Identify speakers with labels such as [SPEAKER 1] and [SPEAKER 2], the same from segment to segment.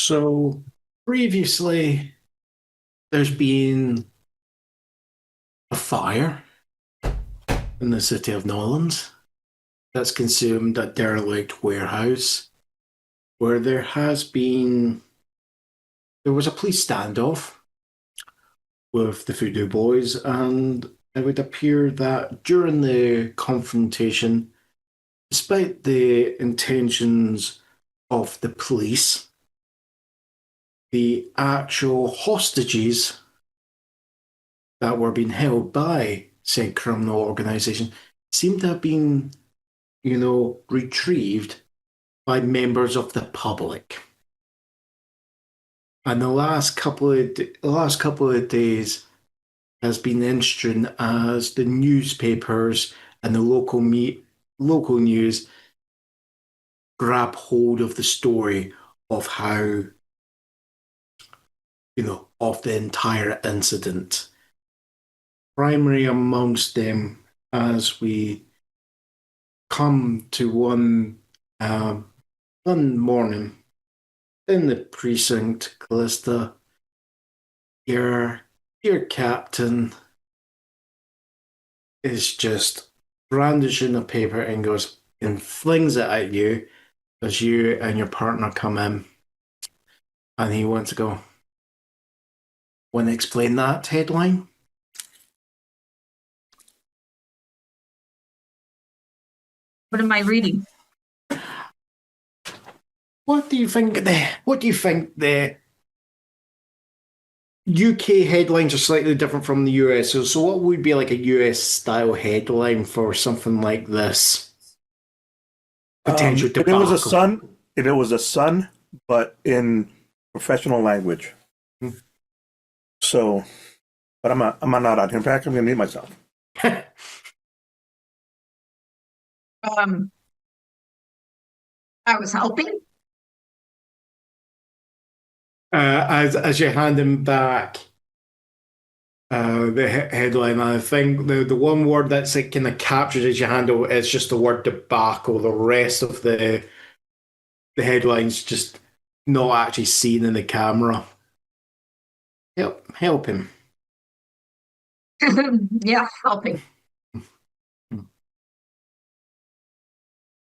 [SPEAKER 1] So previously, there's been a fire in the city of Nolans that's consumed a derelict warehouse where there was a police standoff with the Voodoo Boys, and it would appear that during the confrontation, despite the intentions of the police, the actual hostages that were being held by said criminal organization seem to have been, retrieved by members of the public. And the last couple of days has been interesting as the newspapers and the local news grab hold of the story of how, of the entire incident. Primary amongst them, as we come to one morning in the precinct, Calista, your captain is just brandishing a paper and goes and flings it at you as you and your partner come in, and he wants to go. Want to explain that headline?
[SPEAKER 2] What am I reading?
[SPEAKER 1] What do you think the UK headlines are slightly different from the US? So what would be like a US style headline for something like this? Potential
[SPEAKER 3] If it was a son, but in professional language. So, but I'm not out here. In fact, I'm going to mute myself.
[SPEAKER 2] I was helping.
[SPEAKER 1] As you hand him back the headline, I think the one word that's like kind of captured as you handle is just the word debacle. The rest of the headline's just not actually seen in the camera. Help him.
[SPEAKER 2] Yeah, helping.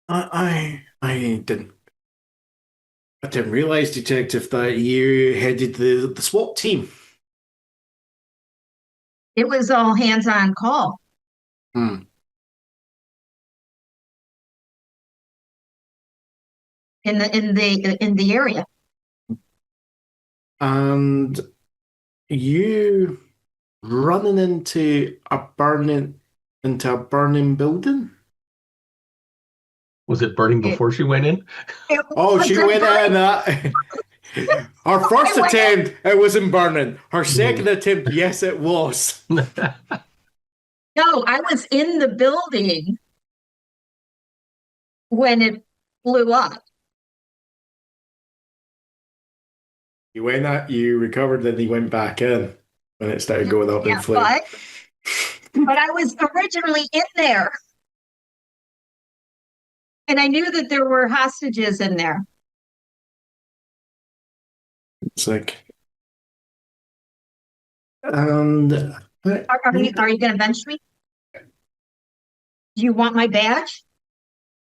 [SPEAKER 1] I didn't realize, Detective, that you headed the SWAT team.
[SPEAKER 2] It was all hands on call.
[SPEAKER 1] Hmm.
[SPEAKER 2] In the area.
[SPEAKER 1] And you running into a burning building?
[SPEAKER 4] Was it burning before she went in?
[SPEAKER 1] Oh, she went in. Her first attempt, it wasn't burning. Her second attempt, yes, it was.
[SPEAKER 2] No, I was in the building when it blew up.
[SPEAKER 1] You went out, you recovered, then you went back in when it started going up in flames.
[SPEAKER 2] But I was originally in there. And I knew that there were hostages in there.
[SPEAKER 1] It's like, and
[SPEAKER 2] are you going to bench me? Do you want my badge?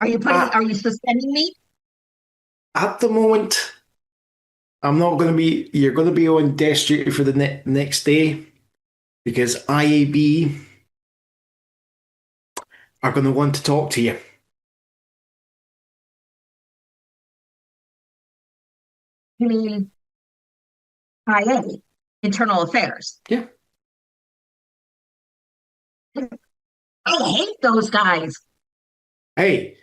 [SPEAKER 2] Are you suspending me?
[SPEAKER 1] At the moment, I'm not going to be. You're going to be on desk duty for the next day because IAB are going to want to talk to you.
[SPEAKER 2] You mean IA, Internal Affairs?
[SPEAKER 1] Yeah.
[SPEAKER 2] I hate those guys.
[SPEAKER 1] Hey.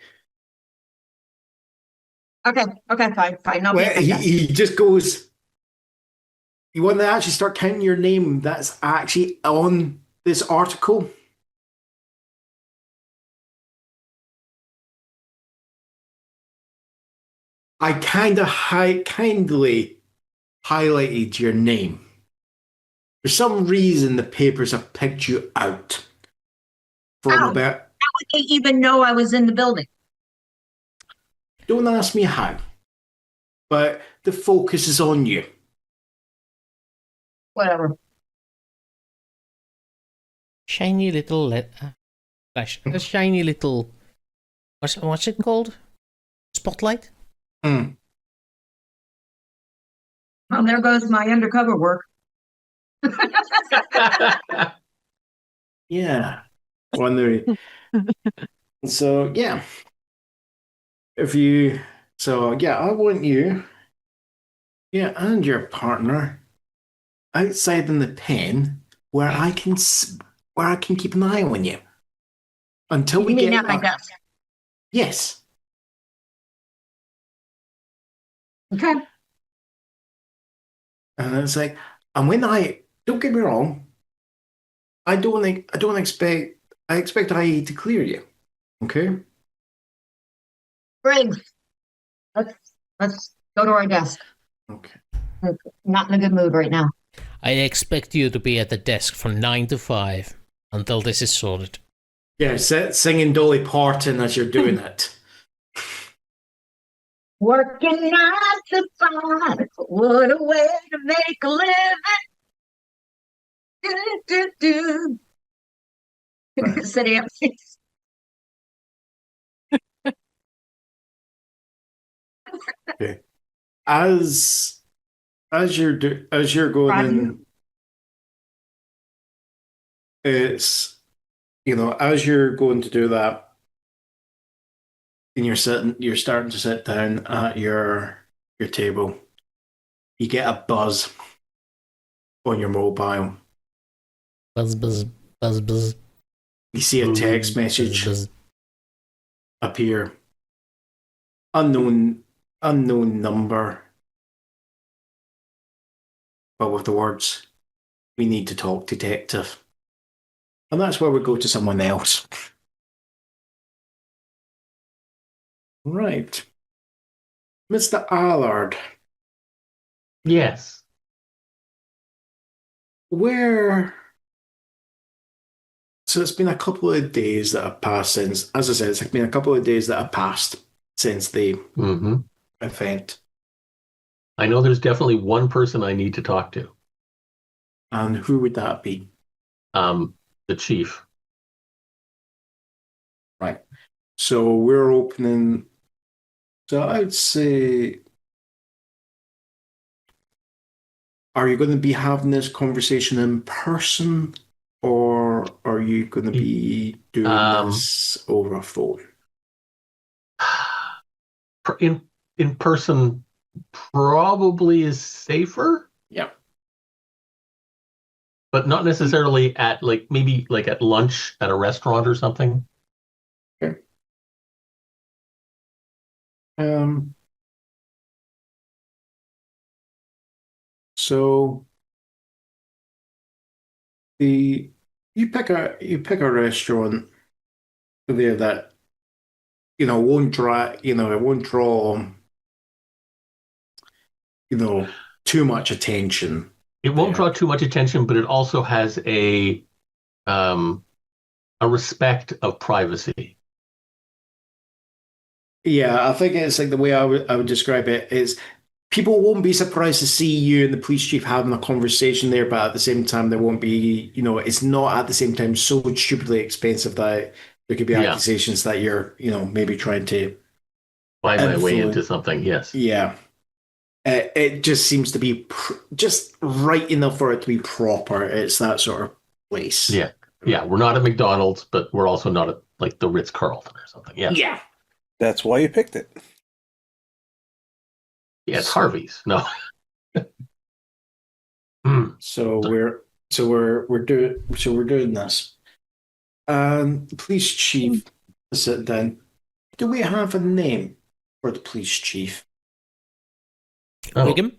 [SPEAKER 2] Okay, fine. No,
[SPEAKER 1] well, he just goes, you want to actually start counting your name that's actually on this article? I kindly highlighted your name. For some reason, the papers have picked you out.
[SPEAKER 2] How would they even know I was in the building?
[SPEAKER 1] Don't ask me how. but the focus is on you.
[SPEAKER 2] Whatever.
[SPEAKER 4] Shiny little flash. A shiny little. What's it called? Spotlight.
[SPEAKER 1] Hmm.
[SPEAKER 2] Well, there goes my undercover work.
[SPEAKER 1] Yeah. Wondering. So yeah. I want you, yeah, and your partner outside in the pen where where I can keep an eye on you until
[SPEAKER 2] You
[SPEAKER 1] we
[SPEAKER 2] mean
[SPEAKER 1] get
[SPEAKER 2] at my
[SPEAKER 1] that.
[SPEAKER 2] desk?
[SPEAKER 1] Yes.
[SPEAKER 2] Okay.
[SPEAKER 1] And it's like, and don't get me wrong, I don't expect I expect IE to clear you. Okay.
[SPEAKER 2] Briggs, let's go to our desk.
[SPEAKER 1] Okay.
[SPEAKER 2] We're not in a good mood right now.
[SPEAKER 4] I expect you to be at the desk from 9 to 5 until this is sorted.
[SPEAKER 1] Yeah, singing Dolly Parton as you're doing it.
[SPEAKER 2] Working 9 to 5, what a way to make a living. Do.
[SPEAKER 1] Right.
[SPEAKER 2] City up.
[SPEAKER 1] Okay. As you're going
[SPEAKER 2] Roger.
[SPEAKER 1] in, it's as you're going to do that, and you're starting to sit down at your table. You get a buzz on your mobile.
[SPEAKER 4] Buzz, buzz, buzz, buzz.
[SPEAKER 1] You see a text message
[SPEAKER 4] Buzz, buzz.
[SPEAKER 1] appear. Unknown number, but with the words, "We need to talk, detective." And that's where we go to someone else. Right. Mr. Allard,
[SPEAKER 5] Yes.
[SPEAKER 1] where... So it's been a couple of days that have passed since, as I said, it's been a couple of days that have passed since the
[SPEAKER 5] Hmm.
[SPEAKER 1] event.
[SPEAKER 5] I know there's definitely one person I need to talk to.
[SPEAKER 1] And who would that be?
[SPEAKER 5] The chief.
[SPEAKER 1] Right. So we're opening... So I'd say... Are you going to be having this conversation in person, or are you going to be doing this over a phone?
[SPEAKER 5] In person probably is safer,
[SPEAKER 1] Yeah.
[SPEAKER 5] but not necessarily at maybe at lunch at a restaurant or something.
[SPEAKER 1] Okay. So you pick a restaurant there that won't draw too much attention.
[SPEAKER 5] It won't
[SPEAKER 1] there.
[SPEAKER 5] draw too much attention, but it also has a respect of privacy.
[SPEAKER 1] Yeah, I think it's like the way I would describe it is people won't be surprised to see you and the police chief having a conversation there, but at the same time, there won't be, it's not at the same time so stupidly expensive that there could be
[SPEAKER 5] Yeah.
[SPEAKER 1] accusations that you're, maybe trying to.
[SPEAKER 5] Buy my way
[SPEAKER 1] influence-
[SPEAKER 5] into something, yes.
[SPEAKER 1] Yeah. It just seems to be just right enough for it to be proper. It's that sort of place.
[SPEAKER 5] Yeah. Yeah, we're not at McDonald's, but we're also not at the Ritz-Carlton or something. Yeah.
[SPEAKER 1] Yeah.
[SPEAKER 3] That's why you picked it.
[SPEAKER 5] Yeah, it's Harvey's. No.
[SPEAKER 1] So we're doing this. The police chief is sitting down. Do we have a name for the police chief?
[SPEAKER 5] Oh.
[SPEAKER 4] Wiggum?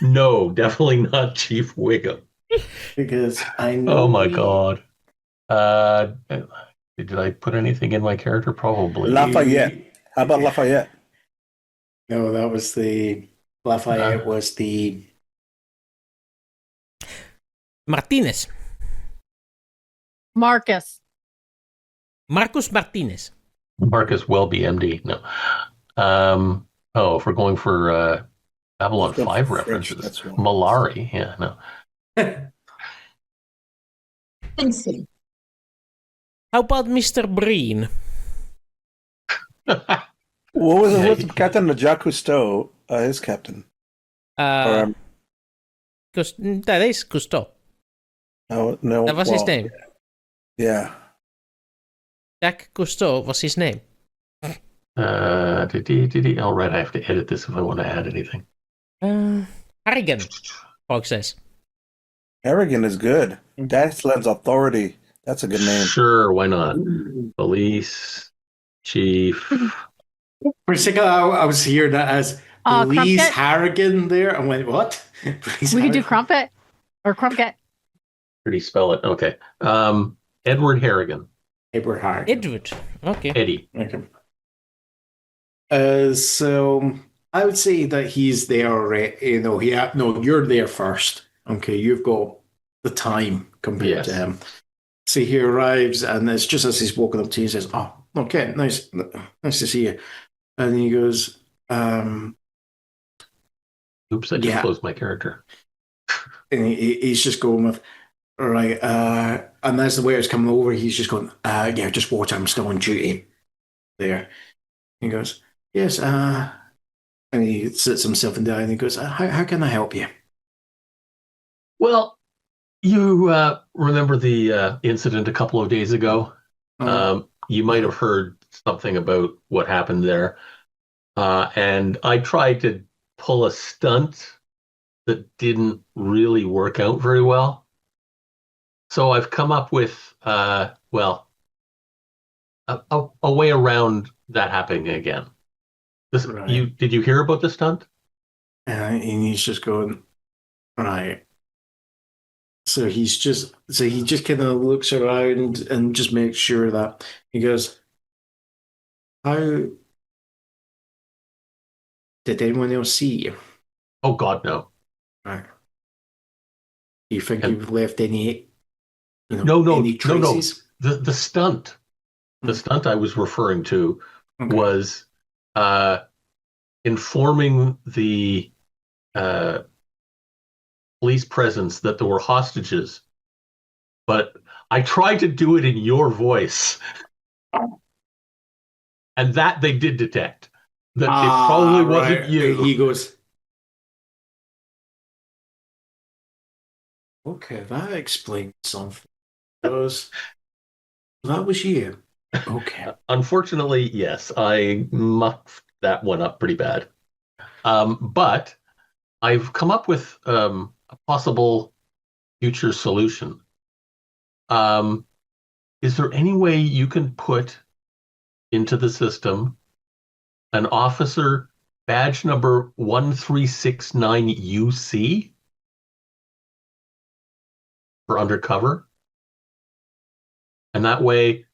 [SPEAKER 5] No, definitely not Chief Wiggum.
[SPEAKER 1] Because I know.
[SPEAKER 5] Oh my God. Did I put anything in my character? Probably.
[SPEAKER 3] Lafayette. How about Lafayette?
[SPEAKER 1] No, that was the Lafayette was the
[SPEAKER 4] Martinez.
[SPEAKER 6] Marcus.
[SPEAKER 4] Marcus Martinez.
[SPEAKER 5] Marcus Welby, MD. No. Oh, if we're going for Babylon
[SPEAKER 3] Let's go
[SPEAKER 5] 5
[SPEAKER 3] for French,
[SPEAKER 5] references.
[SPEAKER 3] that's one.
[SPEAKER 5] Malari, yeah, no.
[SPEAKER 2] Fancy.
[SPEAKER 4] How about Mr. Breen?
[SPEAKER 3] What was
[SPEAKER 5] Yeah,
[SPEAKER 3] what's the captain of Jacques Cousteau? His captain. Or,
[SPEAKER 4] That is Cousteau.
[SPEAKER 3] no.
[SPEAKER 4] That was his name.
[SPEAKER 3] Yeah.
[SPEAKER 4] Jacques Cousteau was his name.
[SPEAKER 5] All right, I have to edit this if I want to add anything.
[SPEAKER 4] Harrigan, Fox says.
[SPEAKER 3] Harrigan is good. That lends authority. That's a good name.
[SPEAKER 5] Sure, why not? Police chief.
[SPEAKER 1] For a second, I was hearing that as Please
[SPEAKER 6] Crumpet?
[SPEAKER 1] Harrigan there. I went, what? Please
[SPEAKER 6] We could do
[SPEAKER 1] Harrigan?
[SPEAKER 6] Crumpet or Crumpet.
[SPEAKER 5] How do you spell it? Okay. Edward Harrigan.
[SPEAKER 1] Edward Harrigan.
[SPEAKER 4] Edward. Okay.
[SPEAKER 5] Eddie.
[SPEAKER 1] Okay. So I would say that he's there already. You know, no, you're there first. Okay, you've got the time compared to
[SPEAKER 5] Yes.
[SPEAKER 1] him. So he arrives, and it's just as he's walking up to you, he says, "Oh, okay, nice to see you." And he goes,
[SPEAKER 5] Oops, I just
[SPEAKER 1] Yeah.
[SPEAKER 5] closed my character.
[SPEAKER 1] and he's just going with, "All right," and as the waiter's coming over, he's just going, "Yeah, just watch. I'm still on duty." There, he goes, "Yes," and he sits himself down, and he goes, "How can I help you?"
[SPEAKER 5] Well, you remember the incident a couple of days ago? You might have heard something about what happened there. And I tried to pull a stunt that didn't really work out very well. So I've come up with, a way around that happening again.
[SPEAKER 1] Right.
[SPEAKER 5] Did you hear about the stunt?
[SPEAKER 1] And he's just going, right. So he just kind of looks around and just makes sure that he goes, "How did anyone else see you?"
[SPEAKER 5] Oh God, no.
[SPEAKER 1] Right. Do you think
[SPEAKER 5] And-
[SPEAKER 1] you've left any,
[SPEAKER 5] No,
[SPEAKER 1] any traces?
[SPEAKER 5] The stunt. The stunt I was referring to
[SPEAKER 1] Okay.
[SPEAKER 5] was informing the police presence that there were hostages, but I tried to do it in your voice, and that they did detect. That it probably wasn't
[SPEAKER 1] right.
[SPEAKER 5] you.
[SPEAKER 1] He goes, "Okay, that explains something." He goes, "That was you." Okay.
[SPEAKER 5] Unfortunately, yes, I mucked that one up pretty bad. But I've come up with a possible future solution. Is there any way you can put into the system an officer badge number 1369 UC for undercover? And that way,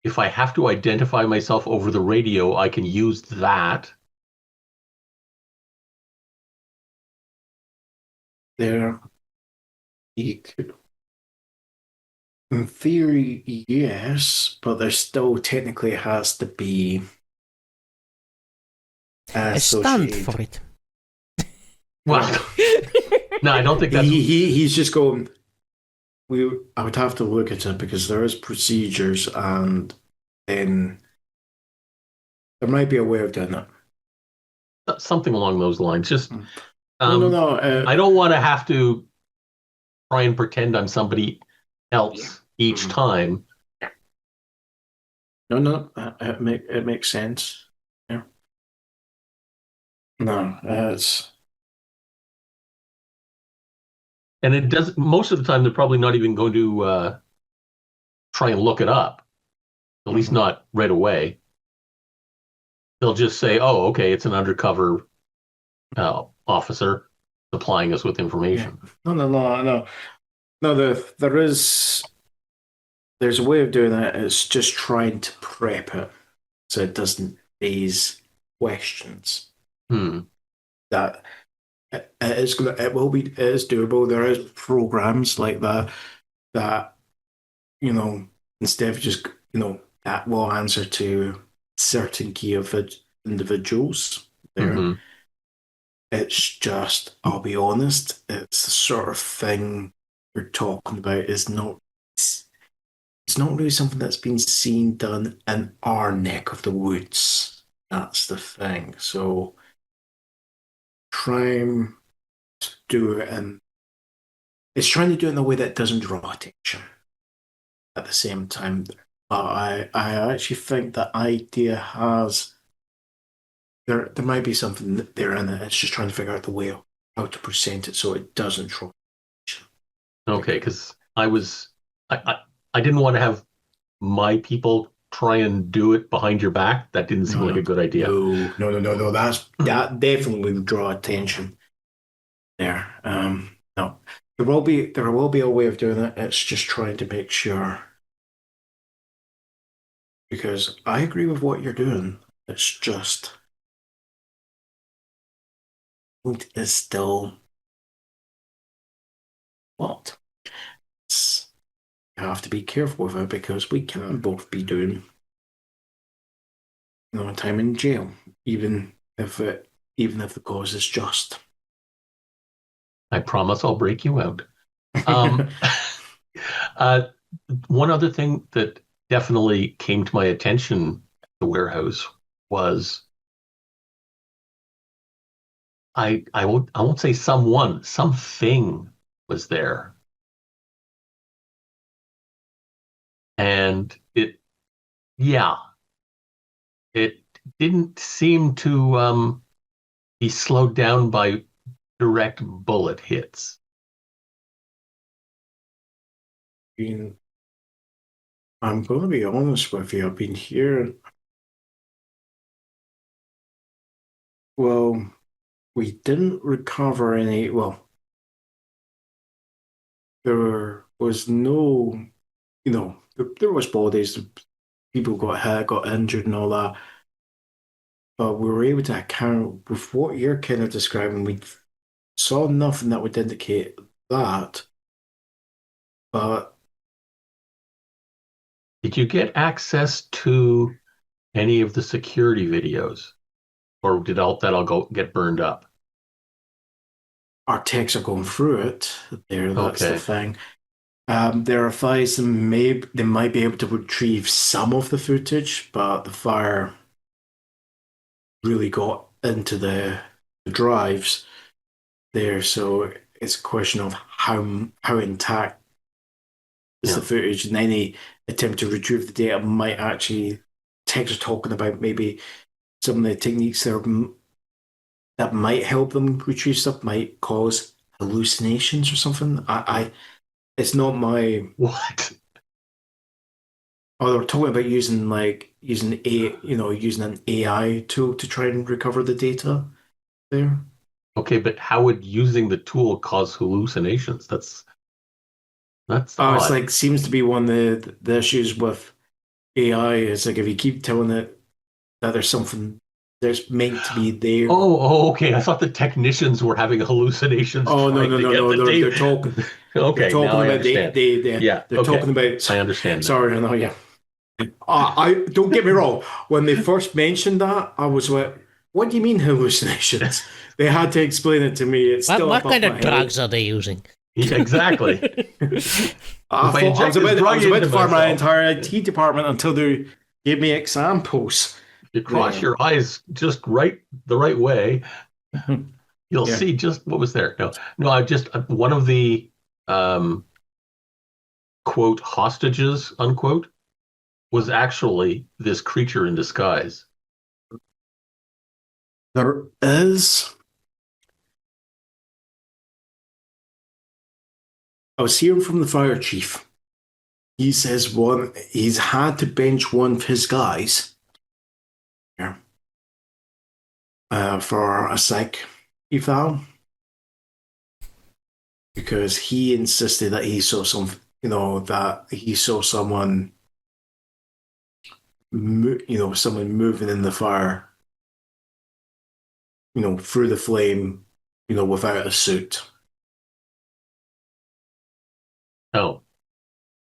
[SPEAKER 5] if I have to identify myself over the radio, I can use that.
[SPEAKER 1] There, he could, in theory, yes, but there still technically has to be
[SPEAKER 4] A stunt
[SPEAKER 1] associated.
[SPEAKER 4] for it.
[SPEAKER 5] Well, no, I don't think that's.
[SPEAKER 1] He's just going. I would have to look at it because there is procedures, and then there might be a way of doing it.
[SPEAKER 5] Something along those lines. Just
[SPEAKER 1] No.
[SPEAKER 5] I don't want to have to try and pretend I'm somebody else each time.
[SPEAKER 1] No. It makes sense. Yeah. No, it's.
[SPEAKER 5] And it does. Most of the time, they're probably not even going to try and look it up. At least not right away. They'll just say, "Oh, okay, it's an undercover officer supplying us with information."
[SPEAKER 1] No. There's a way of doing that. It's just trying to prep it so it doesn't raise questions. That it is doable. There is programs like that instead of just that will answer to certain key of individuals there.
[SPEAKER 5] Mhm.
[SPEAKER 1] It's just, I'll be honest, it's the sort of thing you're talking about is not it's not really something that's been seen done in our neck of the woods. That's the thing. So trying to do it and it's trying to do it in a way that doesn't draw attention at the same time. But I actually think the idea has there might be something there in it. It's just trying to figure out the way of how to present it so it doesn't draw attention.
[SPEAKER 5] Okay, because I didn't want to have my people try and do it behind your back. That didn't seem like a good idea.
[SPEAKER 1] No. That definitely would draw attention there. No, there will be a way of doing it. It's just trying to make sure because I agree with what you're doing. It's just it's still what you have to be careful with it because we can both be doing time in jail, even if the cause is just.
[SPEAKER 5] I promise I'll break you out. Um, uh, one other thing that definitely came to my attention at the warehouse was I won't say something was there. And it didn't seem to be slowed down by direct bullet hits.
[SPEAKER 1] I'm going to be honest with you. I've been here. Well, we didn't recover any. Well, there was no, there was bodies. People got hurt, got injured, and all that. But we were able to account with what you're kind of describing. We saw nothing that would indicate that. But
[SPEAKER 5] Did you get access to any of the security videos, or did that all get burned up?
[SPEAKER 1] our techs are going through it. That's the
[SPEAKER 5] Okay.
[SPEAKER 1] thing. There are advised they might be able to retrieve some of the footage, but the fire really got into the drives there, so it's a question of how intact is the
[SPEAKER 5] Yeah.
[SPEAKER 1] footage, and any attempt to retrieve the data might actually. Techs are talking about maybe some of the techniques that might help them retrieve stuff might cause hallucinations or something. It's not my.
[SPEAKER 5] What?
[SPEAKER 1] Oh, they were talking about using using an AI tool to try and recover the data there.
[SPEAKER 5] Okay, but how would using the tool cause hallucinations? That's
[SPEAKER 1] It's
[SPEAKER 5] odd.
[SPEAKER 1] like seems to be one of the issues with AI is like if you keep telling it that there's something there's meant to be there.
[SPEAKER 5] Okay. I thought the technicians were having hallucinations
[SPEAKER 1] Oh no
[SPEAKER 5] trying
[SPEAKER 1] no
[SPEAKER 5] to
[SPEAKER 1] no
[SPEAKER 5] get
[SPEAKER 1] no!
[SPEAKER 5] the
[SPEAKER 1] They're
[SPEAKER 5] data.
[SPEAKER 1] talking.
[SPEAKER 5] Okay,
[SPEAKER 1] They're talking
[SPEAKER 5] now I
[SPEAKER 1] about
[SPEAKER 5] understand. Yeah,
[SPEAKER 1] they're
[SPEAKER 5] okay.
[SPEAKER 1] talking about.
[SPEAKER 5] I understand now.
[SPEAKER 1] Sorry, no, yeah. I don't get me wrong. When they first mentioned that, I was like, "What do you mean hallucinations?" They had to explain it to me. It's still
[SPEAKER 4] What
[SPEAKER 1] above
[SPEAKER 4] kind
[SPEAKER 1] my
[SPEAKER 4] of
[SPEAKER 1] head.
[SPEAKER 4] drugs are they using?
[SPEAKER 5] Yeah, exactly.
[SPEAKER 1] I
[SPEAKER 5] If I
[SPEAKER 1] thought I
[SPEAKER 5] inject
[SPEAKER 1] was
[SPEAKER 5] this
[SPEAKER 1] about,
[SPEAKER 5] drug
[SPEAKER 1] to
[SPEAKER 5] into
[SPEAKER 1] fire my
[SPEAKER 5] myself-
[SPEAKER 1] entire IT department until they gave me examples.
[SPEAKER 5] You cross
[SPEAKER 1] Yeah.
[SPEAKER 5] your eyes just the right way, you'll
[SPEAKER 1] Yeah.
[SPEAKER 5] see just what was there. No, I just one of the quote hostages unquote was actually this creature in disguise.
[SPEAKER 1] There is. I was hearing from the fire chief. He says he's had to bench one of his guys here for a psych eval because he insisted that he saw that he saw someone, someone moving in the fire, through the flame, without a suit.
[SPEAKER 5] Oh,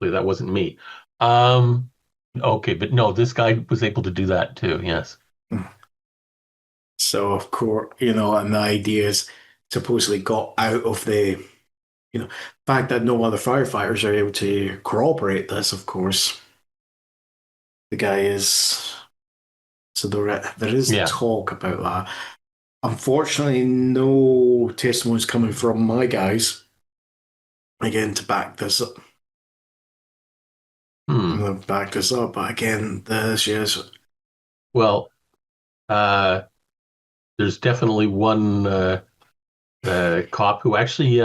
[SPEAKER 5] that wasn't me. Okay, but no, this guy was able to do that too. Yes.
[SPEAKER 1] So of course, and the idea is supposedly got out of the, fact that no other firefighters are able to corroborate this. Of course, the guy is. So there is
[SPEAKER 5] Yeah.
[SPEAKER 1] talk about that. Unfortunately, no testimonies coming from my guys again to back this up. I'm going to back this up, but again, this is
[SPEAKER 5] Well, there's definitely one cop who actually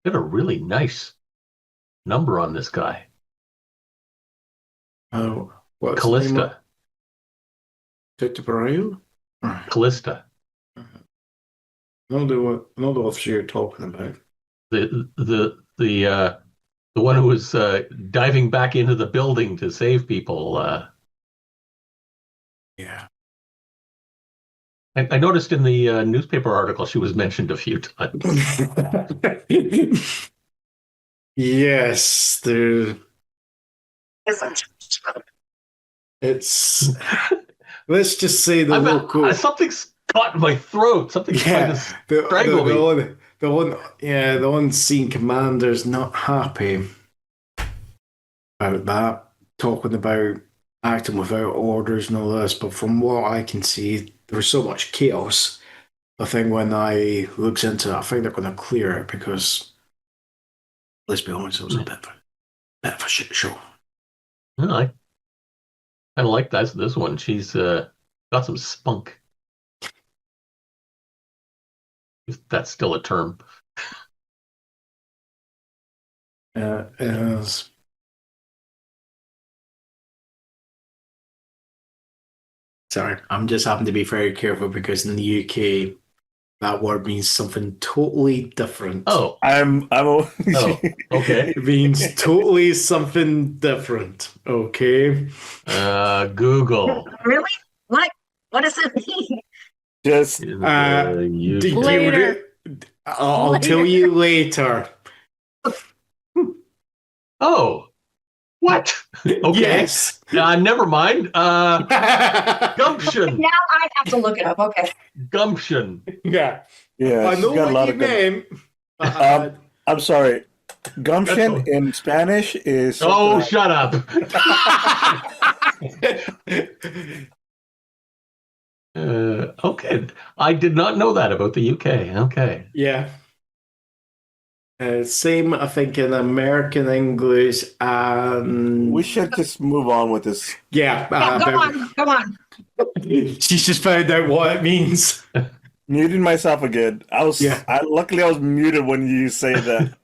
[SPEAKER 5] did a really nice number on this guy,
[SPEAKER 1] oh, what's the name of
[SPEAKER 5] Calista.
[SPEAKER 1] Victor Barrio?
[SPEAKER 5] Calista,
[SPEAKER 1] Not the officer you're talking about.
[SPEAKER 5] the one who was diving back into the building to save people.
[SPEAKER 1] Yeah.
[SPEAKER 5] I noticed in the newspaper article she was mentioned a few times.
[SPEAKER 1] Yes, it's. Let's just say the local.
[SPEAKER 5] Something's caught in my throat. Something's trying
[SPEAKER 1] Yeah,
[SPEAKER 5] to strangle me.
[SPEAKER 1] the unseen commander's not happy about that, talking about acting without orders and all this. But from what I can see, there was so much chaos. I think when I looked into it, I think they're going to clear it because, let's be honest, it was a bit of a shit show.
[SPEAKER 5] No, I kind of like this one. She's got some spunk. If that's still a term.
[SPEAKER 1] Is sorry, I'm just having to be very careful because in the UK, that word means something totally different.
[SPEAKER 5] Oh,
[SPEAKER 3] Oh,
[SPEAKER 5] okay.
[SPEAKER 1] It means totally something different. Okay.
[SPEAKER 5] Google.
[SPEAKER 2] Really? What does it mean?
[SPEAKER 3] just
[SPEAKER 1] Did
[SPEAKER 5] YouTube.
[SPEAKER 2] Later.
[SPEAKER 1] I'll tell you later.
[SPEAKER 5] Oh, what? Okay.
[SPEAKER 1] Yes.
[SPEAKER 5] Never mind. Gumption.
[SPEAKER 2] Now I have to look it up. Okay.
[SPEAKER 5] Gumption.
[SPEAKER 1] Yeah.
[SPEAKER 3] yeah.
[SPEAKER 1] I
[SPEAKER 3] she's
[SPEAKER 1] know
[SPEAKER 3] got a lot
[SPEAKER 1] what you
[SPEAKER 3] of good.
[SPEAKER 1] meant.
[SPEAKER 3] I'm sorry. Gumption
[SPEAKER 5] That's
[SPEAKER 3] in Spanish is.
[SPEAKER 5] Oh,
[SPEAKER 3] something
[SPEAKER 5] shut up. Okay. I did not know that about the UK. Okay.
[SPEAKER 1] Yeah. Same, I think, in American English and
[SPEAKER 3] we should just move on with this.
[SPEAKER 1] yeah.
[SPEAKER 2] Go on.
[SPEAKER 1] She's just found out what it means.
[SPEAKER 3] Muted myself again. Luckily I was muted when you say that.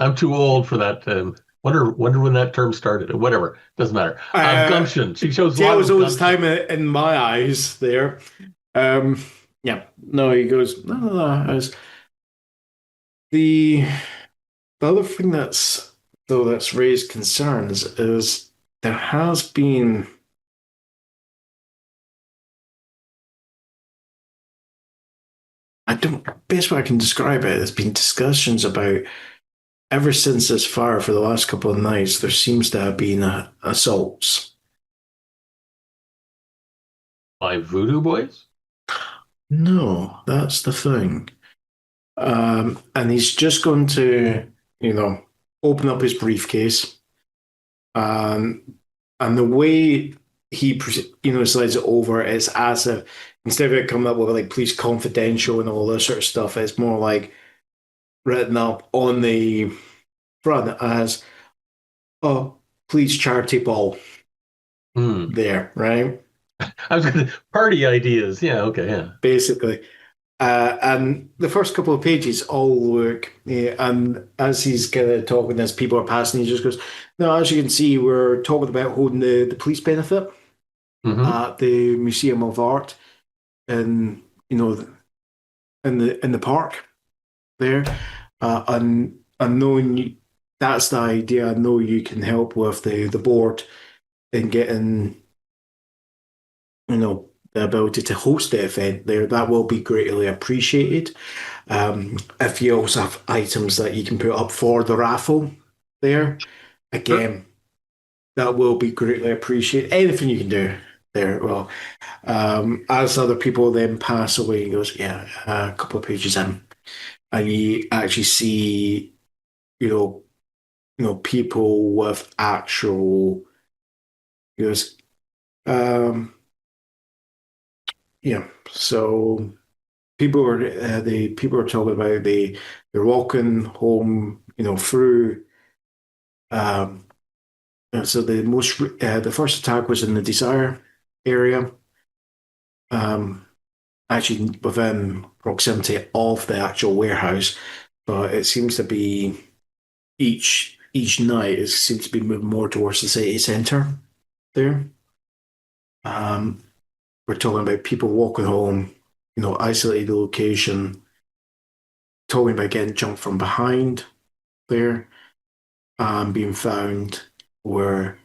[SPEAKER 5] I'm too old for that. Wonder when that term started. Whatever. Doesn't matter. Gumption. She shows a lot
[SPEAKER 1] Tails
[SPEAKER 5] of
[SPEAKER 1] all this
[SPEAKER 5] gumption.
[SPEAKER 1] time in my eyes there. Yeah. No, he goes, no. The other thing that's raised concerns is there has been best way I can describe it, there's been discussions about ever since this fire for the last couple of nights, there seems to have been assaults.
[SPEAKER 5] By Voodoo Boys?
[SPEAKER 1] No, that's the thing. And he's just going to, open up his briefcase. And the way he, slides it over is as if instead of it coming up with like police confidential and all this sort of stuff, it's more like written up on the front as, oh, police charity ball there, right?
[SPEAKER 5] I was going to party ideas. Yeah, okay, yeah.
[SPEAKER 1] Basically. And the first couple of pages all look, and as he's kind of talking as people are passing, he just goes, no, as you can see, we're talking about holding the police benefit at the Museum of Art in the park there. And knowing that's the idea, I know you can help with the board in getting, the ability to host the event there. That will be greatly appreciated. If you also have items that you can put up for the raffle there, again, that will be greatly appreciated. Anything you can do. there. Well, as other people then pass away, he goes, yeah, a couple of pages in, and you actually see, you know, people with actual, he goes, um, yeah. So the people are talking about they're walking home, through. Um, so the first attack was in the Desire area. Actually within proximity of the actual warehouse, but it seems to be each night it seems to be moving more towards the city centre there. Um, we're talking about people walking home, isolated location, talking about getting jumped from behind there, being found where,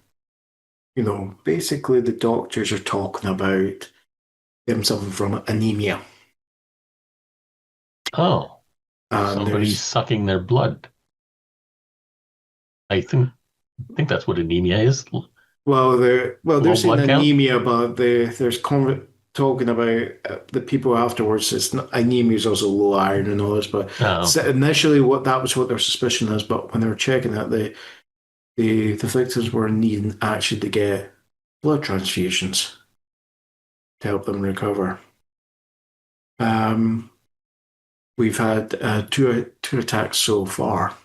[SPEAKER 1] basically the doctors are talking about them suffering from anemia.
[SPEAKER 5] Oh,
[SPEAKER 1] And
[SPEAKER 5] somebody's sucking their blood. I think that's what anemia is.
[SPEAKER 1] they're
[SPEAKER 5] Low
[SPEAKER 1] saying
[SPEAKER 5] blood count?
[SPEAKER 1] anemia, but there's talking about the people afterwards. It's not, anemia is also low iron and all this, but
[SPEAKER 5] Oh,
[SPEAKER 1] so
[SPEAKER 5] okay.
[SPEAKER 1] initially what that was what their suspicion is. But when they were checking it, the victims were needing actually to get blood transfusions to help them recover. Um, we've had two attacks so far.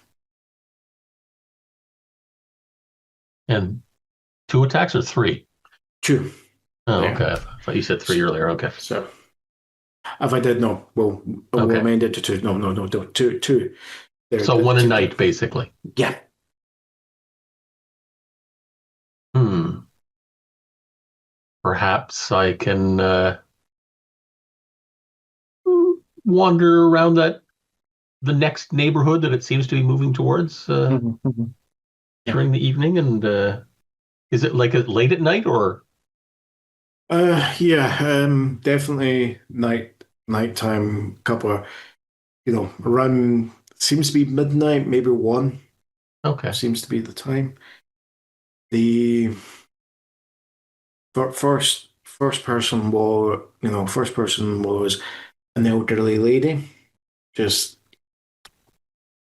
[SPEAKER 5] And 2 attacks or 3?
[SPEAKER 1] Two.
[SPEAKER 5] Oh,
[SPEAKER 1] Yeah.
[SPEAKER 5] okay. I thought you said 3 earlier. Okay.
[SPEAKER 1] So if I did, no, we'll
[SPEAKER 5] Okay.
[SPEAKER 1] amend it to two. No, two.
[SPEAKER 5] So 1 a
[SPEAKER 1] two.
[SPEAKER 5] night, basically.
[SPEAKER 1] Yeah.
[SPEAKER 5] Hmm. Perhaps I can wander around the next neighborhood that it seems to be moving towards
[SPEAKER 1] Yeah.
[SPEAKER 5] during the evening. And is it like late at night or?
[SPEAKER 1] Yeah, definitely nighttime. Couple of, around seems to be midnight, maybe one
[SPEAKER 5] Okay.
[SPEAKER 1] seems to be the time. The first person was an elderly lady, just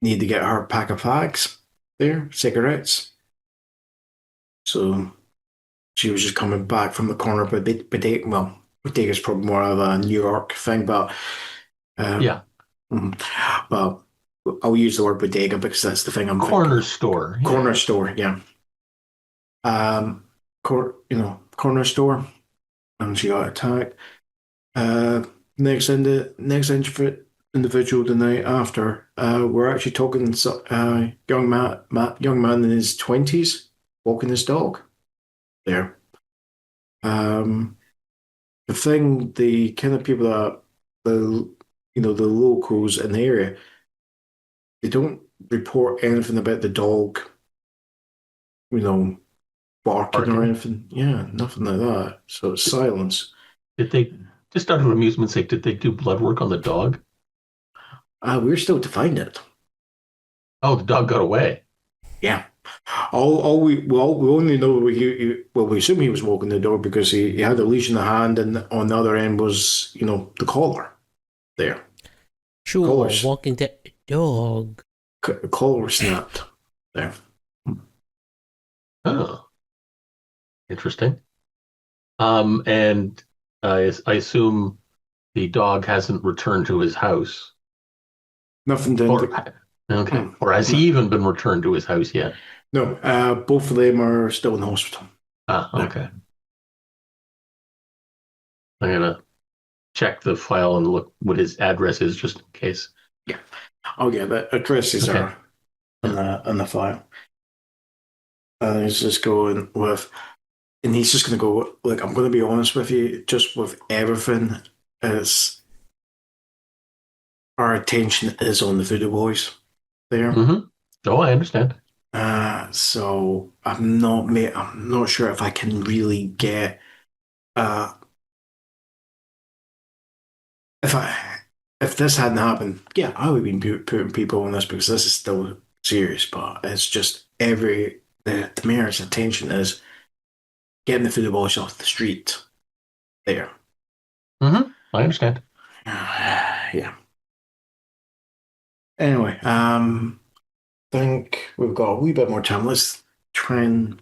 [SPEAKER 1] need to get her pack of fags there, cigarettes. So she was just coming back from the corner, but bodega. Well, bodega is probably more of a New York thing, but
[SPEAKER 5] Yeah.
[SPEAKER 1] well, I'll use the word bodega because that's the thing I'm thinking.
[SPEAKER 5] Corner store. Yeah.
[SPEAKER 1] Corner store, yeah. Corner store, and she got attacked. Uh, individual the night after. We're actually talking young man in his 20s walking his dog there. Um, the kind of people that the locals in the area, they don't report anything about the dog, barking or
[SPEAKER 5] Barking.
[SPEAKER 1] anything. Yeah, nothing like that. So it's silence.
[SPEAKER 5] Did they, just out of amusement's sake, did they do blood work on the dog?
[SPEAKER 1] We're still to find it.
[SPEAKER 5] Oh, the dog got away.
[SPEAKER 1] Yeah. We only know we assume he was walking the dog because he had a leash in the hand, and on the other end was the collar there.
[SPEAKER 4] Sure,
[SPEAKER 1] Colors.
[SPEAKER 4] walking the dog.
[SPEAKER 1] Collar snapped there.
[SPEAKER 5] Oh, interesting. And I assume the dog hasn't returned to his house.
[SPEAKER 1] Nothing to
[SPEAKER 5] Okay. Or has he even been returned to his house yet?
[SPEAKER 1] No, both of them are still in the hospital.
[SPEAKER 5] Ah, okay. I'm gonna check the file and look what his address is just in case.
[SPEAKER 1] Yeah. Oh yeah, the addresses
[SPEAKER 5] Okay.
[SPEAKER 1] are on the file. And he's just going with, and he's just going to go, look, I'm going to be honest with you, just with everything, is our attention is on the Voodoo Boys there.
[SPEAKER 5] Mm-hmm. Oh, I understand.
[SPEAKER 1] So I'm not sure if I can really get, if this hadn't happened, yeah, I would have been putting people on this because this is still serious, but it's just the mayor's attention is getting the Voodoo Boys off the street there.
[SPEAKER 5] I understand.
[SPEAKER 1] Yeah. Anyway, think we've got a wee bit more time. Let's try and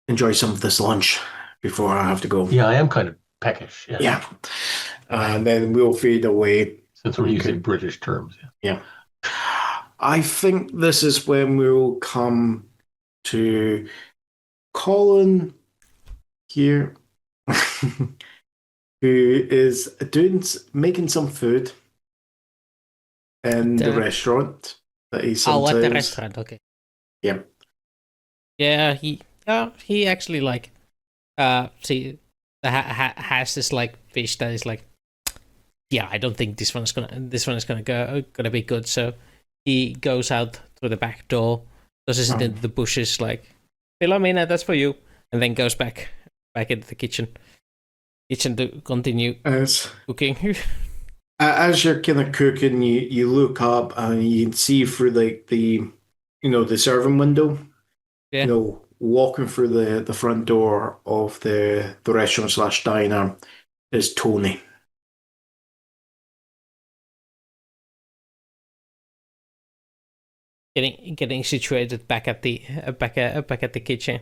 [SPEAKER 1] enjoy some of this lunch before I have to go.
[SPEAKER 5] Yeah, I am kind of peckish. Yes.
[SPEAKER 1] Yeah. And then we'll fade away.
[SPEAKER 5] Since we're using British terms.
[SPEAKER 1] Yeah. I think this is when we'll come to Colin here, who is making some food in the restaurant that he sometimes.
[SPEAKER 4] Oh, at the restaurant, okay.
[SPEAKER 1] Yeah.
[SPEAKER 4] Yeah, he actually like has this like fish that is like, yeah, I don't think this one is gonna be good. So he goes out through the back door, tosses it into the bushes, like, Philomena, that's for you, and then goes back into the kitchen to continue cooking.
[SPEAKER 1] As you're kind of cooking, you look up and you can see through like the serving window.
[SPEAKER 4] Yeah.
[SPEAKER 1] Walking through the front door of the restaurant / diner is Tony.
[SPEAKER 4] Getting situated back at the kitchen,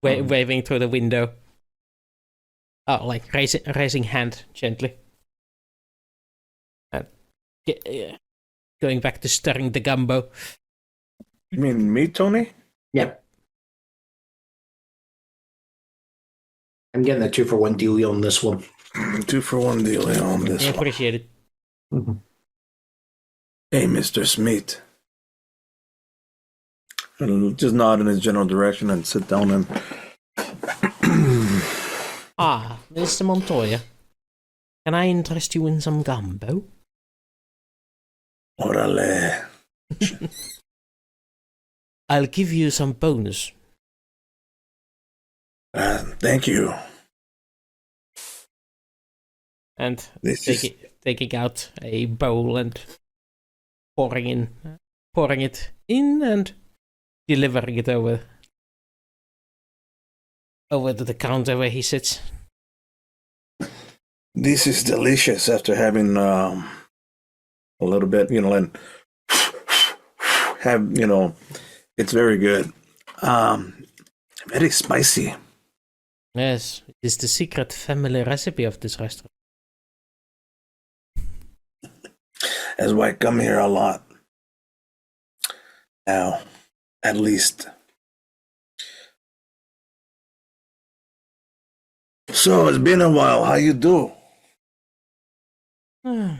[SPEAKER 4] waving through the window. Oh, like raising hand gently. Going back to stirring the gumbo.
[SPEAKER 3] You mean me, Tony?
[SPEAKER 1] Yep. I'm getting a 2-for-1 deal on this one.
[SPEAKER 3] 2-for-1 deal on this
[SPEAKER 4] I
[SPEAKER 3] one.
[SPEAKER 4] appreciate it.
[SPEAKER 1] Mm-hmm.
[SPEAKER 3] Hey, Mr. Smith. I'll just nod in his general direction and sit down and.
[SPEAKER 4] Mr. Montoya, can I interest you in some gumbo?
[SPEAKER 3] Orale.
[SPEAKER 4] I'll give you some bonus.
[SPEAKER 3] Thank you.
[SPEAKER 4] And taking out a bowl and pouring it in and delivering it over to the counter where he sits.
[SPEAKER 3] This is delicious after having a little bit, and have, it's very good. Very spicy.
[SPEAKER 4] Yes, it's the secret family recipe of this restaurant.
[SPEAKER 3] That's why I come here a lot. Now, at least. So, it's been a while. How you do?
[SPEAKER 4] I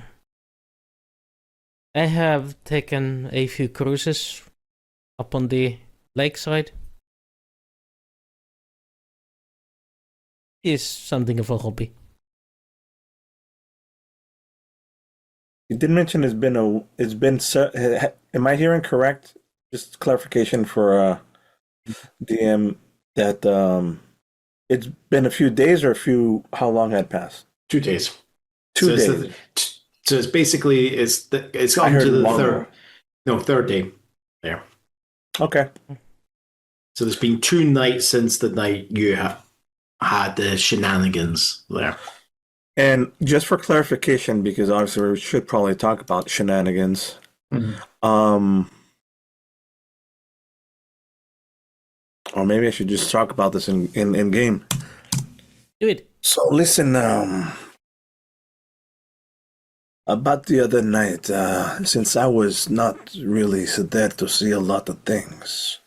[SPEAKER 4] have taken a few cruises up on the lakeside. Is something of a hobby.
[SPEAKER 3] You did mention am I hearing correct? Just clarification for DM that it's been a few days or how long had passed?
[SPEAKER 1] 2 days.
[SPEAKER 3] 2 days.
[SPEAKER 1] So it's basically it's gotten to the third day there.
[SPEAKER 3] Okay.
[SPEAKER 1] So there's been 2 nights since the night you had the shenanigans there.
[SPEAKER 3] And just for clarification, because obviously we should probably talk about shenanigans.
[SPEAKER 1] Mm-hmm.
[SPEAKER 3] Or maybe I should just talk about this in game.
[SPEAKER 4] Do it.
[SPEAKER 3] So listen, about the other night, since I was not really there to see a lot of things,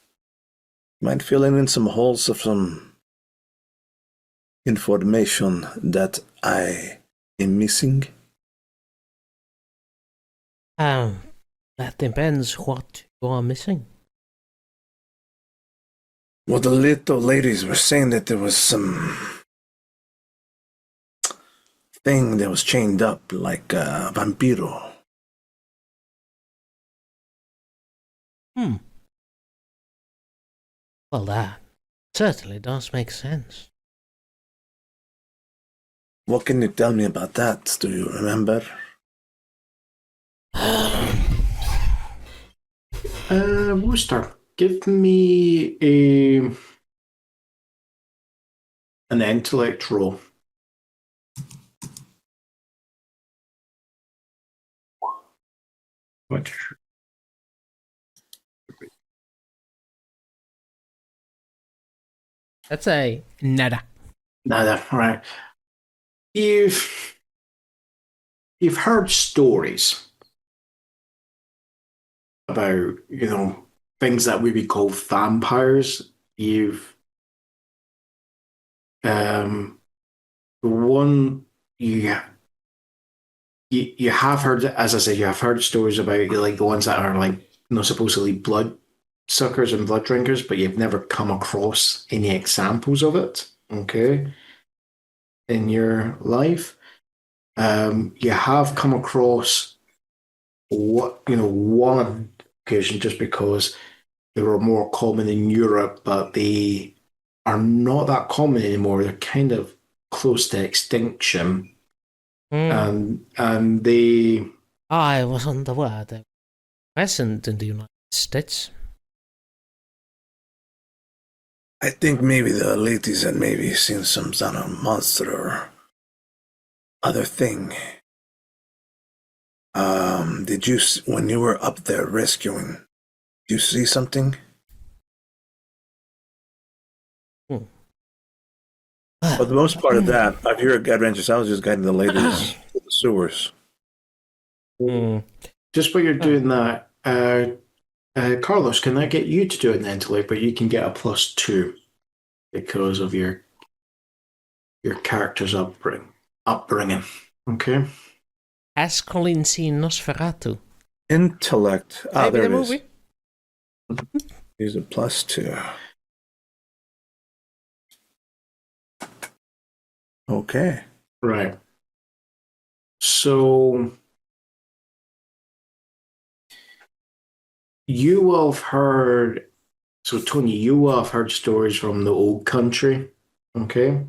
[SPEAKER 3] mind filling in some holes of some information that I am missing?
[SPEAKER 4] That depends what you are missing.
[SPEAKER 3] Well, the little ladies were saying that there was some thing that was chained up like a vampiro.
[SPEAKER 4] Well, that certainly does make sense.
[SPEAKER 3] What can you tell me about that? Do you remember?
[SPEAKER 1] Wooster, give me an intellect roll. What?
[SPEAKER 4] That's a nada.
[SPEAKER 1] Nada, right. You've heard stories about, things that we would call vampires. You've the one you have heard, as I said, you have heard stories about like the ones that are like supposedly blood suckers and blood drinkers, but you've never come across any examples of it. Okay, in your life, you have come across one occasion just because they were more common in Europe, but they are not that common anymore. They're kind of close to extinction, and they.
[SPEAKER 4] I was on the word. Crescent in the United States.
[SPEAKER 3] I think maybe the ladies had maybe seen some sort of monster or other thing. Did you, when you were up there rescuing, did you see something? For the most part of that, of your adventures, I was just guiding the ladies to the sewers.
[SPEAKER 1] Just while you're doing that, Carlos, can I get you to do an intellect, but you can get a +2 because of your character's upbringing. Okay.
[SPEAKER 4] Has Colin seen Nosferatu?
[SPEAKER 3] Intellect. Ah,
[SPEAKER 4] Maybe
[SPEAKER 3] there
[SPEAKER 4] the
[SPEAKER 3] it is.
[SPEAKER 4] movie?
[SPEAKER 3] Here's a +2. Okay.
[SPEAKER 1] Right. So you will have heard. So Tony, you will have heard stories from the old country. Okay.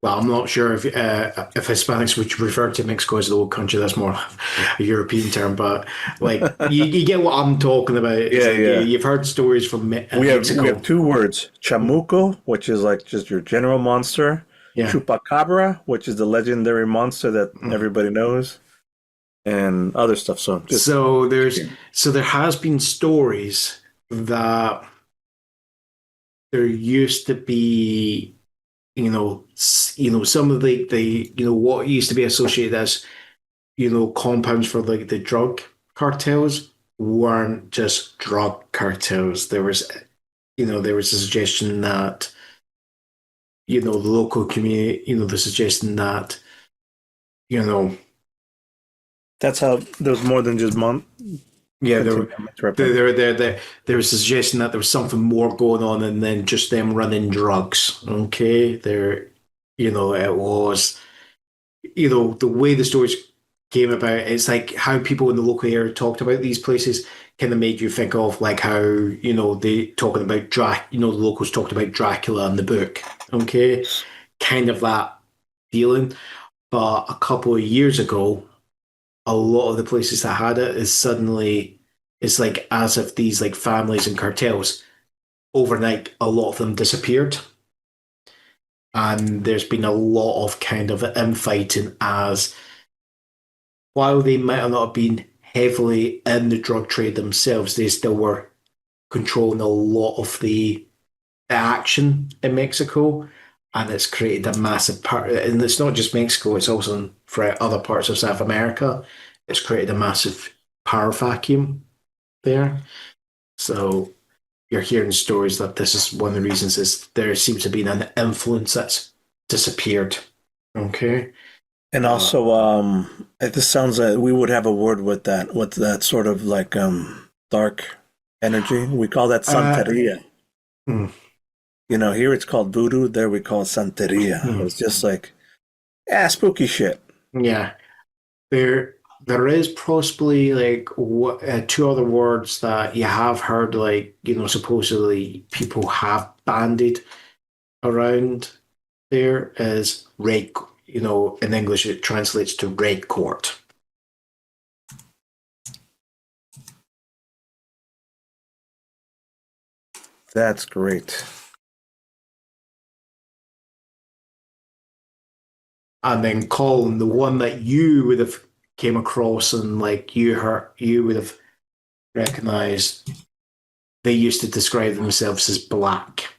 [SPEAKER 1] Well, I'm not sure if Hispanics would refer to Mexico as the old country. That's more a European term, but like you get what I'm talking about. It's like,
[SPEAKER 3] Yeah.
[SPEAKER 1] You've heard stories from Mexico.
[SPEAKER 3] We have 2 words: chamuco, which is like just your general monster;
[SPEAKER 1] Yeah.
[SPEAKER 3] chupacabra, which is the legendary monster that everybody knows, and other stuff. So
[SPEAKER 1] there has been stories that there used to be, some of the what used to be associated as, compounds for like the drug cartels weren't just drug cartels. There was a suggestion that, the local community, the suggestion that,
[SPEAKER 3] that's how there was more than just
[SPEAKER 1] yeah, there was a suggestion that there was something more going on than just them running drugs. Okay, it was, the way the stories came about. It's like how people in the local area talked about these places kind of made you think of like how they talking about the locals talked about Dracula in the book. Okay, kind of that feeling. But a couple of years ago, a lot of the places that had it is suddenly, it's like as if these like families and cartels overnight, a lot of them disappeared, and there's been a lot of kind of infighting, as while they might have not been heavily in the drug trade themselves, they still were controlling a lot of the action in Mexico, and it's created a massive part. And it's not just Mexico; it's also for other parts of South America. It's created a massive power vacuum there. So you're hearing stories that this is one of the reasons is there seems to be an influence that's disappeared. Okay.
[SPEAKER 3] And also, this sounds like we would have a word with that sort of like dark energy. We call that Santeria. Here it's called voodoo. There we call it Santeria. It's just like, spooky shit.
[SPEAKER 1] Yeah, there is possibly like 2 other words that you have heard, like supposedly people have bandied around. There is red. In English it translates to red court.
[SPEAKER 3] That's great.
[SPEAKER 1] And then Colin, the one that you would have came across and like you would have recognized. They used to describe themselves as black.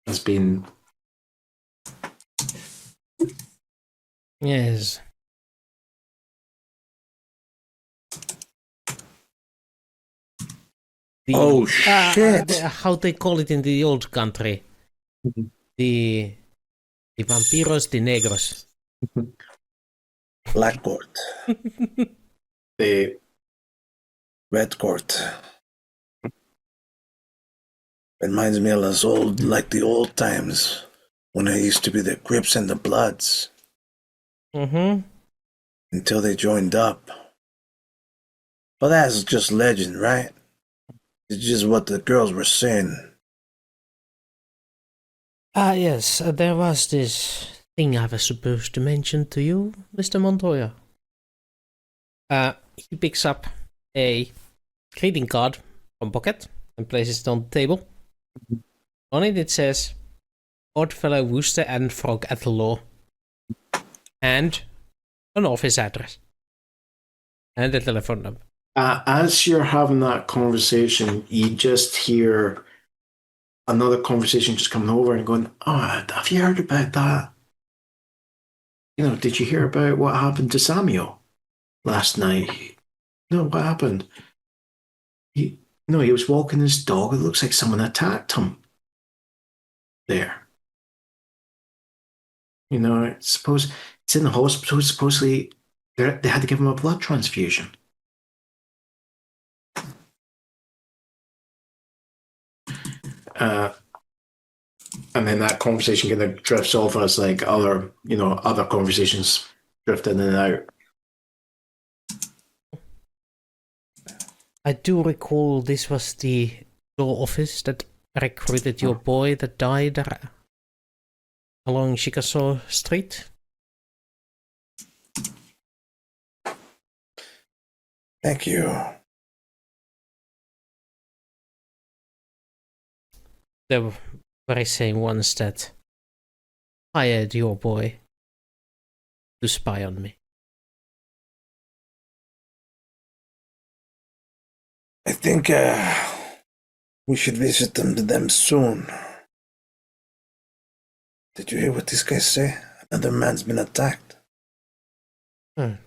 [SPEAKER 1] As being
[SPEAKER 4] Yes.
[SPEAKER 3] Oh, shit.
[SPEAKER 4] How they call it in the old country?
[SPEAKER 1] Mhm.
[SPEAKER 4] The vampiros de negros.
[SPEAKER 3] Black court,
[SPEAKER 1] the
[SPEAKER 3] red court. Reminds me of us old, like the old times when there used to be the Crips and the Bloods
[SPEAKER 4] Mm-hmm.
[SPEAKER 3] until they joined up. But that's just legend, right? It's just what the girls were saying.
[SPEAKER 4] Yes, there was this thing I was supposed to mention to you, Mr. Montoya. He picks up a greeting card from pocket and places it on the table. On it says, Oddfellow Wooster and Frog at the Law. And an office address. And a telephone number.
[SPEAKER 1] as you're having that conversation, you just hear another conversation just coming over and going, "Oh, have you heard about that? Did you hear about what happened to Samuel last night? No, what happened? He was walking his dog. It looks like someone attacked him there. I suppose it's in the hospital. Supposedly, they had to give him a blood transfusion." And then that conversation kind of drifts off as like other conversations drift in and out.
[SPEAKER 4] I do recall this was the law office that recruited your boy that died along Chickasaw Street.
[SPEAKER 3] Thank you.
[SPEAKER 4] The very same ones that hired your boy to spy on me.
[SPEAKER 3] I think we should visit them soon. Did you hear what this guy say? Another man's been attacked.
[SPEAKER 4] This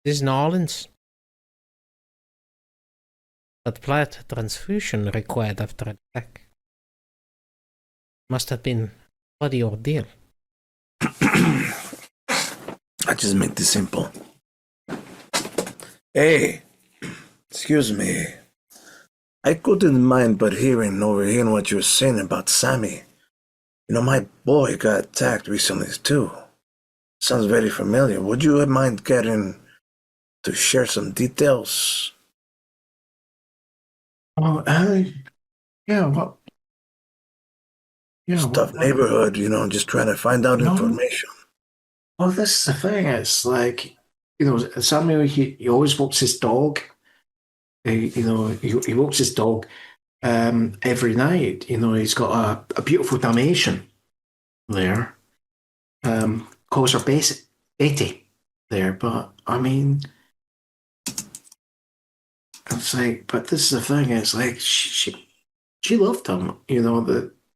[SPEAKER 4] is New Orleans. But blood transfusion required after attack. Must have been quite the ordeal.
[SPEAKER 3] I just make this simple. Hey, excuse me. I couldn't mind but overhearing what you were saying about Sammy. My boy got attacked recently too. Sounds very familiar. Would you mind getting to share some details?
[SPEAKER 1] Oh, yeah. What? Yeah.
[SPEAKER 3] Tough neighborhood, just trying to find out
[SPEAKER 1] No.
[SPEAKER 3] information.
[SPEAKER 1] Well, this is the thing. It's like, Samuel, he always walks his dog. He walks his dog every night. He's got a beautiful Dalmatian there. Calls her Betty there. But, I mean, it's like, but this is the thing. It's like, she loved him.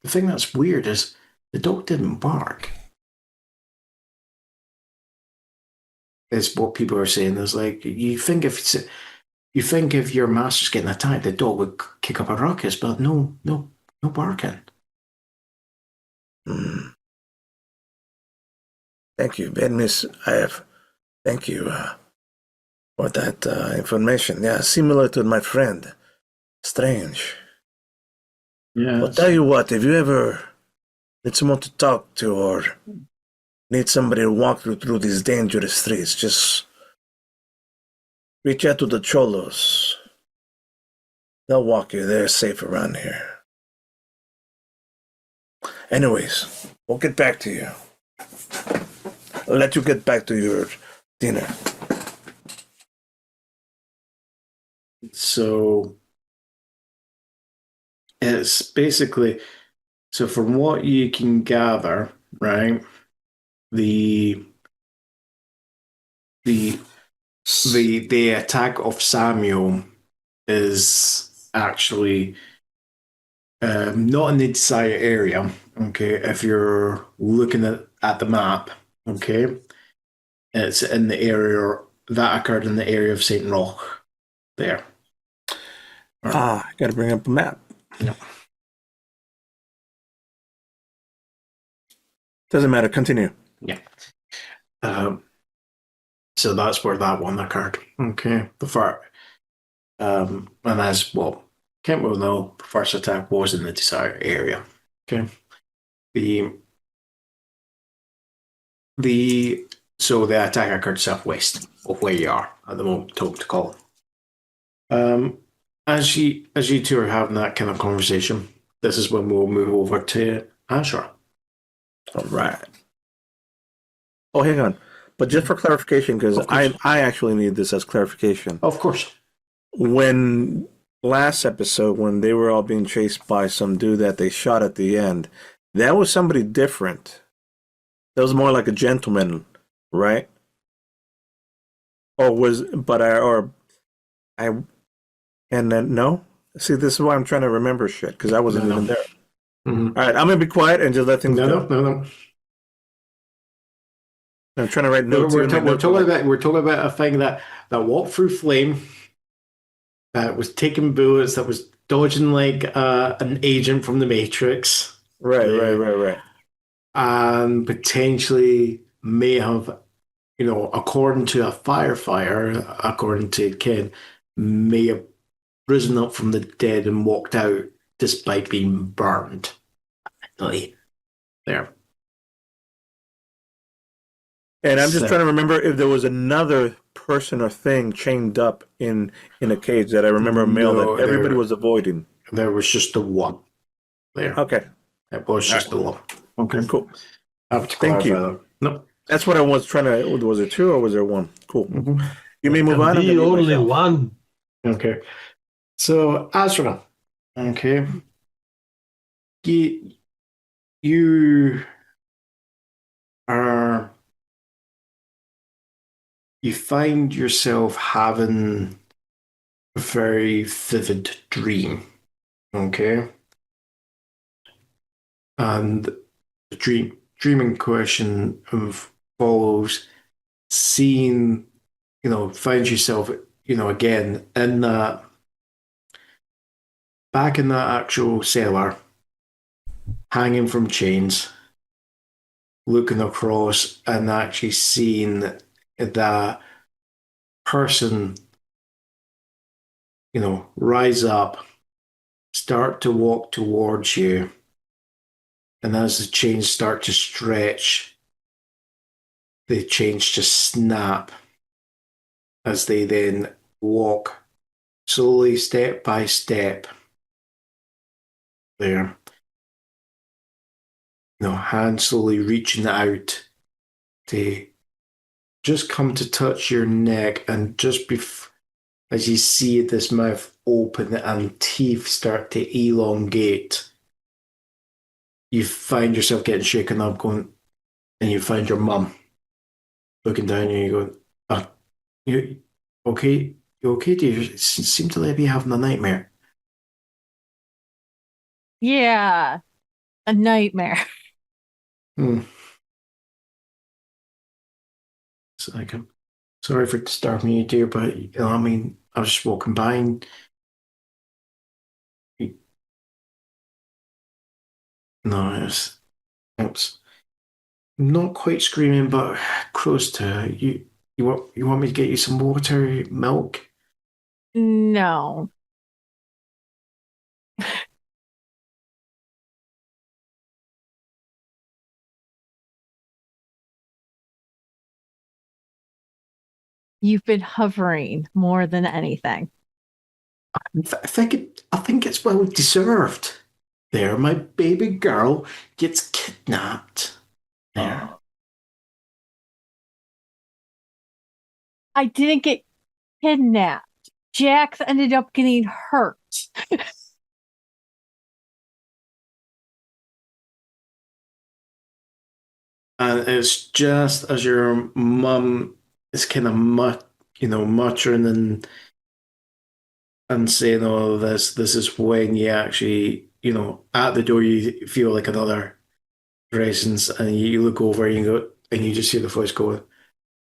[SPEAKER 1] The thing that's weird is the dog didn't bark. Is what people are saying. Is like you think if your master's getting attacked, the dog would kick up a ruckus, but no barking.
[SPEAKER 3] Thank you, Ben, Miss. Thank you for that information. Yeah, similar to my friend. Strange.
[SPEAKER 1] Yeah.
[SPEAKER 3] I'll tell you what, if you ever need someone to talk to or need somebody to walk you through these dangerous streets, just reach out to the Cholos. They'll walk you. They're safe around here. Anyways, we'll get back to you. I'll let you get back to your dinner.
[SPEAKER 1] So it's basically, so from what you can gather, right, the the the attack of Samuel is actually not in the desired area. Okay, if you're looking at the map, okay, it's in the area that occurred in the area of Saint Roch. There.
[SPEAKER 3] I gotta bring up a map.
[SPEAKER 1] Yeah.
[SPEAKER 3] Doesn't matter. Continue.
[SPEAKER 1] Yeah. So that's where that one occurred. Okay. And as well, Kent will know, the first attack was in the desired area. Okay. So the attack occurred southwest of where you are at the moment, talk to Colin. As you two are having that kind of conversation, this is when we'll move over to Asra.
[SPEAKER 3] All right. Oh, hang on. But just for clarification, because
[SPEAKER 1] Of course.
[SPEAKER 3] I actually need this as clarification.
[SPEAKER 1] Of course.
[SPEAKER 3] When last episode, when they were all being chased by some dude that they shot at the end, that was somebody different. That was more like a gentleman, right? And then no? See, this is why I'm trying to remember shit, because I wasn't even there.
[SPEAKER 1] Mm-hmm.
[SPEAKER 3] All right, I'm going to be quiet and just let things go.
[SPEAKER 1] No.
[SPEAKER 3] I'm trying to write notes.
[SPEAKER 1] We're talking about a thing that walked through flame, that was taking bullets, that was dodging like an agent from the Matrix.
[SPEAKER 3] Right.
[SPEAKER 1] And potentially may have, according to a firefighter, according to Ken, may have risen up from the dead and walked out despite being burned. There.
[SPEAKER 3] And I'm just trying to remember if there was another person or thing chained up in a cage that I remember a male that everybody was avoiding.
[SPEAKER 1] There was just the one there.
[SPEAKER 3] Okay.
[SPEAKER 1] It was just the one.
[SPEAKER 3] Okay, cool.
[SPEAKER 1] Thank you. No.
[SPEAKER 3] That's what I was trying to. Was it two or was there one? Cool.
[SPEAKER 1] Mm-hmm.
[SPEAKER 3] You may move on.
[SPEAKER 5] The only one.
[SPEAKER 1] Okay. So, Asra. Okay. You are. You find yourself having a very vivid dream. Okay. And the dreaming question follows seeing, find yourself, again in that, back in that actual cellar, hanging from chains, looking across and actually seeing that person, rise up, start to walk towards you. And as the chains start to stretch, the chains just snap as they then walk slowly, step by step. There. Hand slowly reaching out to just come to touch your neck, and just as you see this mouth open and teeth start to elongate, you find yourself getting shaken up, and you find your mum looking down at you, going, you okay? You okay? Do you seem to be having a nightmare?
[SPEAKER 6] Yeah, a nightmare.
[SPEAKER 1] So I'm sorry for disturbing you, dear, but I was just walking by and no, it's not quite screaming, but close to it. You want me to get you some water, milk?
[SPEAKER 6] No. You've been hovering more than anything.
[SPEAKER 1] I think it's well deserved. There, my baby girl gets kidnapped. There.
[SPEAKER 6] I didn't get kidnapped. Jax ended up getting hurt.
[SPEAKER 1] And it's just as your mum it's kind of muttering and saying all of this. This is when you actually, at the door, you feel like another presence, and you look over and you go, and you just hear the voice going,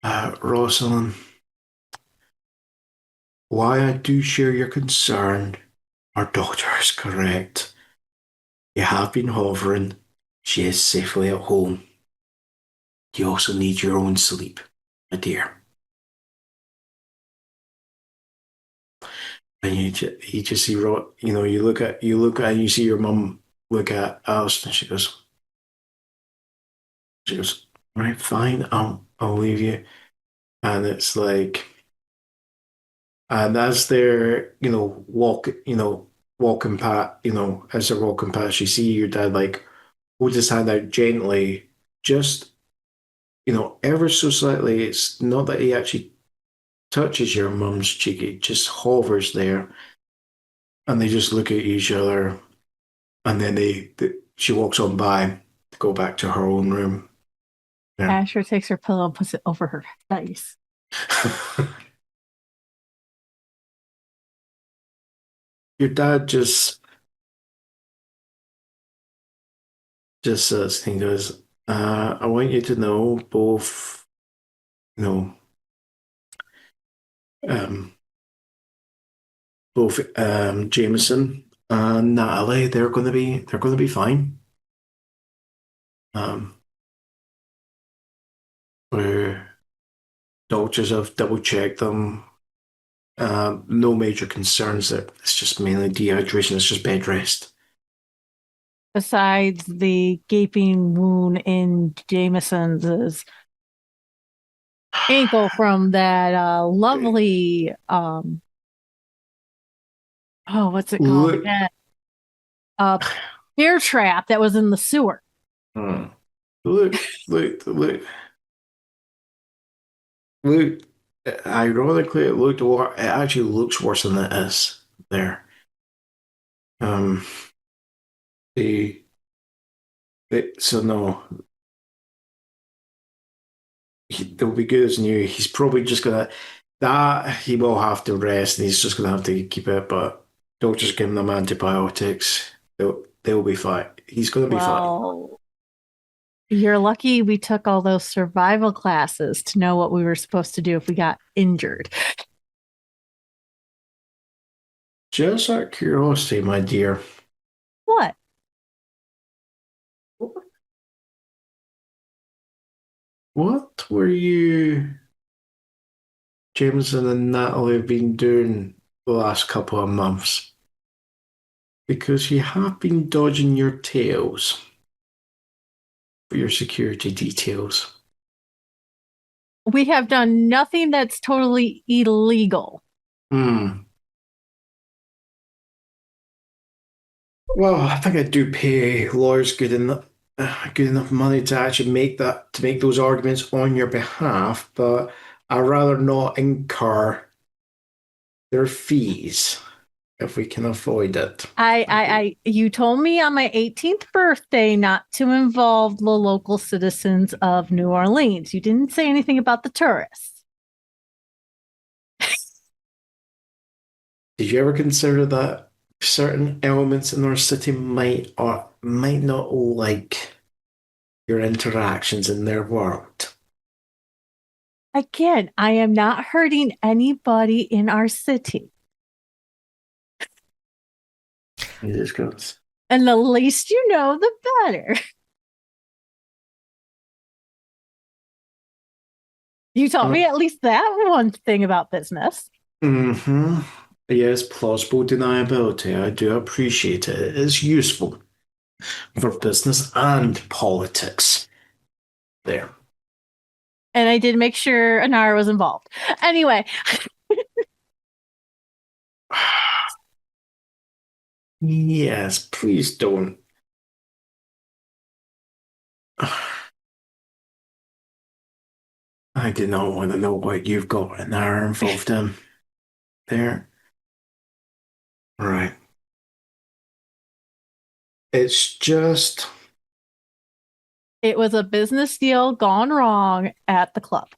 [SPEAKER 1] Rosalind, why I do share your concern. Our doctor is correct. You have been hovering. She is safely at home. You also need your own sleep, my dear. And you just see, you look at, and you see your mum look at Alice, and she goes, all right, fine, I'll leave you. And it's like, and as they're, walking past, as they're walking past, you see your dad like hold his hand out gently, just, ever so slightly. It's not that he actually touches your mum's cheek, it just hovers there. And they just look at each other, and then she walks on by to go back to her own room. Yeah.
[SPEAKER 6] Asher takes her pillow and puts it over her face.
[SPEAKER 1] Your dad just says, he goes, I want you to know both, you know, Jameson and Natalie, they're going to be fine. Where doctors have double checked them. No major concerns. That it's just mainly dehydration. It's just bed rest.
[SPEAKER 6] Besides the gaping wound in Jameson's ankle from that lovely what's it called
[SPEAKER 1] Look,
[SPEAKER 6] again? Bear trap that was in the sewer.
[SPEAKER 1] look, look. Ironically, it actually looks worse than it is there. The, so no, they'll be good as new. He's probably just gonna that he will have to rest, and he's just gonna have to keep it. But doctors giving them antibiotics. They'll be fine. He's gonna be fine.
[SPEAKER 6] Well, you're lucky we took all those survival classes to know what we were supposed to do if we got injured.
[SPEAKER 1] Just out of curiosity, my dear,
[SPEAKER 6] What?
[SPEAKER 1] what were you, Jameson and Natalie, have been doing the last couple of months? Because you have been dodging your tails for your security details.
[SPEAKER 6] We have done nothing that's totally illegal.
[SPEAKER 1] Well, I think I do pay lawyers good enough money to actually make those arguments on your behalf, but I'd rather not incur their fees if we can avoid it.
[SPEAKER 6] You told me on my 18th birthday not to involve the local citizens of New Orleans. You didn't say anything about the tourists.
[SPEAKER 1] Did you ever consider that certain elements in our city might or might not like your interactions in their world?
[SPEAKER 6] Again, I am not hurting anybody in our city.
[SPEAKER 1] He just goes,
[SPEAKER 6] And the least you know, the better. You taught me at least that one thing about business.
[SPEAKER 1] mm-hmm. Yes, plausible deniability. I do appreciate it. It is useful for business and politics. There.
[SPEAKER 6] And I did make sure Anara was involved. Anyway.
[SPEAKER 1] Yes, please don't. I do not want to know what you've got Anara involved in. There. Right. It's just.
[SPEAKER 6] It was a business deal gone wrong at the club.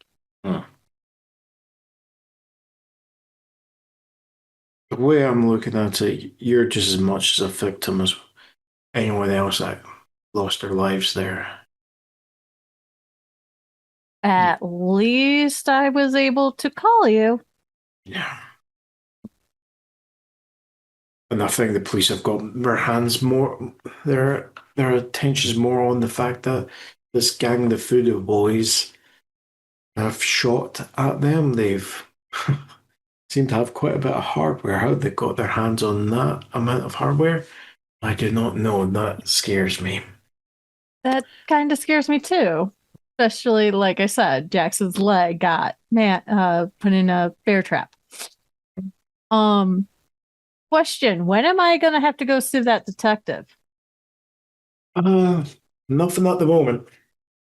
[SPEAKER 1] the way I'm looking at it, you're just as much as a victim as anyone else that lost their lives there.
[SPEAKER 6] At least I was able to call you.
[SPEAKER 1] Yeah. And I think the police have got their hands more, their attention's more on the fact that this gang, the Voodoo Boys, have shot at them. They've seem to have quite a bit of hardware. How they got their hands on that amount of hardware, I do not know. That scares me.
[SPEAKER 6] That kind of scares me too. Especially, like I said, Jackson's leg got put in a bear trap. Question: when am I gonna have to go see that detective?
[SPEAKER 1] Nothing at the moment.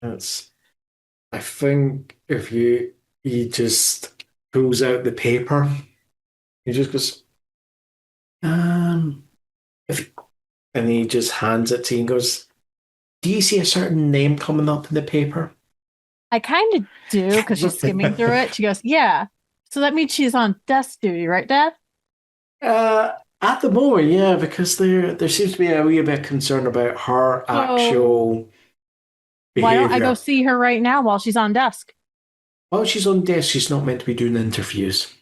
[SPEAKER 1] It's. I think if he just pulls out the paper, he just goes, if, and he just hands it to you and goes, "Do you see a certain name coming up in the paper?"
[SPEAKER 6] I kind of do because she's skimming through it. She goes, "Yeah." So that means she's on desk duty, right, Dad?
[SPEAKER 1] At the moment, yeah, because there seems to be a wee bit concerned about her actual
[SPEAKER 6] Why don't I
[SPEAKER 1] behavior.
[SPEAKER 6] go see her right now while she's on desk?
[SPEAKER 1] While she's on desk, she's not meant to be doing interviews.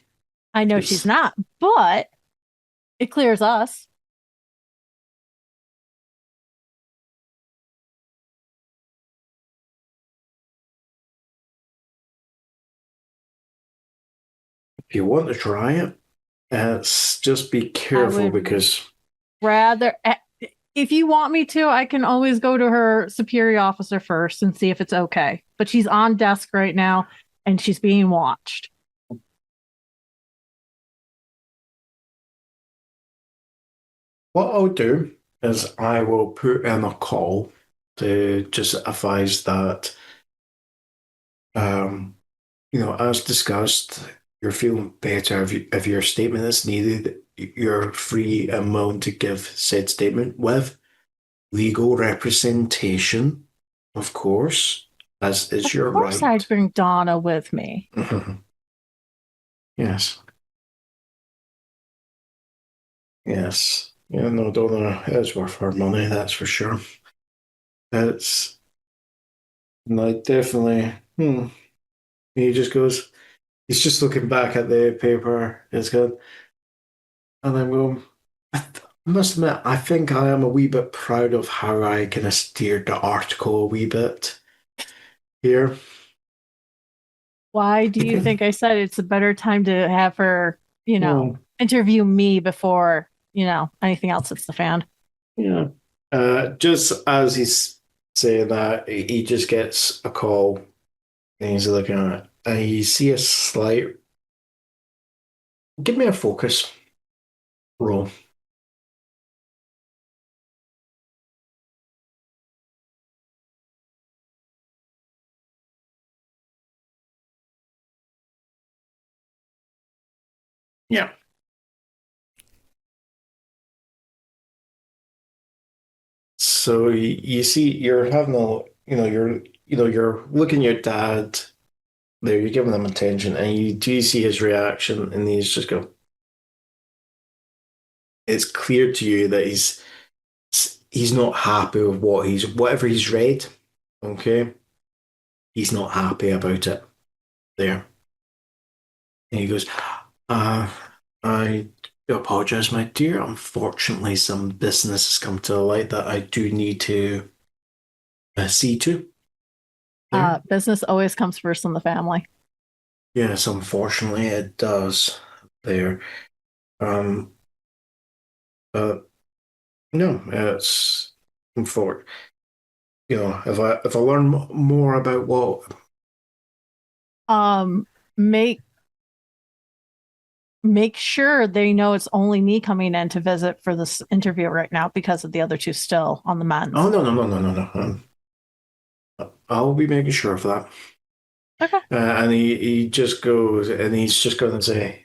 [SPEAKER 6] I know she's not, but it clears us.
[SPEAKER 1] If you want to try it, just be careful
[SPEAKER 6] would-
[SPEAKER 1] because
[SPEAKER 6] Rather, if you want me to, I can always go to her superior officer first and see if it's okay. But she's on desk right now and she's being watched.
[SPEAKER 1] what I'll do is I will put in a call to just advise that, as discussed, you're feeling better. If your statement is needed, you're free and willing to give said statement with legal representation, of course, as is your
[SPEAKER 6] Of course,
[SPEAKER 1] right.
[SPEAKER 6] I'd bring Donna with me.
[SPEAKER 1] Yes. Yes. Yeah, no, Donna is worth her money, that's for sure. It's no, definitely. He just goes, he's just looking back at the paper. It's good. And I'm going, I must admit, I think I am a wee bit proud of how I kind of steered the article a wee bit here.
[SPEAKER 6] Why do you think I said it's a better time to have her,
[SPEAKER 1] Well,
[SPEAKER 6] interview me before, anything else hits the fan?
[SPEAKER 1] yeah. Just as he's saying that, he just gets a call and he's looking at it. And you see a slight. Give me a focus roll. Yeah. So you see, you're having a, you're looking at your dad there, you're giving him attention, and you do see his reaction, and he's just go. It's clear to you that he's not happy with whatever he's read. Okay, he's not happy about it. There, and he goes, I do apologize, my dear. Unfortunately, some business has come to light that I do need to see to. There.
[SPEAKER 6] Business always comes first in the family.
[SPEAKER 1] Yes, unfortunately, it does. There, but no, it's for if I learn more about what
[SPEAKER 6] Make sure they know it's only me coming in to visit for this interview right now because of the other two still on the mend.
[SPEAKER 1] Oh no. I'll be making sure of that.
[SPEAKER 6] Okay.
[SPEAKER 1] And he just goes and he's just going to say,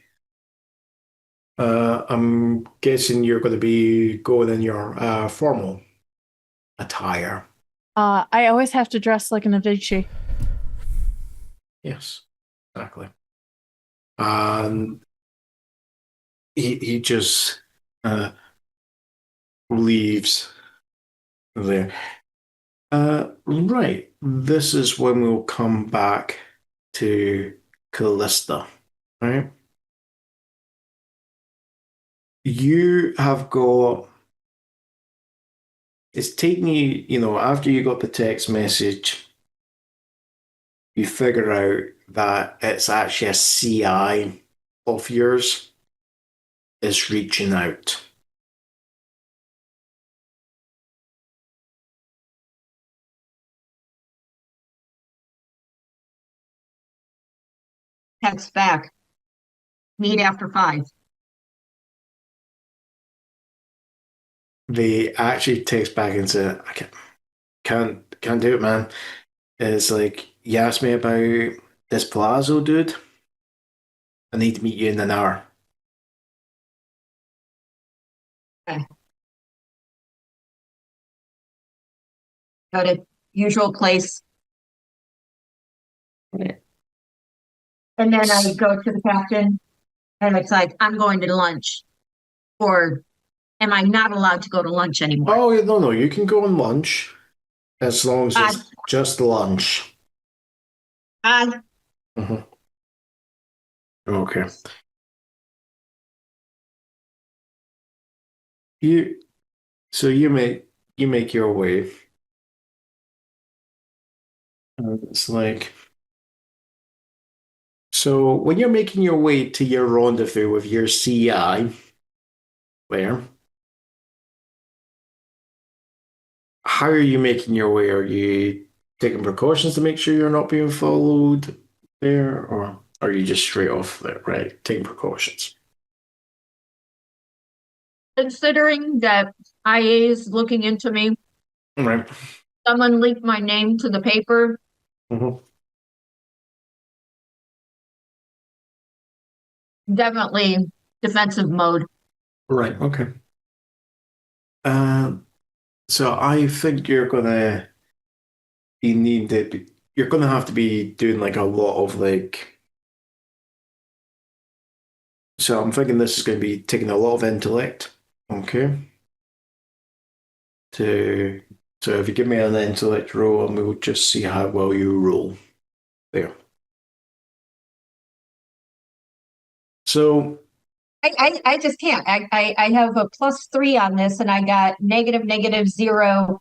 [SPEAKER 1] I'm guessing you're going to be going in your formal attire.
[SPEAKER 6] I always have to dress like an Avicii.
[SPEAKER 1] Yes, exactly. And he just leaves there. Right. This is when we'll come back to Calista. Right. You have got. It's taking you, after you got the text message, you figure out that it's actually a CI of yours is reaching out.
[SPEAKER 2] Text back. Meet after 5.
[SPEAKER 1] They actually text back and say, I can't do it, man. It's like, you asked me about this Palazzo dude. I need to meet you in an hour.
[SPEAKER 2] Okay. Go to usual place. And then I go to the captain and it's like, I'm going to lunch. Or am I not allowed to go to lunch anymore?
[SPEAKER 1] Oh, no, you can go on lunch as long as it's
[SPEAKER 2] Uh,
[SPEAKER 1] just lunch. Mhm. Okay. So you make your way. It's like, so when you're making your way to your rendezvous with your CI, where, how are you making your way? Are you taking precautions to make sure you're not being followed there, or are you just straight off there, right? Taking precautions.
[SPEAKER 2] considering that IA is looking into me,
[SPEAKER 1] Right.
[SPEAKER 2] someone leaked my name to the paper.
[SPEAKER 1] Mhm.
[SPEAKER 2] Definitely defensive mode.
[SPEAKER 1] Right. Okay. So I think you're gonna have to be doing like a lot of like. So I'm thinking this is going to be taking a lot of intellect. Okay. To so if you give me an intellect roll, and we'll just see how well you roll. There. So
[SPEAKER 2] I just can't. I have a +3 on this and I got -0,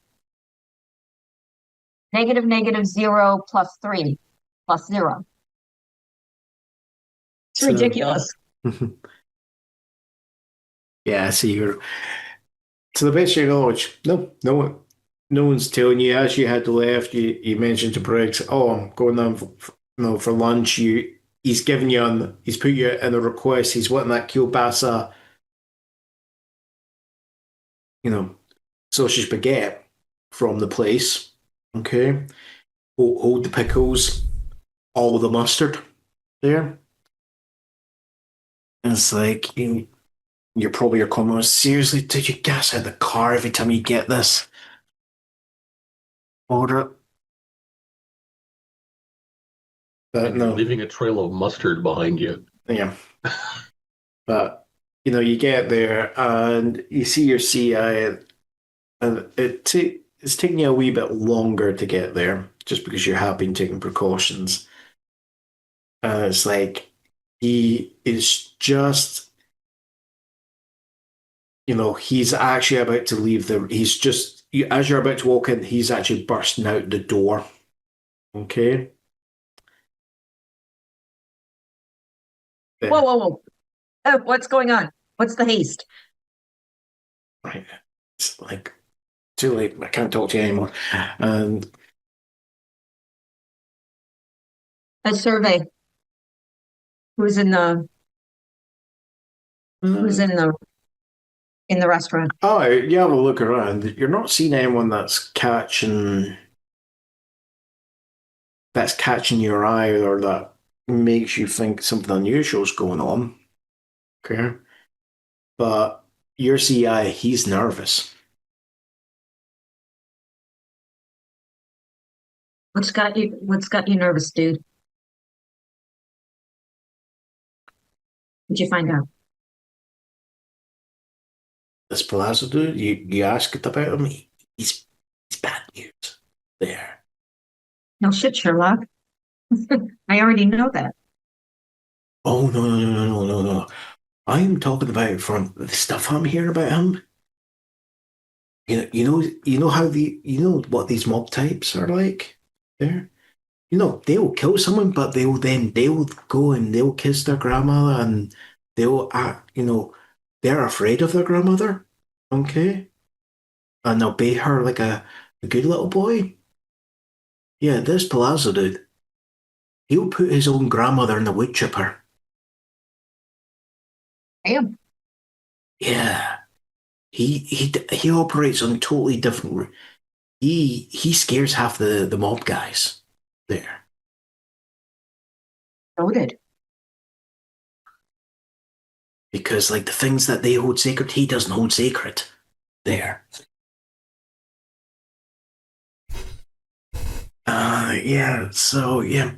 [SPEAKER 2] -0 +3 +0. It's
[SPEAKER 1] so
[SPEAKER 2] ridiculous.
[SPEAKER 1] yeah, see you're to the best of your knowledge. No one's telling you as you had left. You mentioned to Briggs, "Oh, I'm going on for lunch." He's put you in a request. He's wanting that kielbasa, sausage baguette from the place. Okay, hold the pickles, all the mustard there. And it's like you're probably your comment. Seriously, did you gas out the car every time you get this? Order it. But
[SPEAKER 5] You're
[SPEAKER 1] no,
[SPEAKER 5] leaving a trail of mustard behind you.
[SPEAKER 1] yeah. But you get there and you see your CI, and it's taking you a wee bit longer to get there, just because you have been taking precautions. It's like he is just, he's actually about to leave the. He's just as you're about to walk in, he's actually bursting out the door. Okay.
[SPEAKER 2] Whoa, whoa, whoa. What's going on? What's the haste?
[SPEAKER 1] Right. It's like too late. I can't talk to you anymore. And
[SPEAKER 2] A survey. Who's in the who's in the restaurant?
[SPEAKER 1] oh, you have a look around. You're not seeing anyone that's catching your eye or that makes you think something unusual is going on. Okay. But your CI, he's nervous.
[SPEAKER 2] What's got you nervous, dude? Did you find out?
[SPEAKER 1] this Palazzo dude, you asked about him, he's bad news there.
[SPEAKER 2] No shit, Sherlock. I already know that.
[SPEAKER 1] Oh, no. I'm talking about from the stuff I'm hearing about him. You know how you know what these mob types are like there? You know, they'll kill someone, but they'll go and they'll kiss their grandmother and they'll act, they're afraid of their grandmother. Okay? And they'll bait her like a good little boy. Yeah, this Palazzo dude, he'll put his own grandmother in the wood chipper.
[SPEAKER 2] Damn.
[SPEAKER 1] Yeah. He operates on totally different. He scares half the mob guys there
[SPEAKER 2] Noted.
[SPEAKER 1] because like the things that they hold sacred, he doesn't hold sacred there. Yeah. So yeah,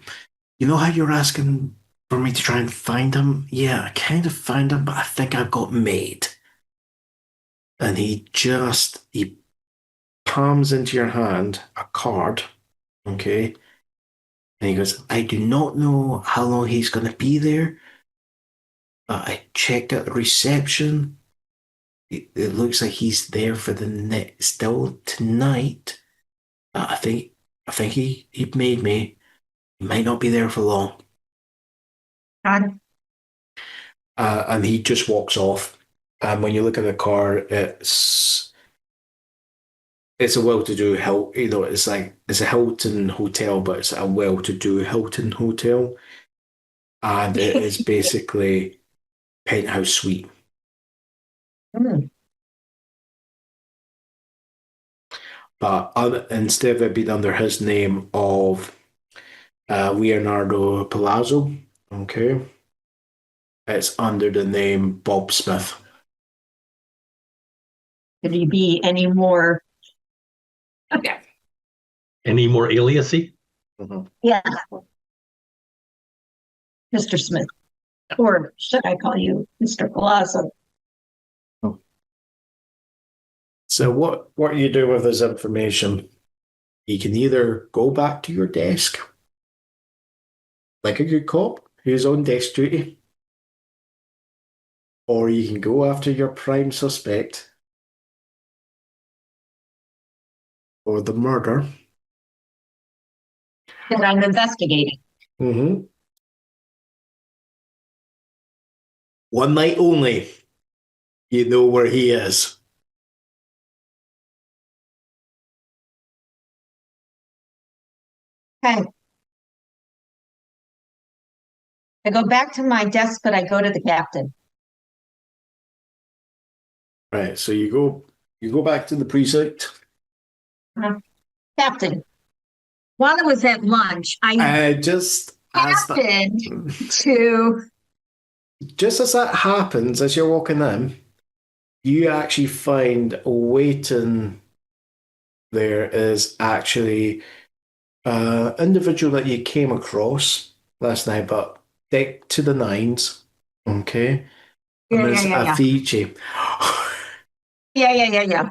[SPEAKER 1] you know how you're asking for me to try and find him? Yeah, I kind of found him, but I think I got made. And he palms into your hand a card, okay? And he goes, I do not know how long he's going to be there. I checked at the reception. It looks like he's there for still tonight. I think he made me. He might not be there for long.
[SPEAKER 2] Got it.
[SPEAKER 1] And he just walks off. And when you look at the card, it's a well-to-do it's a Hilton hotel, but it's a well-to-do Hilton hotel, and it is basically penthouse suite.
[SPEAKER 2] Mm.
[SPEAKER 1] But instead of it being under his name of Leonardo Palazzo, okay, it's under the name Bob Smith.
[SPEAKER 2] Could he be any more? Okay.
[SPEAKER 5] Any more aliasy?
[SPEAKER 1] Mm-hmm.
[SPEAKER 2] Yeah. Mr. Smith. Or should I call you Mr. Palazzo?
[SPEAKER 1] So what do you do with this information? You can either go back to your desk, like a good cop who's on desk duty, or you can go after your prime suspect for the murder.
[SPEAKER 2] Because I'm investigating.
[SPEAKER 1] Mm-hmm. One night only. You know where he is.
[SPEAKER 2] Okay. I go back to my desk, but I go to the captain.
[SPEAKER 1] Right. So you go back to the precinct.
[SPEAKER 2] Captain, while I was at lunch, I
[SPEAKER 1] Just as
[SPEAKER 2] happened to.
[SPEAKER 1] just as that happens, as you're walking in, you actually find waiting there is actually an individual that you came across last night, but decked to the nines. Okay.
[SPEAKER 2] Yeah,
[SPEAKER 1] Miss
[SPEAKER 2] yeah.
[SPEAKER 1] Afiji.
[SPEAKER 2] Yeah.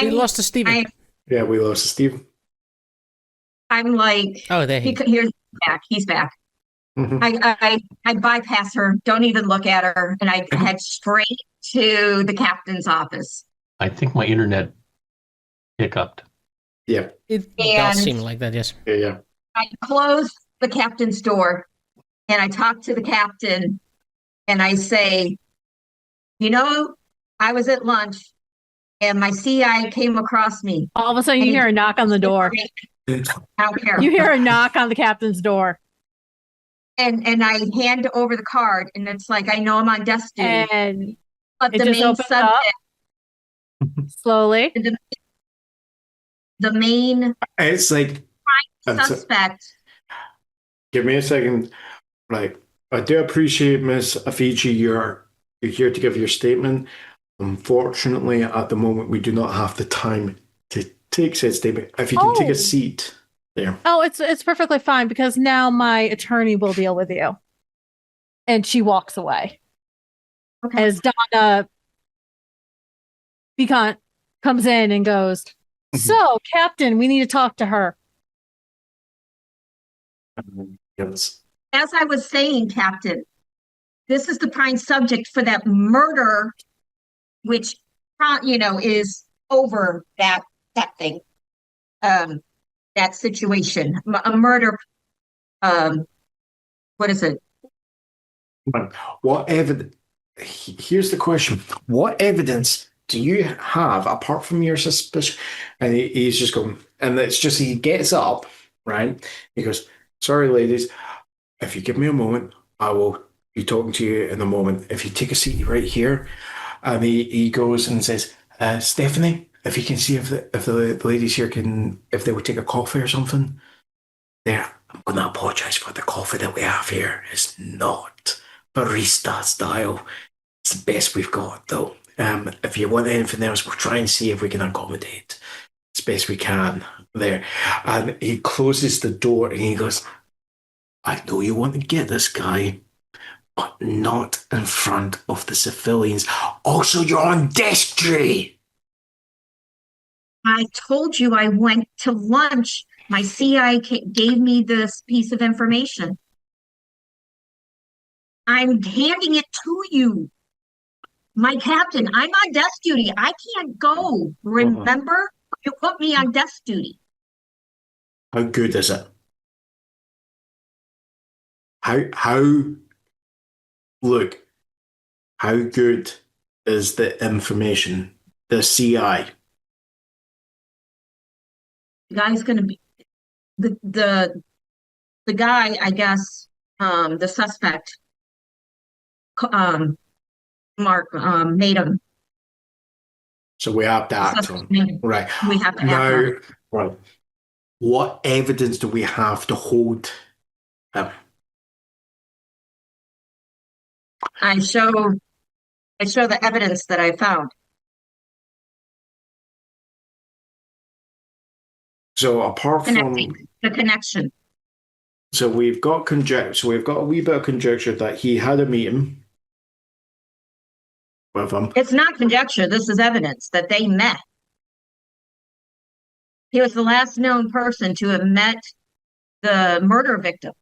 [SPEAKER 4] We lost to Steven.
[SPEAKER 1] Yeah, we lost Steve.
[SPEAKER 2] I'm like,
[SPEAKER 4] Oh, there he
[SPEAKER 2] here's back. He's back.
[SPEAKER 1] Mhm.
[SPEAKER 2] I bypass her, don't even look at her, and I head straight to the captain's office.
[SPEAKER 5] I think my internet hiccuped.
[SPEAKER 1] Yeah.
[SPEAKER 4] It does
[SPEAKER 2] And-
[SPEAKER 4] seem like that, yes.
[SPEAKER 1] Yeah.
[SPEAKER 2] I close the captain's door and I talk to the captain and I say, I was at lunch and my CI came across me.
[SPEAKER 6] All of a sudden, you hear a knock on the door.
[SPEAKER 2] I don't care.
[SPEAKER 6] You hear a knock on the captain's door.
[SPEAKER 2] And I hand over the card and it's like, I know I'm on desk duty.
[SPEAKER 6] And
[SPEAKER 2] But
[SPEAKER 6] it
[SPEAKER 2] the
[SPEAKER 6] just
[SPEAKER 2] main
[SPEAKER 6] opens up.
[SPEAKER 2] subject,
[SPEAKER 6] Slowly.
[SPEAKER 2] the main
[SPEAKER 1] It's like,
[SPEAKER 2] suspect.
[SPEAKER 1] give me a second. Right. I do appreciate, Miss Afiji, you're here to give your statement. Unfortunately, at the moment, we do not have the time to take said statement. If you can take
[SPEAKER 6] Oh.
[SPEAKER 1] a seat there.
[SPEAKER 6] Oh, it's perfectly fine because now my attorney will deal with you. And she walks away.
[SPEAKER 2] Okay.
[SPEAKER 6] as Donna Becant comes in and goes, "So, Captain, we need to talk to her."
[SPEAKER 1] Yes.
[SPEAKER 2] As I was saying, Captain, this is the prime subject for that murder, which, is over that thing, that situation, a murder. What is it?
[SPEAKER 1] What evidence? Here's the question: what evidence do you have apart from your suspicion? And he's just going, and it's just he gets up, right? He goes, "Sorry, ladies, if you give me a moment, I will be talking to you in a moment. If you take a seat right here," and he goes and says, "Stephanie, if you can see if the ladies here can if they would take a coffee or something." There, I'm going to apologize for the coffee that we have here. It's not barista style. It's the best we've got, though. If you want anything else, we'll try and see if we can accommodate as best we can there. And he closes the door and he goes, "I know you want to get this guy, but not in front of the civilians. Also, you're on desk duty."
[SPEAKER 2] I told you I went to lunch. My CI gave me this piece of information. I'm handing it to you. My captain, I'm on desk duty. I can't go. Remember? You put me on desk duty.
[SPEAKER 1] How good is it? How look, how good is the information? The CI.
[SPEAKER 2] The guy's gonna be the guy, I guess, the suspect, Mark, made him.
[SPEAKER 1] So we have to
[SPEAKER 2] The
[SPEAKER 1] act
[SPEAKER 2] suspect
[SPEAKER 1] on.
[SPEAKER 2] made him.
[SPEAKER 1] Right.
[SPEAKER 2] We have to act on
[SPEAKER 1] Now,
[SPEAKER 2] it.
[SPEAKER 1] right. What evidence do we have to hold him?
[SPEAKER 2] I show the evidence that I found.
[SPEAKER 1] So apart
[SPEAKER 2] Connecting
[SPEAKER 1] from
[SPEAKER 2] the connection.
[SPEAKER 1] so we've got conjecture. So we've got a wee bit of conjecture that he had a meeting with him.
[SPEAKER 2] It's not conjecture. This is evidence that they met. He was the last known person to have met the murder victim.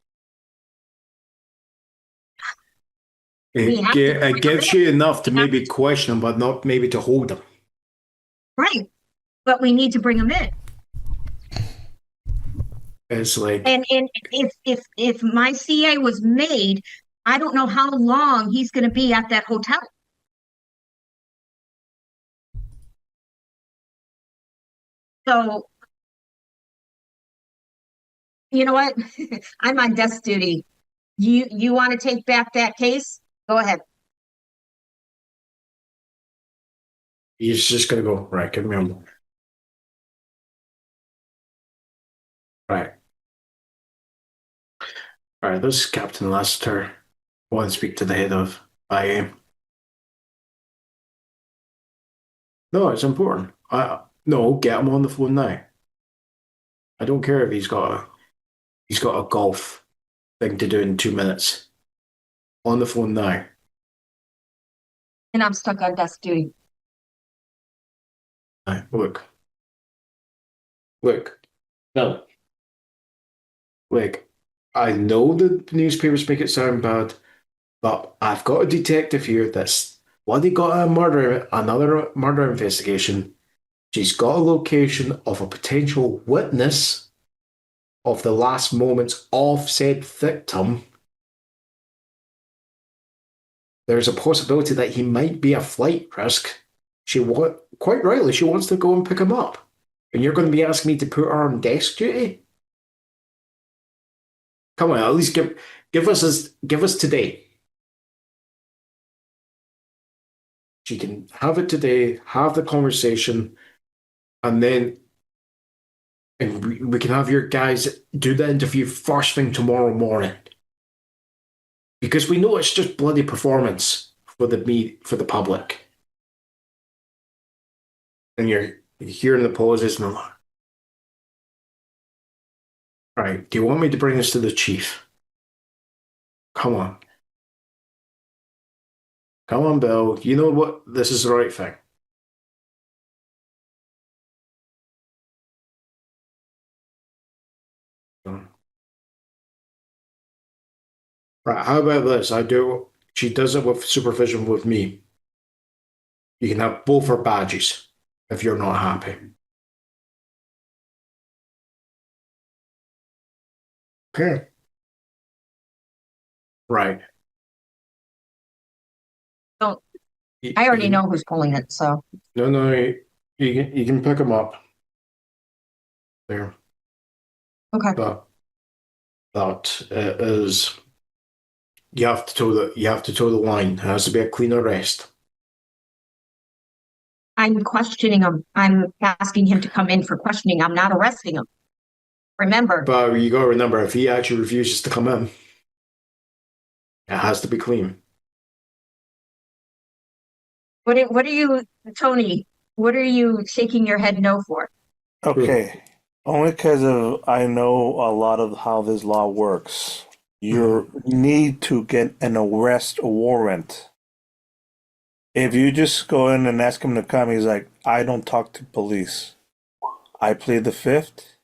[SPEAKER 2] We have to
[SPEAKER 1] It
[SPEAKER 2] bring him
[SPEAKER 1] gives
[SPEAKER 2] in.
[SPEAKER 1] you enough to maybe question him, but not maybe to hold him.
[SPEAKER 2] Right. But we need to bring him in.
[SPEAKER 1] It's like
[SPEAKER 2] And if my CA was made, I don't know how long he's going to be at that hotel. So, you know what? I'm on desk duty. You want to take back that case? Go ahead.
[SPEAKER 1] he's just gonna go, right, give me a moment. Right. All right, this is Captain Lester. I want to speak to the head of IA. No, it's important. No, get him on the phone now. I don't care if he's got a golf thing to do in 2 minutes. On the phone now.
[SPEAKER 2] And I'm stuck on desk duty.
[SPEAKER 1] Right, look. No. Look, I know the newspapers make it sound bad, but I've got a detective here that's bloody got another murder investigation. She's got a location of a potential witness of the last moments of said victim. There's a possibility that he might be a flight risk. Quite rightly, she wants to go and pick him up. And you're going to be asking me to put her on desk duty? Come on, at least give us today. She can have it today, have the conversation, and then we can have your guys do the interview first thing tomorrow morning. Because we know it's just bloody performance for the public. And you're hearing the pauses and all that. Right, do you want me to bring this to the chief? Come on. Come on, Bill. You know what? This is the right thing. Right, how about this? She does it with supervision with me. You can have both her badges if you're not happy. Okay. Right.
[SPEAKER 2] Don't-
[SPEAKER 1] You-
[SPEAKER 2] I already
[SPEAKER 1] you-
[SPEAKER 2] know who's pulling it, so.
[SPEAKER 1] No, you can pick them up. There.
[SPEAKER 2] Okay.
[SPEAKER 1] But it is you have to toe the line. It has to be a clean arrest.
[SPEAKER 2] I'm questioning him. I'm asking him to come in for questioning. I'm not arresting him. Remember,
[SPEAKER 1] But you got to remember, if he actually refuses to come in, it has to be clean.
[SPEAKER 2] what are you, Tony? What are you shaking your head no for?
[SPEAKER 3] Okay. Only because of I know a lot of how this law works. You need to get an arrest warrant. If you just go in and ask him to come, he's like, I don't talk to police. I plead the fifth.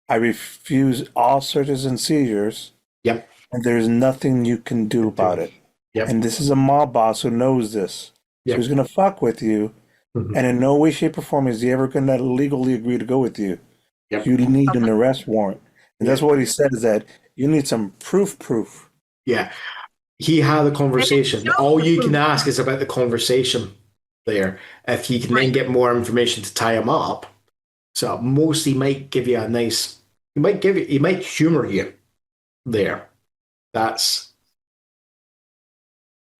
[SPEAKER 3] I refuse all searches and seizures.
[SPEAKER 1] Yep.
[SPEAKER 3] And there's nothing you can do about it.
[SPEAKER 1] Yep.
[SPEAKER 3] And this is a mob boss who knows this.
[SPEAKER 1] Yep.
[SPEAKER 3] So he's going to fuck with you.
[SPEAKER 1] Mhm.
[SPEAKER 3] And in no way, shape, or form is he ever going to legally agree to go with you.
[SPEAKER 1] Yep.
[SPEAKER 3] You need an arrest warrant. And that's what he said, is that you need some proof.
[SPEAKER 1] Yeah. He had a conversation.
[SPEAKER 2] And it's
[SPEAKER 1] All you
[SPEAKER 2] proof.
[SPEAKER 1] can ask is about the conversation there. If he can then
[SPEAKER 2] Right.
[SPEAKER 1] get more information to tie him up. So at most he might give you he might humor you there.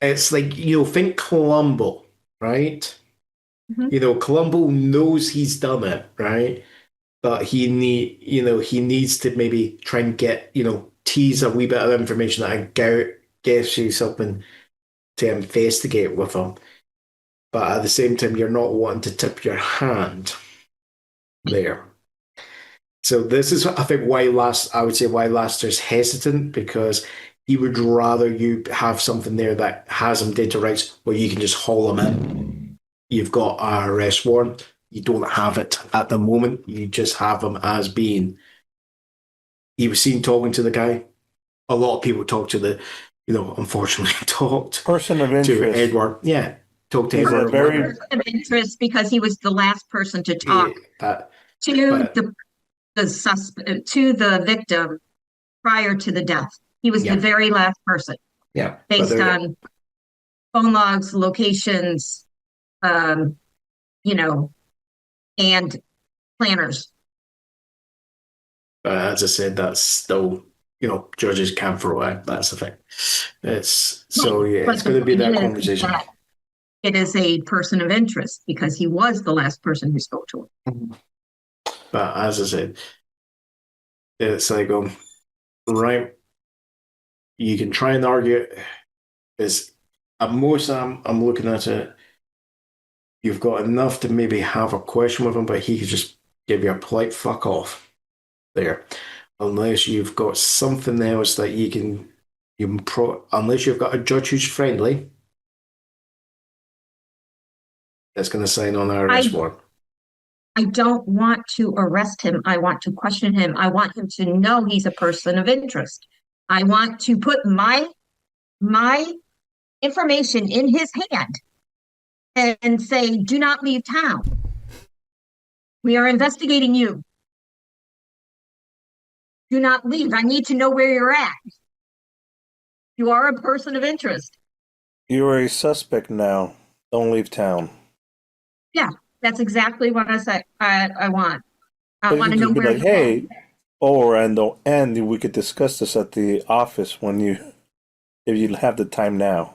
[SPEAKER 1] It's like, think Columbo, right?
[SPEAKER 2] Mhm.
[SPEAKER 1] Columbo knows he's done it, right? But he needs to maybe try and get, tease a wee bit of information that gives you something to investigate with him. But at the same time, you're not wanting to tip your hand there. So this is, I think, why Laster's hesitant, because he would rather you have something there that has him dead to rights where you can just haul him in. You've got an arrest warrant. You don't have it at the moment. You just have him as being. He was seen talking to the guy. A lot of people talk to unfortunately talked
[SPEAKER 3] Person of
[SPEAKER 1] to
[SPEAKER 3] interest.
[SPEAKER 1] Edward. Yeah, talked to
[SPEAKER 3] He's a
[SPEAKER 1] Edward.
[SPEAKER 3] very-
[SPEAKER 2] Of interest because he was the last person to talk
[SPEAKER 1] But-
[SPEAKER 2] to the victim prior to the death. He was
[SPEAKER 1] Yeah.
[SPEAKER 2] the very last person,
[SPEAKER 1] yeah,
[SPEAKER 2] based on phone logs, locations, and planners.
[SPEAKER 1] But as I said, that's still, judges can't throw out. That's the thing. It's so yeah,
[SPEAKER 2] But
[SPEAKER 1] it's
[SPEAKER 2] the
[SPEAKER 1] going to be
[SPEAKER 2] point
[SPEAKER 1] that
[SPEAKER 2] is
[SPEAKER 1] conversation.
[SPEAKER 2] that it is a person of interest because he was the last person who spoke to him.
[SPEAKER 1] But as I said, it's like, right, you can try and argue it. Is at most I'm looking at it. You've got enough to maybe have a question with him, but he could just give you a polite fuck off there, unless you've got something else that unless you've got a judge who's friendly, that's going to sign on our arrest warrant.
[SPEAKER 2] I don't want to arrest him. I want to question him. I want him to know he's a person of interest. I want to put my information in his hand and say, do not leave town. We are investigating you. Do not leave. I need to know where you're at. You are a person of interest.
[SPEAKER 3] You're a suspect now. Don't leave town.
[SPEAKER 2] Yeah, that's exactly what I said. I want. I
[SPEAKER 3] But
[SPEAKER 2] want to
[SPEAKER 3] you
[SPEAKER 2] know
[SPEAKER 3] could be
[SPEAKER 2] where
[SPEAKER 3] like,
[SPEAKER 2] you're
[SPEAKER 3] hey,
[SPEAKER 2] at.
[SPEAKER 3] and we could discuss this at the office if you have the time now.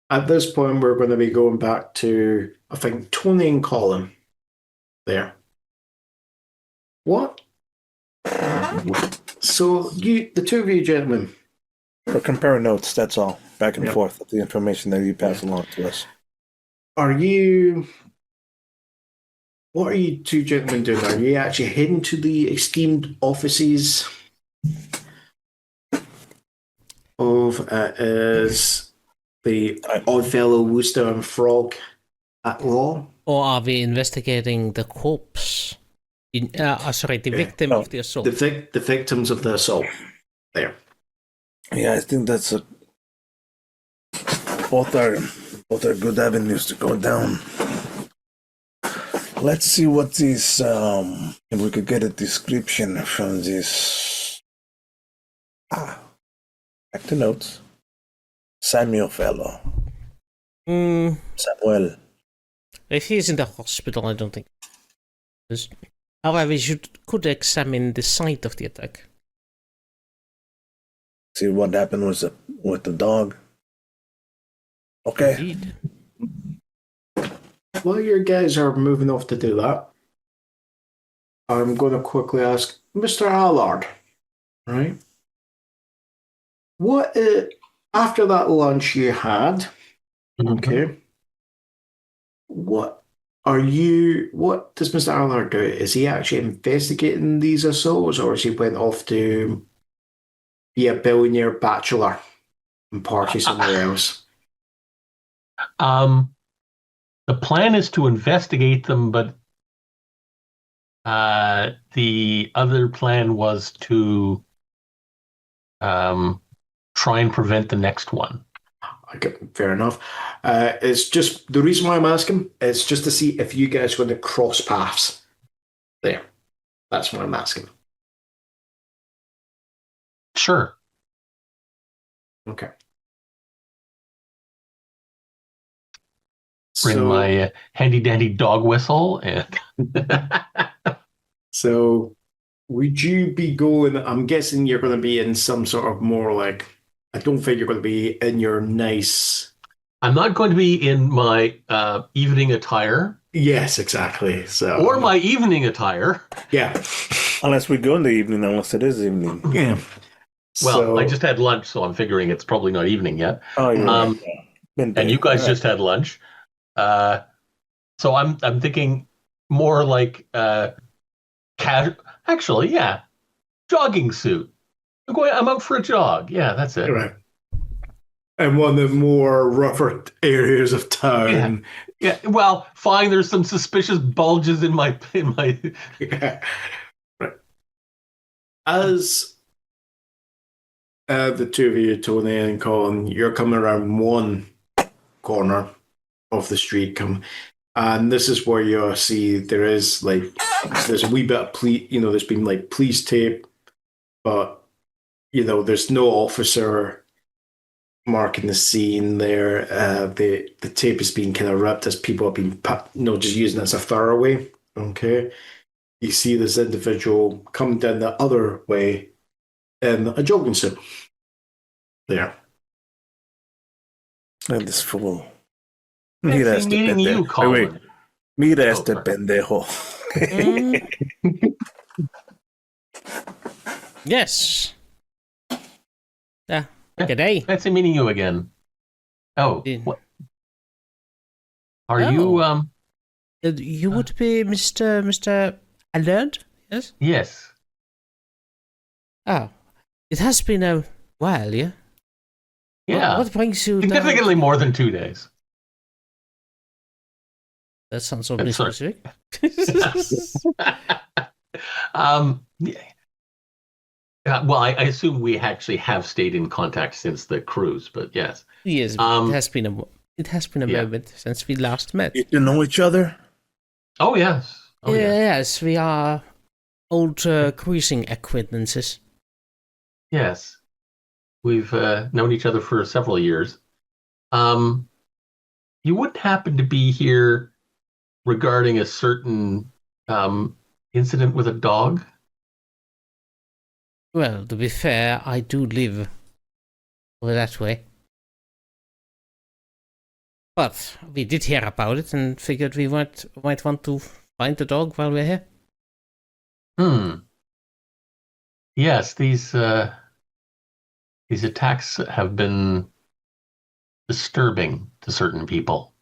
[SPEAKER 1] At this point, we're going to be going back to, I think, Tony and Colin there. What? So the two of you gentlemen,
[SPEAKER 3] We're comparing notes, that's all. Back and
[SPEAKER 1] Yeah.
[SPEAKER 3] forth with the information that you pass along to us.
[SPEAKER 1] what are you two gentlemen doing? Are you actually heading to the esteemed offices of the Oddfellow, Wooster, and Frog at law?
[SPEAKER 4] Or are we investigating the corpse? Sorry, the victim of the assault.
[SPEAKER 1] The victims of the assault. There.
[SPEAKER 3] Yeah, I think that's both are good avenues to go down. Let's see what this if we could get a description from this. Back to notes. Samuel fellow. Samuel.
[SPEAKER 4] If he's in the hospital, I don't think. However, we could examine the site of the attack.
[SPEAKER 3] See what happened with the dog. Okay.
[SPEAKER 4] Indeed.
[SPEAKER 1] While your guys are moving off to do that, I'm going to quickly ask Mr. Allard, right? What, after that lunch you had, okay, what does Mr. Allard do? Is he actually investigating these assaults, or is he went off to be a billionaire bachelor and party somewhere else?
[SPEAKER 5] The plan is to investigate them, but the other plan was to try and prevent the next one.
[SPEAKER 1] Okay, fair enough. It's just the reason why I'm asking is just to see if you guys are going to cross paths. There, that's what I'm asking.
[SPEAKER 5] Sure.
[SPEAKER 1] Okay.
[SPEAKER 5] Bring my handy dandy dog whistle and.
[SPEAKER 1] So, would you be going? I'm guessing you're going to be in some sort of more like. I don't think you're going to be in your nice.
[SPEAKER 5] I'm not going to be in my evening attire.
[SPEAKER 1] Yes, exactly. So,
[SPEAKER 5] or my evening attire.
[SPEAKER 1] Yeah.
[SPEAKER 3] Unless we go in the evening, unless it is evening.
[SPEAKER 1] Yeah.
[SPEAKER 5] Well,
[SPEAKER 1] So,
[SPEAKER 5] I just had lunch, so I'm figuring it's probably not evening yet.
[SPEAKER 3] Oh, yeah.
[SPEAKER 5] And you guys just had lunch. So I'm thinking more like casual. Actually, yeah, jogging suit. I'm out for a jog. Yeah, that's it.
[SPEAKER 1] right. And one of the more rougher areas of town.
[SPEAKER 5] Yeah. Well, fine. There's some suspicious bulges in my.
[SPEAKER 1] Yeah. Right. As the two of you, Tony and Colin, you're coming around one corner of the street, and this is where you see there's a wee bit of there's been like police tape, but there's no officer marking the scene there. The tape has been kind of ripped as people have been just using it as a throwaway. Okay, you see this individual come down the other way in a jogging suit. There.
[SPEAKER 3] And this fool.
[SPEAKER 5] Mira este pendejo. Colin.
[SPEAKER 3] Mira este pendejo.
[SPEAKER 4] Yes. Yeah. G'day.
[SPEAKER 5] Fancy meeting you again. Oh, what? Are you
[SPEAKER 4] You would be Mr. Allard? Yes.
[SPEAKER 5] Yes.
[SPEAKER 4] Oh, it has been a while, yeah.
[SPEAKER 5] Yeah.
[SPEAKER 4] What brings you
[SPEAKER 5] significantly
[SPEAKER 4] down?
[SPEAKER 5] more than 2 days?
[SPEAKER 4] That sounds so specific.
[SPEAKER 5] Well, I assume we actually have stayed in contact since the cruise, but yes.
[SPEAKER 4] Yes, it has been a moment since we last met.
[SPEAKER 3] You know each other?
[SPEAKER 5] Oh yes. Oh,
[SPEAKER 4] yes, we are old cruising acquaintances.
[SPEAKER 5] Yes, we've known each other for several years. You wouldn't happen to be here regarding a certain incident with a dog?
[SPEAKER 4] Well, to be fair, I do live over that way. But we did hear about it and figured we might want to find the dog while we're here.
[SPEAKER 5] Yes, these attacks have been disturbing to certain people.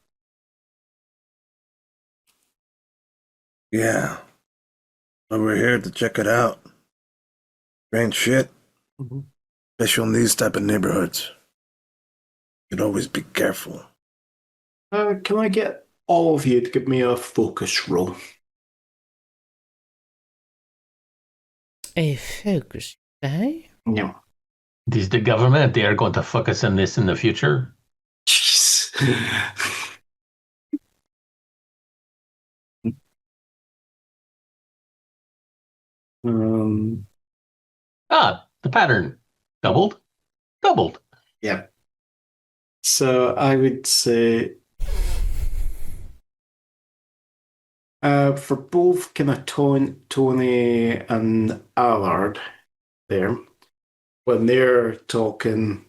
[SPEAKER 3] Yeah. But we're here to check it out. Strange shit. Especially in these type of neighborhoods. You'd always be careful.
[SPEAKER 1] Can I get all of you to give me a focus roll?
[SPEAKER 4] A focus, eh?
[SPEAKER 1] Yeah.
[SPEAKER 5] This is the government. They are going to focus on this in the future.
[SPEAKER 1] Jeez. um.
[SPEAKER 5] The pattern. Doubled.
[SPEAKER 1] Yeah. So I would say, for both kind of Tony and Allard, there, when they're talking.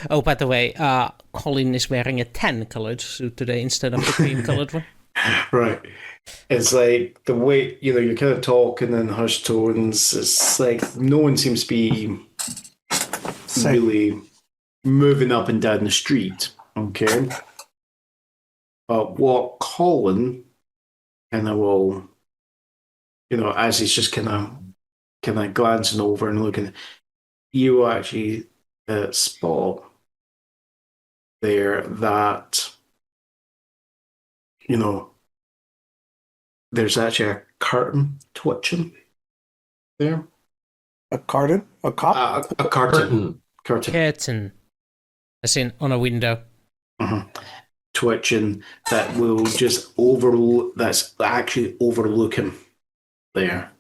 [SPEAKER 4] Oh, by the way, Colin is wearing a tan-colored suit today instead of the cream-colored one.
[SPEAKER 1] Right. It's like the way, you're kind of talking in hushed tones. It's like no one seems to be really moving up and down the street. Okay. But what Colin kind of will, as he's just kind of glancing over and looking, you actually spot there that, there's actually a curtain twitching there.
[SPEAKER 3] A carton? A cop?
[SPEAKER 1] A curtain.
[SPEAKER 4] Curtain. As in on a window.
[SPEAKER 1] Twitching that will just that's actually overlooking there.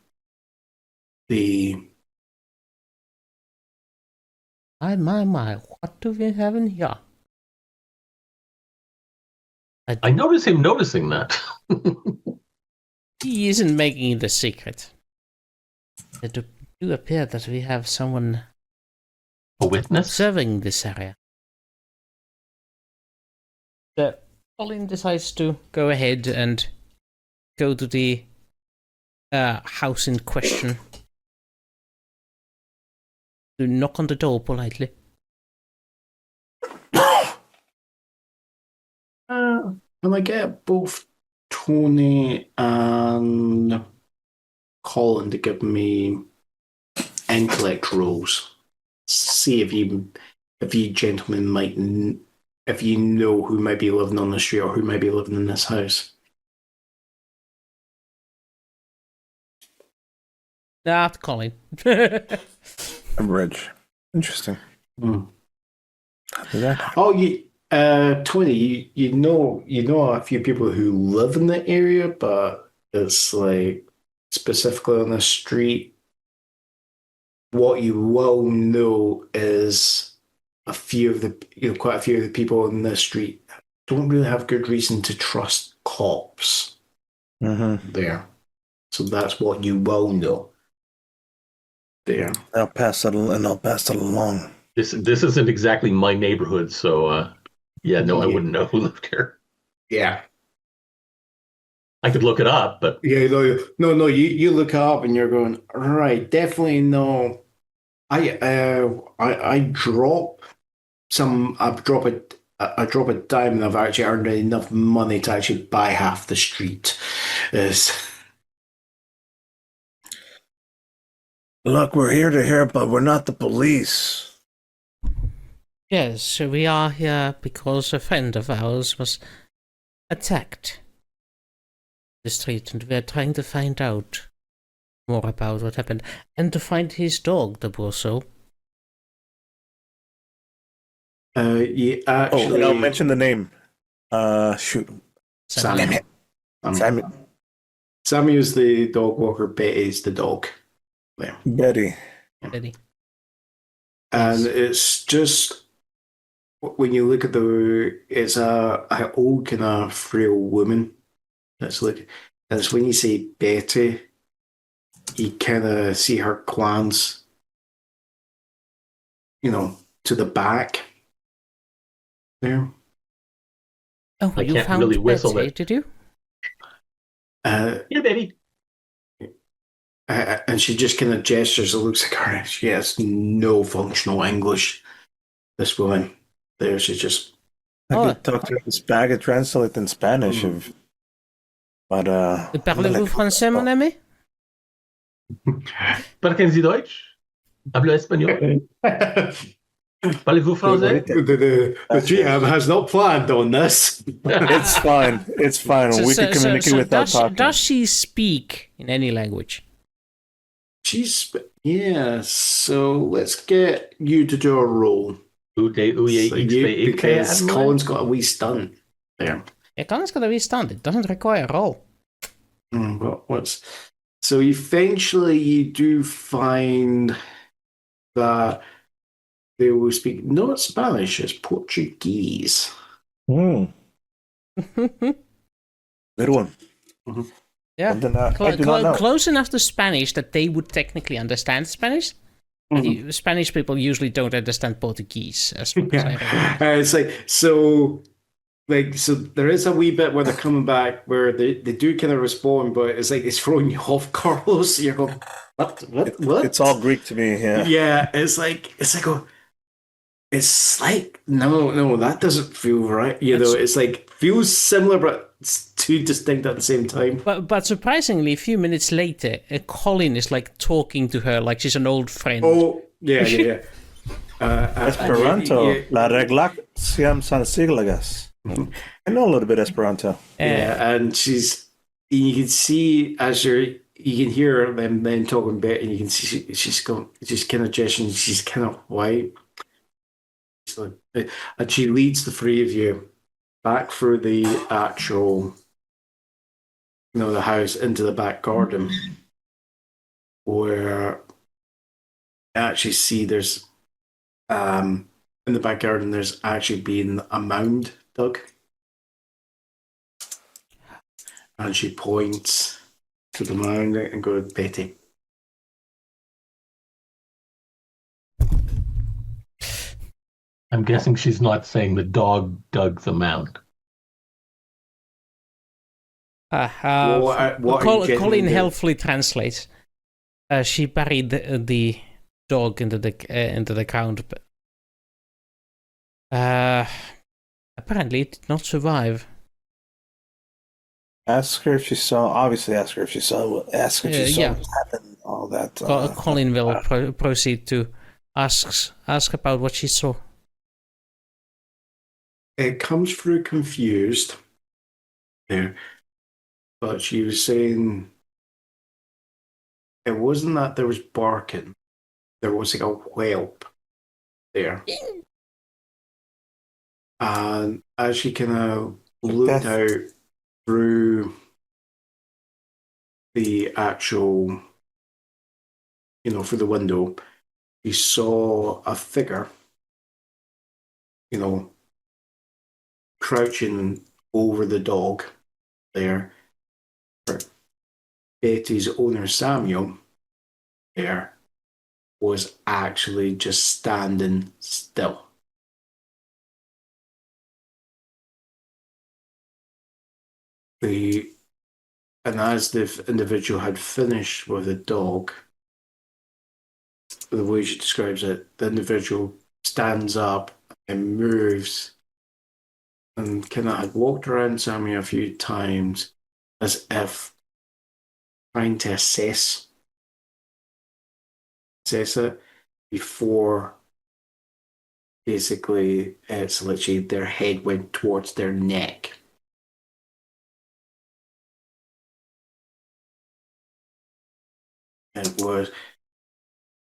[SPEAKER 4] My, what do we have in here?
[SPEAKER 5] I notice him noticing that.
[SPEAKER 4] He isn't making it a secret. It do appear that we have someone
[SPEAKER 5] A witness?
[SPEAKER 4] observing this area. So Colin decides to go ahead and go to the house in question. To knock on the door politely.
[SPEAKER 1] Can I get both Tony and Colin to give me intellect rolls? See if you gentlemen if you know who might be living on the street or who might be living in this house.
[SPEAKER 4] Not Colin.
[SPEAKER 3] I'm rich. Interesting.
[SPEAKER 1] Mm.
[SPEAKER 3] How did that happen?
[SPEAKER 1] Oh, Tony, you know a few people who live in the area, but it's like specifically on the street. What you will know is quite a few of the people in the street don't really have good reason to trust cops there. So that's what you will know there.
[SPEAKER 3] I'll pass that along.
[SPEAKER 5] This isn't exactly my neighborhood, so I wouldn't know who lived here.
[SPEAKER 1] Yeah.
[SPEAKER 5] I could look it up, but
[SPEAKER 1] Yeah, no, you look up and you're going, right, definitely no. I drop a dime and I've actually earned enough money to actually buy half the street.
[SPEAKER 3] Look, we're here to help, but we're not the police.
[SPEAKER 4] Yes, so we are here because a friend of ours was attacked the street, and we are trying to find out more about what happened and to find his dog, the poor soul.
[SPEAKER 1] You actually
[SPEAKER 3] I'll mention the name. Shoot.
[SPEAKER 1] Sammy.
[SPEAKER 3] Damn it. Sammy.
[SPEAKER 1] Sammy is the dog walker. Betty's the dog. There.
[SPEAKER 3] Betty.
[SPEAKER 4] Betty.
[SPEAKER 1] And it's just when you look at it's a old kind of frail woman. That's when you say Betty, you kind of see her glance, to the back there.
[SPEAKER 4] Oh,
[SPEAKER 5] I
[SPEAKER 4] you
[SPEAKER 5] can't
[SPEAKER 4] found
[SPEAKER 5] really whistle
[SPEAKER 4] Betty,
[SPEAKER 5] it.
[SPEAKER 4] did you?
[SPEAKER 5] Here, baby.
[SPEAKER 1] And she just kind of gestures. It looks like her. She has no functional English. This woman there, she's just.
[SPEAKER 3] I could talk to her in Spanish. I could translate in Spanish. But
[SPEAKER 4] Parlez-vous français, mon ami?
[SPEAKER 5] Sprechen Sie Deutsch? Hablo español? Parlez-vous français?
[SPEAKER 1] The GM has not planned on this.
[SPEAKER 3] It's fine. It's fine. We can communicate without talking.
[SPEAKER 4] does she speak in any language?
[SPEAKER 1] Yeah, so let's get you to do a roll. Because Colin's got a wee stunt there.
[SPEAKER 4] Yeah, Colin's got to be stunned. It doesn't require a roll.
[SPEAKER 1] So eventually you do find that they will speak not Spanish, it's Portuguese.
[SPEAKER 3] Good one.
[SPEAKER 1] Mm-hmm.
[SPEAKER 4] Yeah,
[SPEAKER 3] I do not know.
[SPEAKER 4] Close enough to Spanish that they would technically understand Spanish. Mm-hmm. Spanish people usually don't understand Portuguese, as far as I remember.
[SPEAKER 1] It's so there is a wee bit where they're coming back where they do kind of respond, but it's like it's throwing you off, Carlos. You're going, what?
[SPEAKER 3] It's all Greek to me.
[SPEAKER 1] Yeah, it's like no, that doesn't feel right. It's like feels similar, but it's too distinct at the same time.
[SPEAKER 4] But surprisingly, a few minutes later, Colin is like talking to her like she's an old friend.
[SPEAKER 1] Oh, yeah.
[SPEAKER 3] Esperanto, la regla siam san siglagas. I know a little bit Esperanto.
[SPEAKER 1] Yeah, and you can see as you can hear them then talking bit, and you can see she's kind of gesturing, she's kind of white. And she leads the three of you back through the actual, the house into the back garden, where I actually see there's, in the back garden, there's actually been a mound dug. And she points to the mound and goes, Betty.
[SPEAKER 5] I'm guessing she's not saying the dog dug the mound.
[SPEAKER 4] Colin helpfully translates. She buried the dog into the ground. Apparently, it did not survive.
[SPEAKER 3] Ask her if she saw. Obviously, ask her if she saw. Ask if she saw what happened. All that.
[SPEAKER 4] Colin will proceed to ask about what she saw.
[SPEAKER 1] It comes through confused there, but she was saying it wasn't that there was barking, there was like a whelp there. And as she kind of looked out through the actual, through the window, she saw a figure, crouching over the dog there. Betty's owner, Samuel, there was actually just standing still. And as the individual had finished with the dog, the way she describes it, the individual stands up and moves and kind of had walked around Samuel a few times as if trying to assess it before basically it's literally their head went towards their neck. It was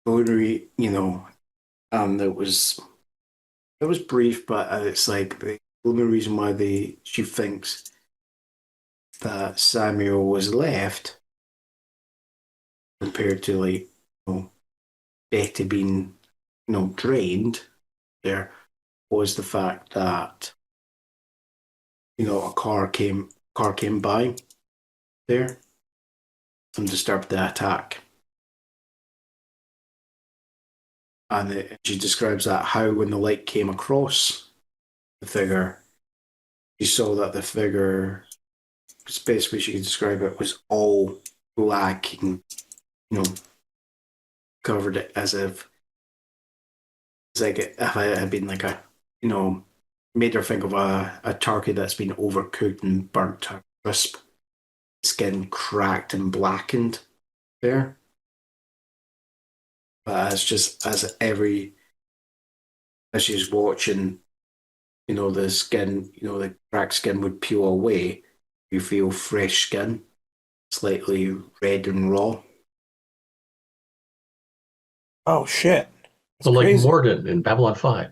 [SPEAKER 1] only, and it was brief, but it's like the only reason why she thinks that Samuel was left compared to Betty being drained there was the fact that a car came by there and disturbed the attack. And she describes that how when the light came across the figure, she saw that the figure, the best way she could describe it, was all black and, covered it as if it's like if it had been like a, made her think of a turkey that's been overcooked and burnt to a crisp, skin cracked and blackened there. But it's just as every as she's watching, the skin, the cracked skin would peel away. You feel fresh skin, slightly red and raw.
[SPEAKER 3] Oh shit! It's
[SPEAKER 5] So like
[SPEAKER 3] crazy.
[SPEAKER 5] Mordin in Babylon 5.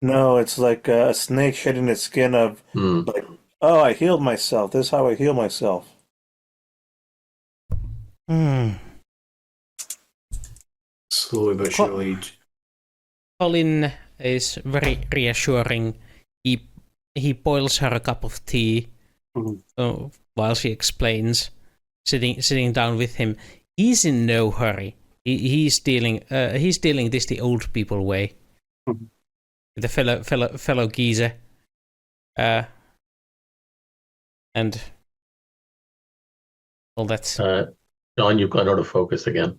[SPEAKER 3] No, it's like a snake shedding its skin of
[SPEAKER 5] Hmm.
[SPEAKER 3] like, oh, I healed myself. This is how I heal myself. Hmm.
[SPEAKER 1] Slowly but surely.
[SPEAKER 4] Colin is very reassuring. He boils her a cup of tea while she explains, sitting down with him. He's in no hurry. He's dealing this the old people way.
[SPEAKER 1] Mhm.
[SPEAKER 4] The fellow geezer. And all that.
[SPEAKER 5] John, you've gone out of focus again.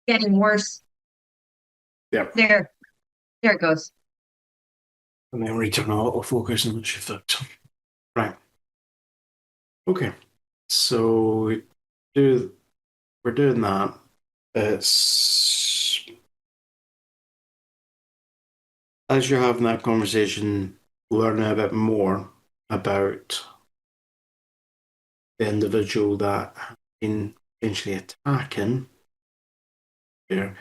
[SPEAKER 2] Getting worse.
[SPEAKER 1] Yep.
[SPEAKER 2] There it goes.
[SPEAKER 1] And then return autofocus and shift out. Right. Okay. So we're doing that. It's as you're having that conversation, learning a bit more about the individual that has been potentially attacking. There,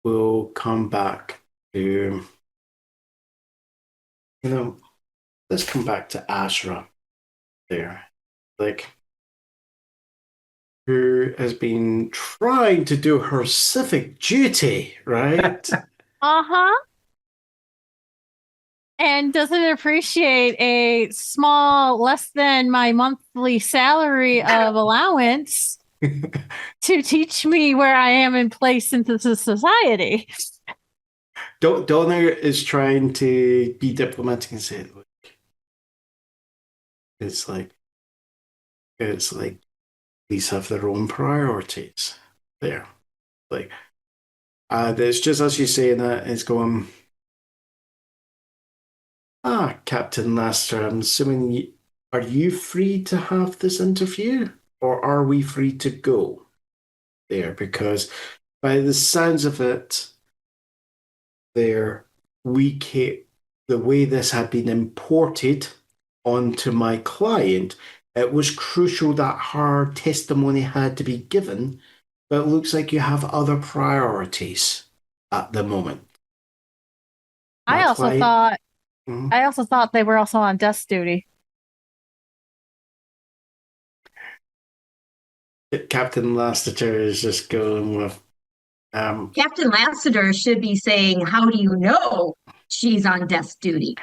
[SPEAKER 1] we'll come back to let's come back to Asra there. Like, who has been trying to do her civic duty, right?
[SPEAKER 6] Uh-huh. And doesn't appreciate a small, less than my monthly salary of allowance to teach me where I am in place into the society.
[SPEAKER 1] Donna is trying to be diplomatic and say, look, it's like these have their own priorities there. Like, it's just as you saying that, it's going, Captain Laster, I'm assuming, are you free to have this interview? Or are we free to go there? Because by the sounds of it, there, the way this had been imported onto my client, it was crucial that her testimony had to be given, but it looks like you have other priorities at the moment.
[SPEAKER 6] I also thought they were also on desk duty.
[SPEAKER 1] Captain Lassiter is just going with
[SPEAKER 2] Captain Lassiter should be saying, how do you know she's on desk duty?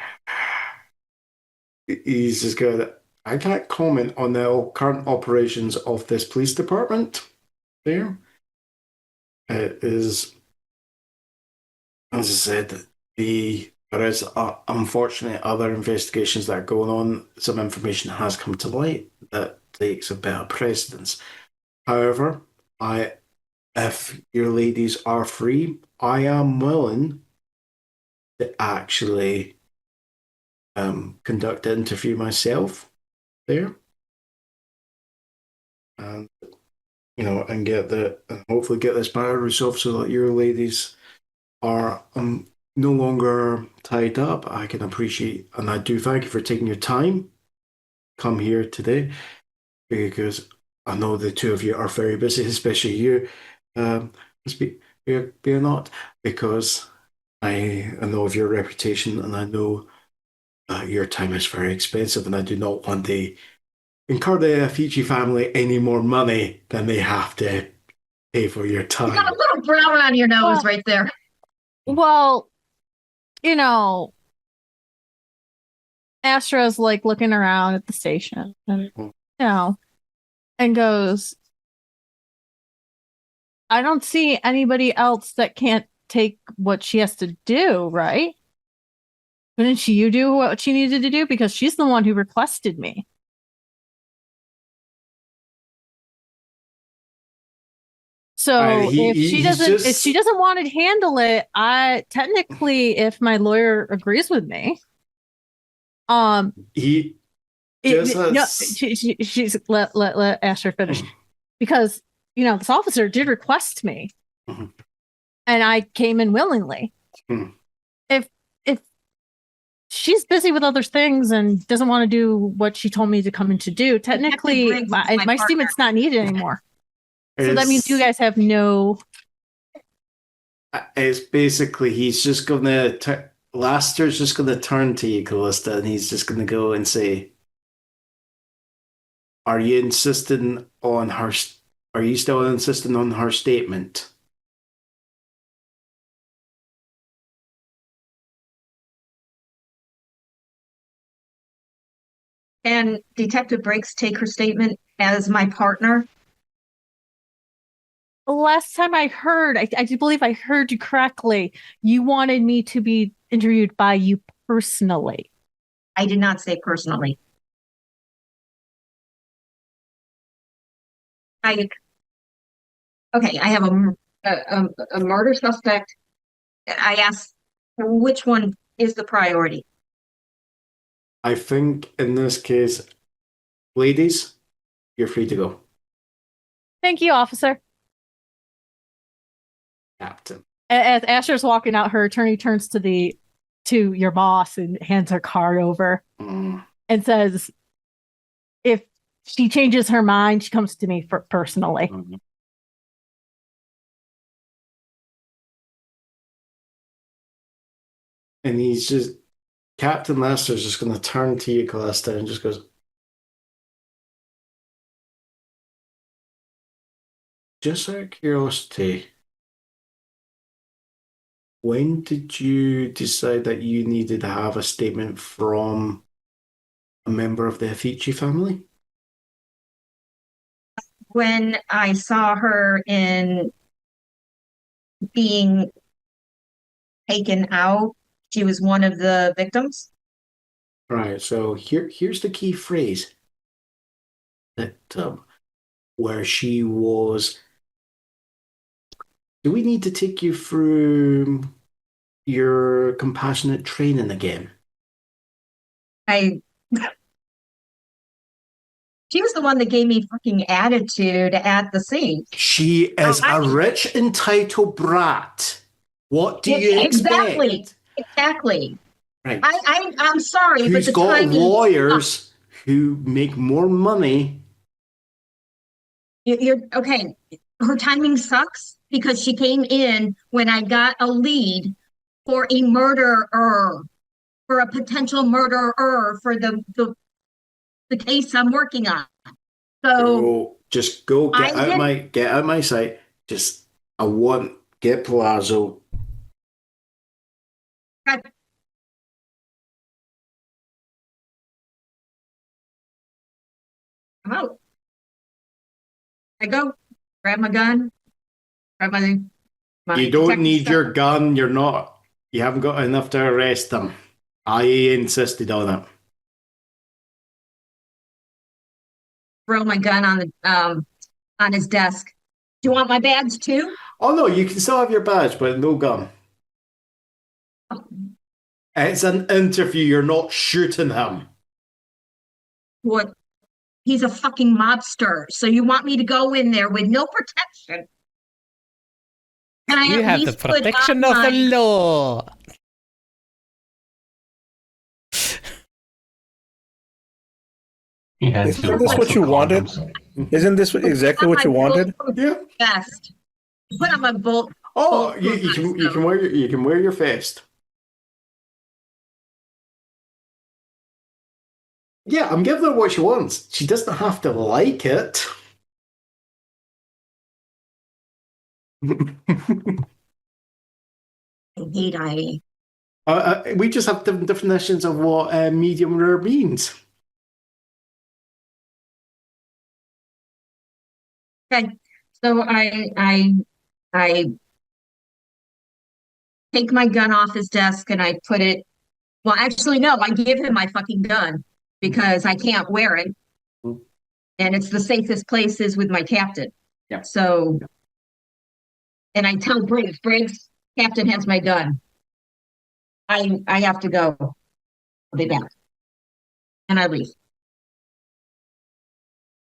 [SPEAKER 1] he's just going, I can't comment on the current operations of this police department there. It is, as I said, there is unfortunately other investigations that are going on. Some information has come to light that takes a better precedence. However, if your ladies are free, I am willing to actually conduct an interview myself there, and and hopefully get this matter resolved so that your ladies are no longer tied up. I can appreciate, and I do thank you for taking your time come here today, because I know the two of you are very busy, especially you, be not, because I know of your reputation, and I know your time is very expensive, and I do not want to incur the Fiji family any more money than they have to pay for your
[SPEAKER 2] You
[SPEAKER 1] time.
[SPEAKER 2] got a little brown on your nose right there.
[SPEAKER 6] Well, Astra's like looking around at the station and and goes, I don't see anybody else that can't take what she has to do, right? Couldn't you do what she needed to do? Because she's the one who requested me. So if
[SPEAKER 1] he's
[SPEAKER 6] she doesn't want to handle it, I technically, if my lawyer agrees with me,
[SPEAKER 1] he just has,
[SPEAKER 6] she's let Asher finish because this officer did request me,
[SPEAKER 1] Mhm.
[SPEAKER 6] and I came in willingly.
[SPEAKER 1] Mhm.
[SPEAKER 6] If she's busy with other things and doesn't want to do what she told me to come in to do, technically
[SPEAKER 2] Briggs is my
[SPEAKER 6] my
[SPEAKER 2] partner.
[SPEAKER 6] statement's not needed anymore. So that means you
[SPEAKER 1] it's-
[SPEAKER 6] guys have no.
[SPEAKER 1] It's basically he's just gonna Laster's just gonna turn to you, Calista, and he's just gonna go and say, "Are you insisting on her? Are you still insisting on her statement?"
[SPEAKER 2] And Detective Briggs take her statement as my partner.
[SPEAKER 6] The last time I heard, I do believe I heard you correctly. You wanted me to be interviewed by you personally.
[SPEAKER 2] I did not say personally. I have a murder suspect. I asked, which one is the priority?
[SPEAKER 1] I think in this case, ladies, you're free to go,
[SPEAKER 6] Thank you, officer.
[SPEAKER 1] Captain.
[SPEAKER 6] As Asher's walking out, her attorney turns to your boss and hands her card over
[SPEAKER 1] Mm.
[SPEAKER 6] and says, if she changes her mind, she comes to me personally.
[SPEAKER 1] Mhm. And he's just Captain Lester's just going to turn to you, Calista, and just goes, "Just out of curiosity, when did you decide that you needed to have a statement from a member of the Afici family?"
[SPEAKER 2] When I saw her in being taken out, she was one of the victims.
[SPEAKER 1] Right. So here's the key phrase that where she was. Do we need to take you through your compassionate training again?
[SPEAKER 2] She was the one that gave me fucking attitude at the scene.
[SPEAKER 1] She is a rich, entitled brat. What do you
[SPEAKER 2] Exactly.
[SPEAKER 1] expect?
[SPEAKER 2] Exactly.
[SPEAKER 1] Right.
[SPEAKER 2] I'm sorry, but
[SPEAKER 1] Who's
[SPEAKER 2] the
[SPEAKER 1] got
[SPEAKER 2] timing.
[SPEAKER 1] lawyers who make more money?
[SPEAKER 2] You're okay. Her timing sucks because she came in when I got a lead for a murderer, for a potential murderer for the case I'm working on. So
[SPEAKER 1] Just go
[SPEAKER 2] I
[SPEAKER 1] get out my sight. Just I want get Palazzo.
[SPEAKER 2] I'm out. I go grab my gun, grab my
[SPEAKER 1] You don't
[SPEAKER 2] detective
[SPEAKER 1] need
[SPEAKER 2] stuff.
[SPEAKER 1] your gun. You haven't got enough to arrest them. I insisted on it.
[SPEAKER 2] Throw my gun on his desk. Do you want my badge too?
[SPEAKER 1] Oh no, you can still have your badge, but no gun. It's an interview. You're not shooting him.
[SPEAKER 2] What? He's a fucking mobster. So you want me to go in there with no protection? Can I
[SPEAKER 4] You
[SPEAKER 2] at
[SPEAKER 4] have the
[SPEAKER 2] least put
[SPEAKER 4] protection
[SPEAKER 2] on
[SPEAKER 4] of the
[SPEAKER 2] my-
[SPEAKER 4] law.
[SPEAKER 5] He had
[SPEAKER 3] Isn't
[SPEAKER 5] to
[SPEAKER 3] this
[SPEAKER 5] apply
[SPEAKER 3] what
[SPEAKER 5] some
[SPEAKER 3] you wanted?
[SPEAKER 5] condoms.
[SPEAKER 3] Isn't this exactly what you wanted?
[SPEAKER 1] Yeah.
[SPEAKER 2] vest? Put on my bolt.
[SPEAKER 1] Oh, you can wear your vest. Yeah, I'm giving her what she wants. She doesn't have to like it.
[SPEAKER 2] I hate IA.
[SPEAKER 1] We just have different definitions of what medium rare means.
[SPEAKER 2] Okay, so I take my gun off his desk and I put it. Well, actually, no, I give him my fucking gun because I can't wear it, and it's the safest place is with my captain.
[SPEAKER 1] Yeah.
[SPEAKER 2] So and I tell Briggs, Captain has my gun. I have to go. I'll be back. And I leave.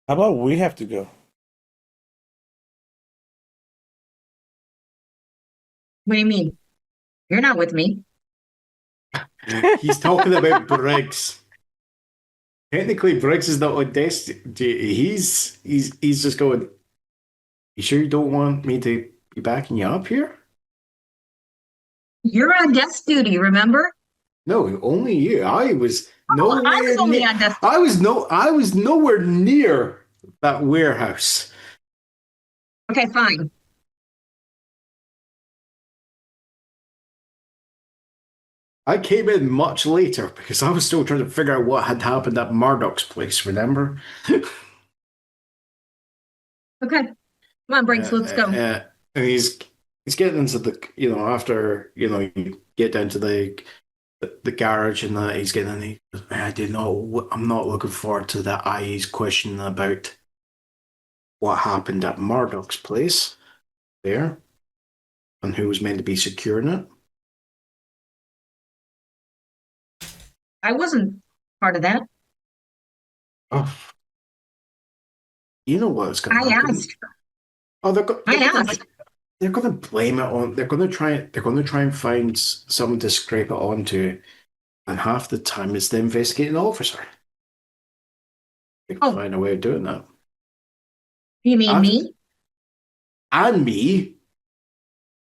[SPEAKER 3] How about we have to go?
[SPEAKER 2] What do you mean? You're not with me.
[SPEAKER 1] He's talking about Briggs. Technically, Briggs is not on Destiny. He's just going. You sure you don't want me to be backing you up here?
[SPEAKER 2] You're on desk duty, remember?
[SPEAKER 1] No, only you. I was
[SPEAKER 2] Oh, I was only on desk.
[SPEAKER 1] I was nowhere near that warehouse.
[SPEAKER 2] Okay, fine.
[SPEAKER 1] I came in much later because I was still trying to figure out what had happened at Murdoch's place, remember?
[SPEAKER 2] Okay. Come on, Briggs, let's go.
[SPEAKER 1] And he's getting into the, after, you get down to the garage and that, he's getting in, he goes, I did not, I'm not looking forward to that IE's question about what happened at Murdoch's place there and who was meant to be securing it.
[SPEAKER 2] I wasn't part of that.
[SPEAKER 1] Oh, you know what's going to
[SPEAKER 2] I
[SPEAKER 1] happen?
[SPEAKER 2] asked.
[SPEAKER 1] Oh,
[SPEAKER 2] I asked.
[SPEAKER 1] they're going to blame it on. They're going to try and find someone to scrape it onto, and half the time it's the investigating officer. They can find a way of doing that.
[SPEAKER 2] You mean me?
[SPEAKER 1] And me.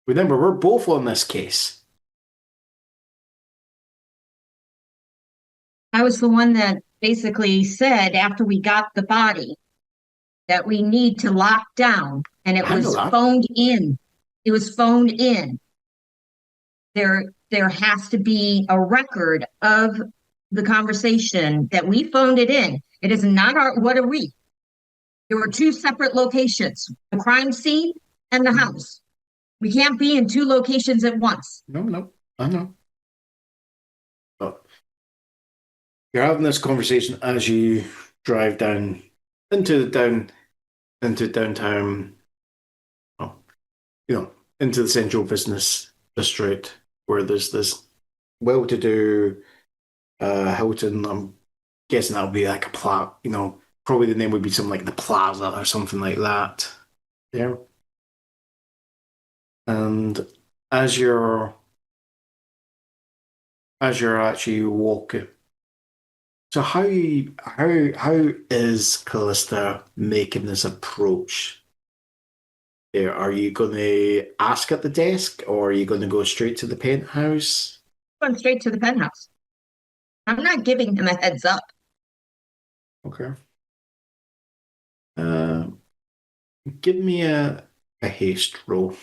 [SPEAKER 1] Remember, we're both on this case.
[SPEAKER 2] I was the one that basically said after we got the body that we need to lock down, and it was phoned in. It was phoned in. There has to be a record of the conversation that we phoned it in. It is not our, what are we? There were two separate locations, the crime scene and the house. We can't be in two locations at once.
[SPEAKER 1] No, I know. But you're having this conversation as you drive down into downtown, into the central business district where there's this well-to-do Hilton. I'm guessing that'll be like a probably the name would be something like the Plaza or something like that. Yeah. And as you're actually walking, so how is Calista making this approach? Are you going to ask at the desk, or are you going to go straight to the penthouse?
[SPEAKER 2] Going straight to the penthouse. I'm not giving him a heads up.
[SPEAKER 1] Okay. Give me a haste roll.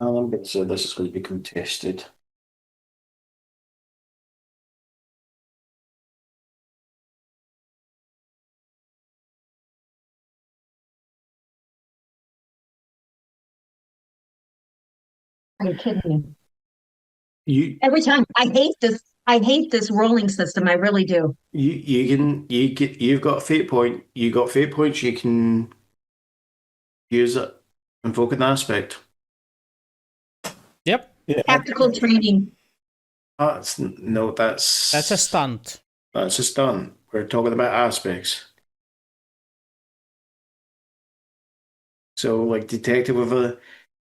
[SPEAKER 1] So this is going to be contested.
[SPEAKER 2] Are you kidding me? Every time I hate this. I hate this rolling system. I really do.
[SPEAKER 1] You've got a fate point. You got fate points. You can use it. Invoke an aspect.
[SPEAKER 4] Yep.
[SPEAKER 3] Yeah.
[SPEAKER 2] Tactical training.
[SPEAKER 1] That's
[SPEAKER 4] a stunt.
[SPEAKER 1] That's a stunt. We're talking about aspects. So, like detective with a,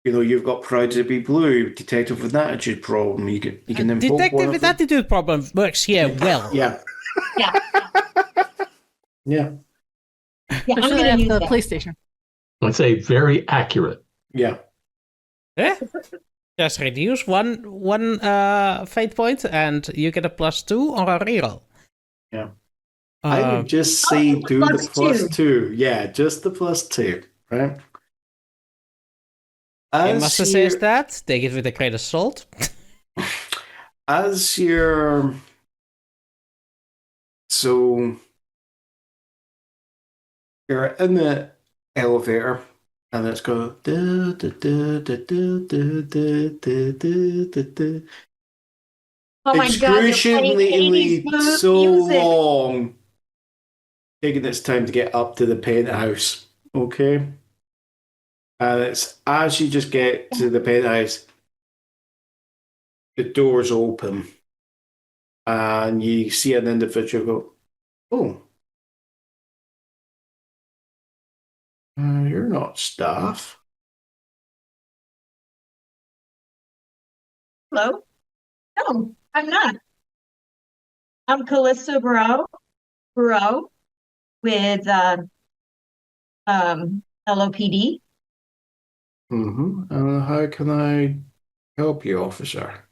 [SPEAKER 1] you've got proud to be blue. Detective with an attitude problem. You can invoke
[SPEAKER 4] detective with attitude problem works here well.
[SPEAKER 1] Yeah.
[SPEAKER 2] Yeah.
[SPEAKER 1] Yeah.
[SPEAKER 2] Yeah. I'm going to use
[SPEAKER 6] the
[SPEAKER 2] that.
[SPEAKER 6] police station.
[SPEAKER 5] Let's say very accurate.
[SPEAKER 1] Yeah.
[SPEAKER 4] Eh? Just reduce one fate point, and you get a +2 or a reroll.
[SPEAKER 1] Yeah. I would just say do the +2. Yeah, just the +2, right?
[SPEAKER 4] It must says that. Take it with a grain of salt.
[SPEAKER 1] As you're you're in the elevator and it's going
[SPEAKER 2] Oh my God, they're playing 80s
[SPEAKER 1] excruciatingly so
[SPEAKER 2] music.
[SPEAKER 1] long, taking its time to get up to the penthouse. Okay, and it's as you just get to the penthouse, the doors open, and you see an individual go, "Oh, you're not staff."
[SPEAKER 2] Hello? No, I'm not. I'm Calista Bureau with LOPD.
[SPEAKER 1] How can I help you, officer?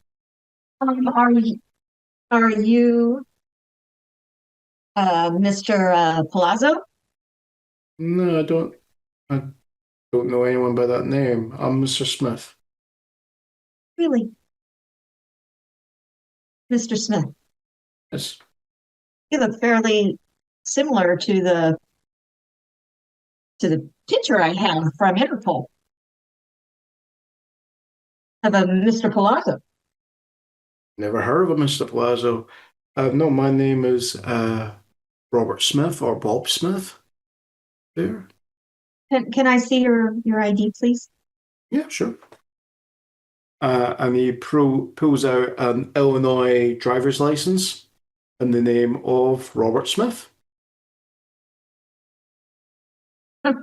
[SPEAKER 2] Are you Mr. Palazzo?
[SPEAKER 1] No, I don't. I don't know anyone by that name. I'm Mr. Smith.
[SPEAKER 2] Really? Mr. Smith?
[SPEAKER 1] Yes.
[SPEAKER 2] You look fairly similar to the picture I have from Interpol of a Mr. Palazzo.
[SPEAKER 1] Never heard of a Mr. Palazzo. No, my name is Robert Smith or Bob Smith. There.
[SPEAKER 2] Can I see your ID, please?
[SPEAKER 1] Yeah, sure. And he pulls out an Illinois driver's license in the name of Robert Smith.
[SPEAKER 2] Okay.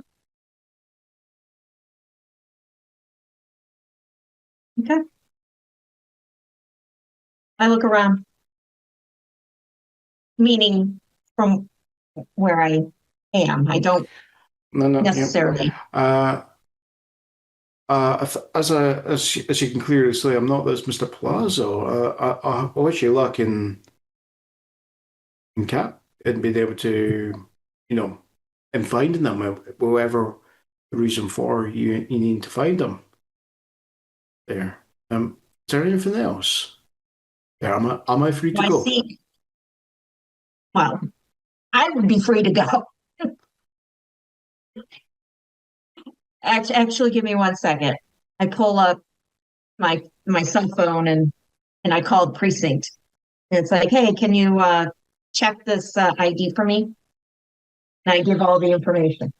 [SPEAKER 2] I look around, meaning from where I am. I don't
[SPEAKER 1] No, no, yeah.
[SPEAKER 2] necessarily.
[SPEAKER 1] As you can clearly see, I'm not this Mr. Palazzo. I wish you luck in Cap and being able to, in finding them, whatever the reason for you need to find them. There. Is there anything else? There, am I free to
[SPEAKER 2] I
[SPEAKER 1] go?
[SPEAKER 2] see. Well, I would be free to go. Actually, give me 1 second. I pull up my cell phone and I called precinct. And it's like, hey, can you check this ID for me? And I give all the information.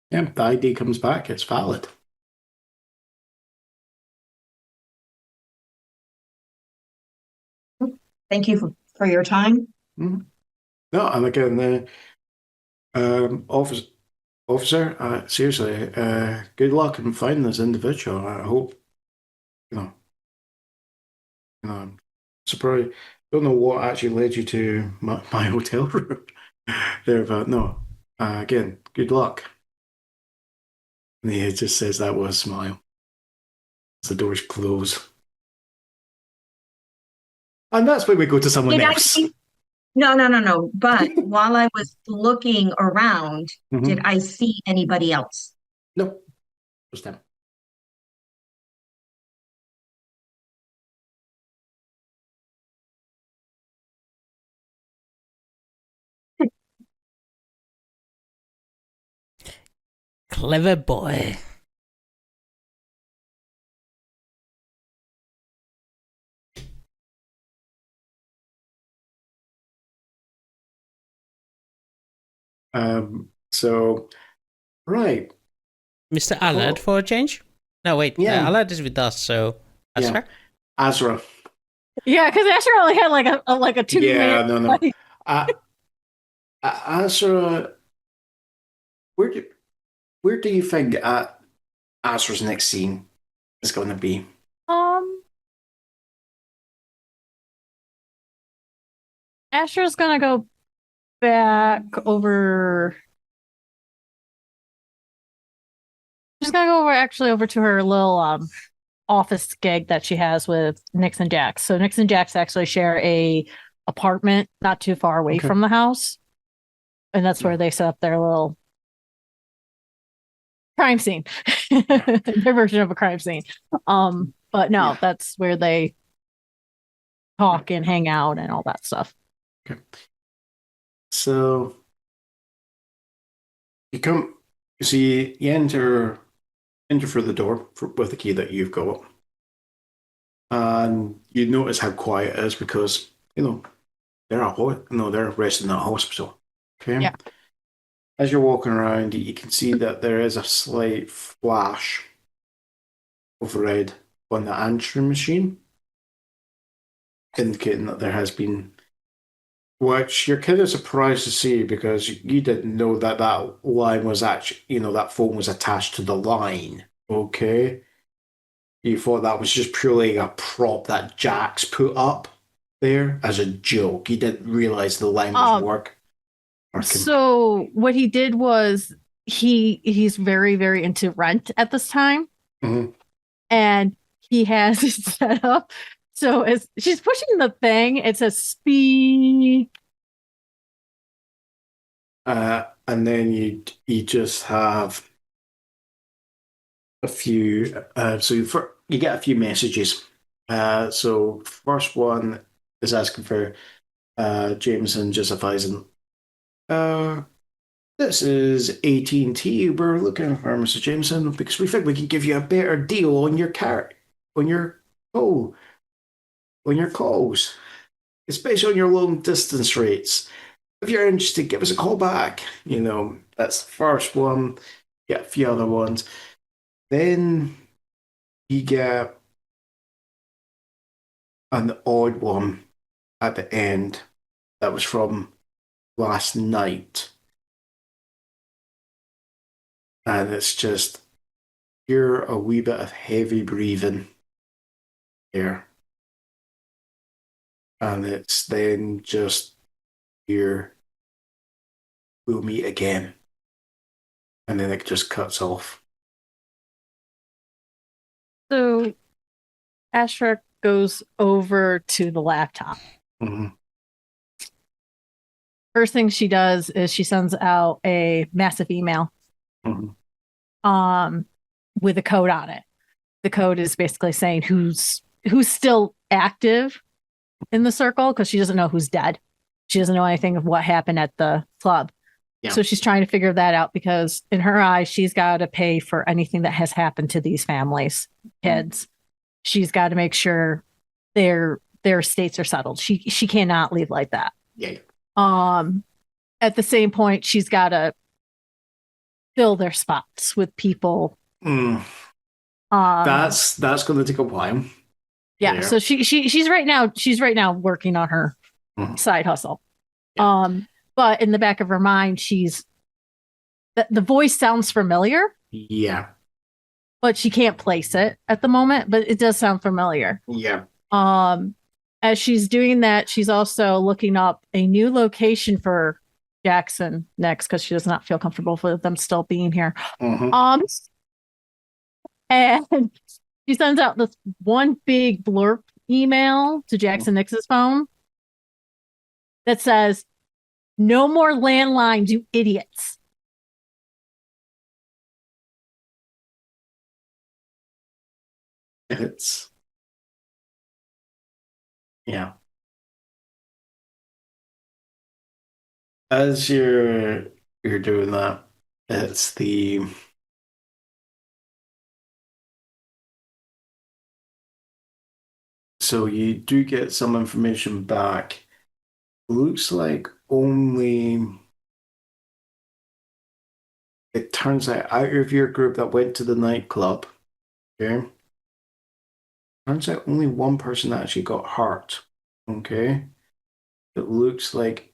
[SPEAKER 1] Yeah, the ID comes back. It's valid.
[SPEAKER 2] Thank you for your time.
[SPEAKER 1] Mm-hmm. No, and again, officer, seriously, good luck in finding this individual. I hope, I'm surprised. Don't know what actually led you to my hotel room there, but no. Again, good luck. And he just says that with a smile as the doors close. And that's when we go to someone
[SPEAKER 2] Did I
[SPEAKER 1] else.
[SPEAKER 2] see? No. But while I was looking around,
[SPEAKER 1] Mhm.
[SPEAKER 2] did I see anybody else?
[SPEAKER 1] Nope. Just them.
[SPEAKER 4] Clever boy.
[SPEAKER 1] So, right.
[SPEAKER 4] Mr. Allard for a change? No, wait.
[SPEAKER 1] Yeah.
[SPEAKER 4] Allard is with us, so Asra?
[SPEAKER 1] Asra.
[SPEAKER 6] Yeah, because Asher only had like a 2
[SPEAKER 1] Yeah,
[SPEAKER 6] minute.
[SPEAKER 1] no. Asra, where do you think Asra's next scene is going to be?
[SPEAKER 6] Asher's gonna go back over. She's gonna go over to her little office gig that she has with Nix and Jax. So Nix and Jax actually share a apartment not too far away
[SPEAKER 1] Okay.
[SPEAKER 6] from the house, and that's where they set up their little crime scene, their version of a crime scene. But no,
[SPEAKER 1] Yeah.
[SPEAKER 6] that's where they talk and hang out and all that stuff.
[SPEAKER 1] Okay. So you enter through the door with the key that you've got, And you notice how quiet it is because, they're resting in a hospital. Okay.
[SPEAKER 6] Yeah.
[SPEAKER 1] As you're walking around, you can see that there is a slight flash of red on the answering machine, indicating that there has been, which you're kind of surprised to see because you didn't know that that line was actually, that phone was attached to the line. Okay. You thought that was just purely a prop that Jax put up there as a joke. You didn't realize the line was working.
[SPEAKER 6] So what he did was he's very, very into Rent at this time.
[SPEAKER 1] Mm-hmm.
[SPEAKER 6] And he has it set up. So as she's pushing the thing, it says speak.
[SPEAKER 1] And then you just have a few. You get a few messages. So first one is asking for Jameson just advising. This is AT&T. We're looking for Mr. Jameson because we think we can give you a better deal on your calls, especially on your long distance rates. If you're interested, give us a call back. That's the first one. Get a few other ones. Then you get an odd one at the end that was from last night. And it's just, hear a wee bit of heavy breathing here. And it's then just here, we'll meet again. And then it just cuts off.
[SPEAKER 6] So Asra goes over to the laptop.
[SPEAKER 1] Mm-hmm.
[SPEAKER 6] First thing she does is she sends out a massive email with a code on it. The code is basically saying who's still active in the circle because she doesn't know who's dead. She doesn't know anything of what happened at the club.
[SPEAKER 1] Yeah.
[SPEAKER 6] So she's trying to figure that out because in her eyes, she's got to pay for anything that has happened to these families, kids. She's got to make sure their estates are settled. She cannot leave like that.
[SPEAKER 1] Yeah.
[SPEAKER 6] At the same point, she's got to fill their spots with people.
[SPEAKER 1] That's going to take a while.
[SPEAKER 6] Yeah. So she's right now working on her side hustle.
[SPEAKER 1] Yeah.
[SPEAKER 6] But in the back of her mind, the voice sounds familiar.
[SPEAKER 1] Yeah.
[SPEAKER 6] But she can't place it at the moment, but it does sound familiar.
[SPEAKER 1] Yeah.
[SPEAKER 6] As she's doing that, she's also looking up a new location for Jackson next because she does not feel comfortable with them still being here.
[SPEAKER 1] Mm-hmm.
[SPEAKER 6] And she sends out this one big blurb email to Jackson Nix's phone that says, "No more landlines, you idiots."
[SPEAKER 1] Yeah. As you're doing that, it's so you do get some information back. Looks like it turns out of your group that went to the nightclub, okay? Turns out only one person actually got hurt, okay? It looks like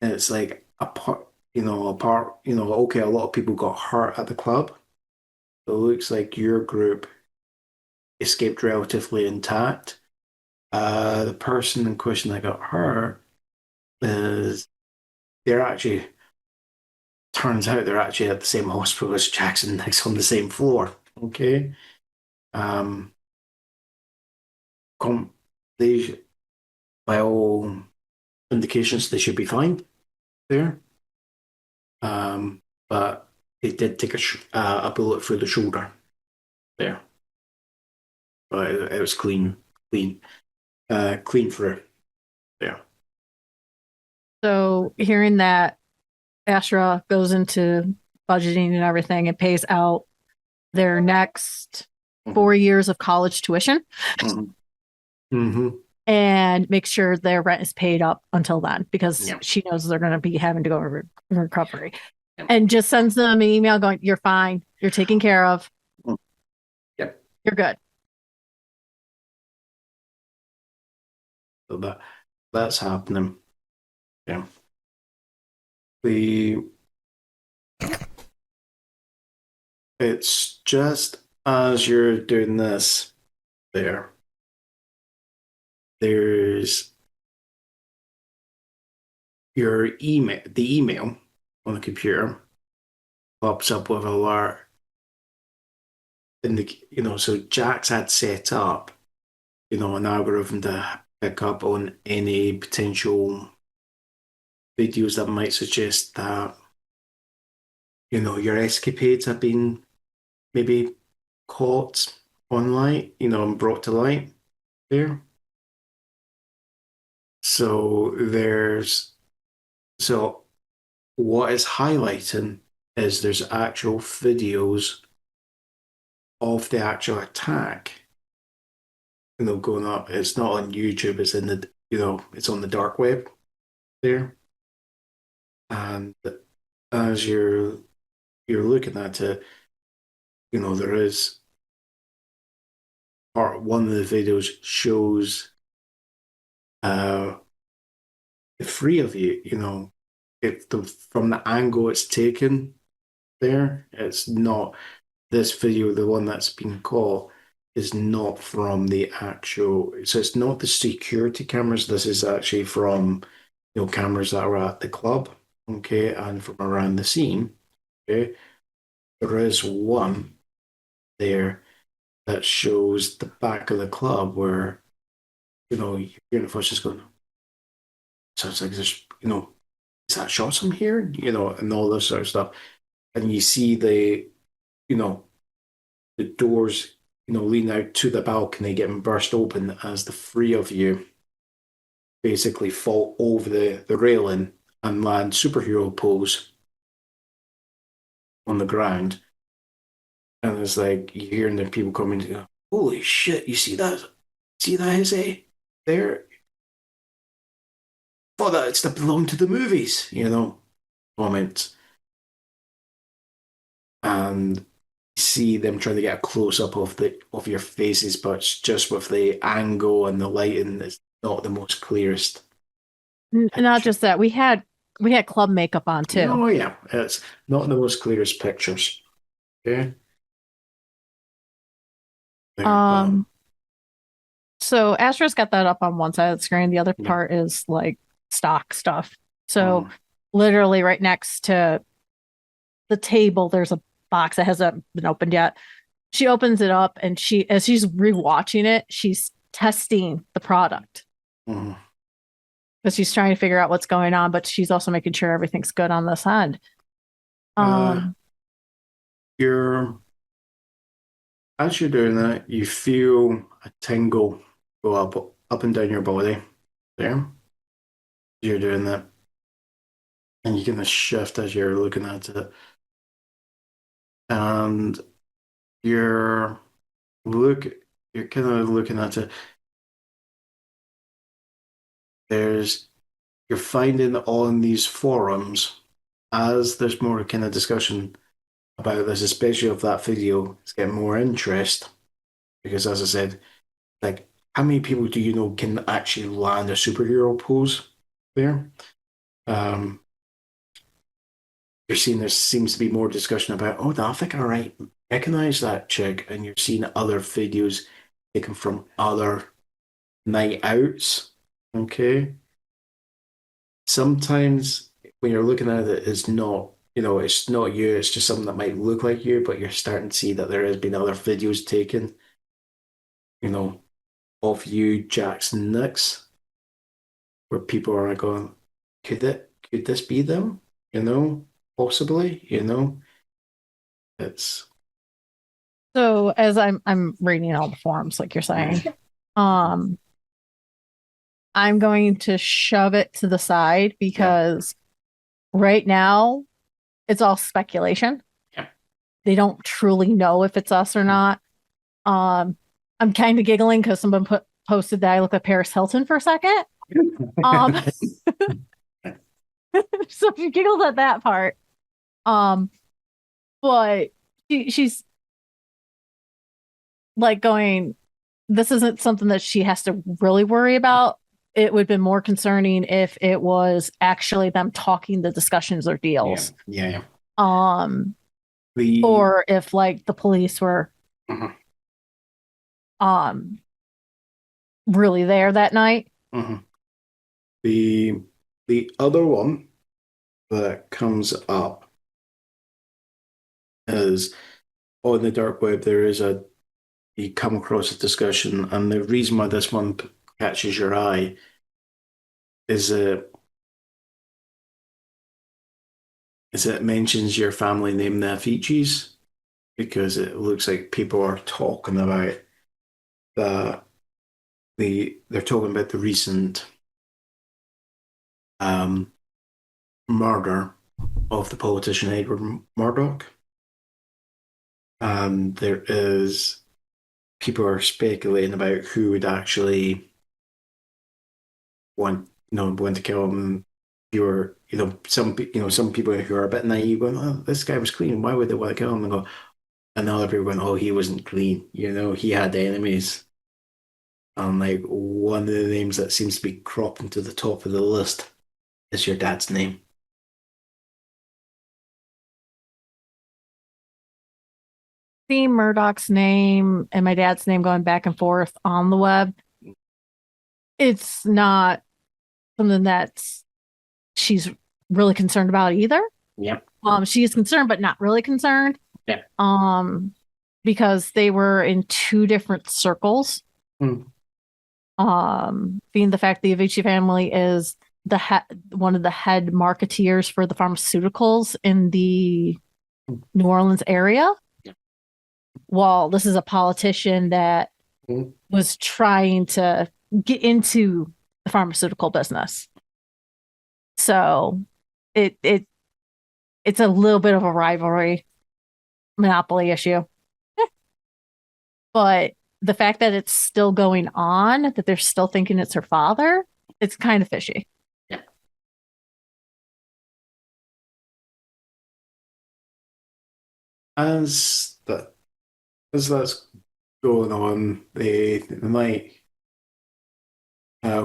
[SPEAKER 1] it's like okay, a lot of people got hurt at the club. It looks like your group escaped relatively intact. The person in question that got hurt turns out they're actually at the same hospital as Jackson, next on the same floor. Okay. By all indications, they should be fine there. But it did take a bullet through the shoulder there. But it was clean through there.
[SPEAKER 6] So hearing that, Asra goes into budgeting and everything and pays out their next 4 years of college tuition
[SPEAKER 1] Mm-hmm.
[SPEAKER 6] and make sure their rent is paid up until then because
[SPEAKER 1] Yeah.
[SPEAKER 6] she knows they're going to be having to go to recovery.
[SPEAKER 1] Yep.
[SPEAKER 6] And just sends them an email going, "You're fine. You're taken care of.
[SPEAKER 1] Yep.
[SPEAKER 6] You're good."
[SPEAKER 1] So that's happening. Yeah. It's just as you're doing this, there's your email. The email on the computer pops up with alert. So Jax had set up, an algorithm to pick up on any potential videos that might suggest that, your escapades have been maybe caught on light, and brought to light there. So what is highlighting is there's actual videos of the actual attack, going up. It's not on YouTube, it's in the, it's on the dark web there. And as you're looking at it, there is one of the videos shows the three of you, from the angle it's taken there, it's not this video, the one that's been caught is not from the actual, so it's not the security cameras. This is actually from, cameras that are at the club, okay, and from around the scene, okay. There is one there that shows the back of the club where, you're in the first just going, sounds like there's, is that shots from here? And all this sort of stuff. And you see the doors, lean out to the balcony getting burst open as the three of you basically fall over the railing and land superhero pose on the ground. And it's like you're hearing the people coming to go, holy shit, you see that? See that, Jose? There? Thought that stuff belonged to the movies, comments. And see them trying to get a close up of your faces, but it's just with the angle and the lighting, it's not the most clearest.
[SPEAKER 6] Not just that, we had club makeup on too.
[SPEAKER 1] Oh yeah, it's not the most clearest pictures. Okay.
[SPEAKER 6] So Astra's got that up on one side of the screen. The other part is like stock stuff. So literally right next to the table, there's a box that hasn't been opened yet. She opens it up and as she's rewatching it, she's testing the product. Because she's trying to figure out what's going on, but she's also making sure everything's good on this end.
[SPEAKER 1] As you're doing that, you feel a tingle go up and down your body there. You're doing that. And you're going to shift as you're looking at it. And you're kind of looking at it. You're finding on these forums, as there's more kind of discussion about this, especially of that video, it's getting more interest. Because as I said, like, how many people do you know can actually land a superhero pose there? You're seeing there seems to be more discussion about, I think I recognize that chick, and you're seeing other videos taken from other night outs. Okay. Sometimes when you're looking at it, it's not, it's not you, it's just something that might look like you, but you're starting to see that there has been other videos taken, of you, Jackson Nix, where people are going, could this be them? Possibly, it's
[SPEAKER 6] so as I'm reading all the forums, like you're saying, I'm going to shove it to the side because right now it's all speculation.
[SPEAKER 1] Yeah.
[SPEAKER 6] They don't truly know if it's us or not. I'm kind of giggling because someone posted that I look like Paris Hilton for a second. So she giggled at that part. But she's like going, this isn't something that she has to really worry about. It would have been more concerning if it was actually them talking the discussions or deals.
[SPEAKER 1] Yeah.
[SPEAKER 6] Or if like the police were really there that night.
[SPEAKER 1] The other one that comes up is on the dark web. There is you come across a discussion, and the reason why this one catches your eye is it mentions your family name, the Afiches, because it looks like people are talking about they're talking about the recent murder of the politician Edward Murdoch. And people are speculating about who would actually want to kill him. Some people who are a bit naive going, oh, this guy was clean, why would they want to kill him? And other people going, oh, he wasn't clean, he had enemies. And like one of the names that seems to be cropping to the top of the list is your dad's name.
[SPEAKER 6] See Murdoch's name and my dad's name going back and forth on the web. It's not something that she's really concerned about either.
[SPEAKER 1] Yeah.
[SPEAKER 6] She is concerned, but not really concerned.
[SPEAKER 1] Yeah.
[SPEAKER 6] Because they were in two different circles. Being the fact the Avicii family is one of the head marketeers for the pharmaceuticals in the New Orleans area. Well, this is a politician that was trying to get into the pharmaceutical business. So it's a little bit of a rivalry, monopoly issue. But the fact that it's still going on, that they're still thinking it's her father, it's kind of fishy.
[SPEAKER 1] Yeah. As that's going on, the night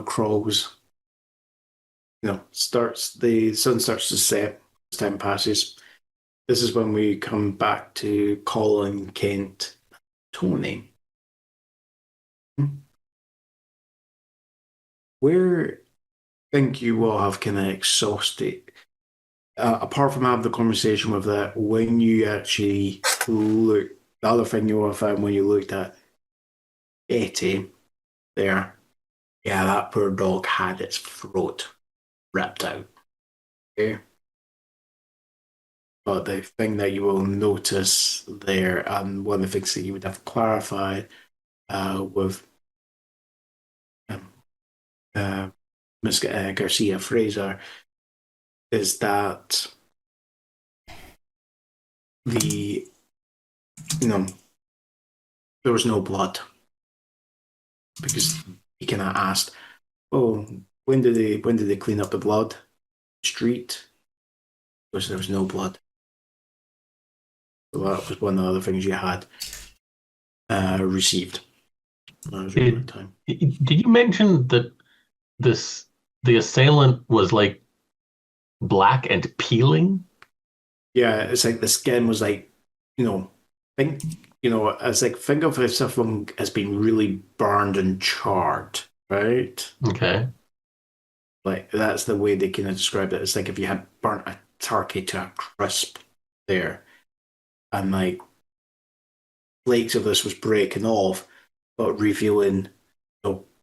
[SPEAKER 1] crawls. The sun starts to set as time passes. This is when we come back to Colin, Kent, Tony. Where think you will have kind of exhausted, apart from having the conversation with that, when you actually look, the other thing you will have found when you looked at Etty there, yeah, that poor dog had its throat ripped out. Okay. But the thing that you will notice there, and one of the things that you would have clarified with Ms. Garcia Fraser, is that there was no blood, because he kind of asked, "Oh, when did they clean up the blood street?" Because there was no blood. So that was one of the other things you had received. Time.
[SPEAKER 5] Did you mention that the assailant was like black and peeling?
[SPEAKER 1] Yeah, it's like the skin was like, it's like think of it as someone has been really burned and charred, right?
[SPEAKER 5] Okay.
[SPEAKER 1] Like that's the way they kind of describe it. It's like if you had burnt a turkey to a crisp there, and like flakes of this was breaking off, but revealing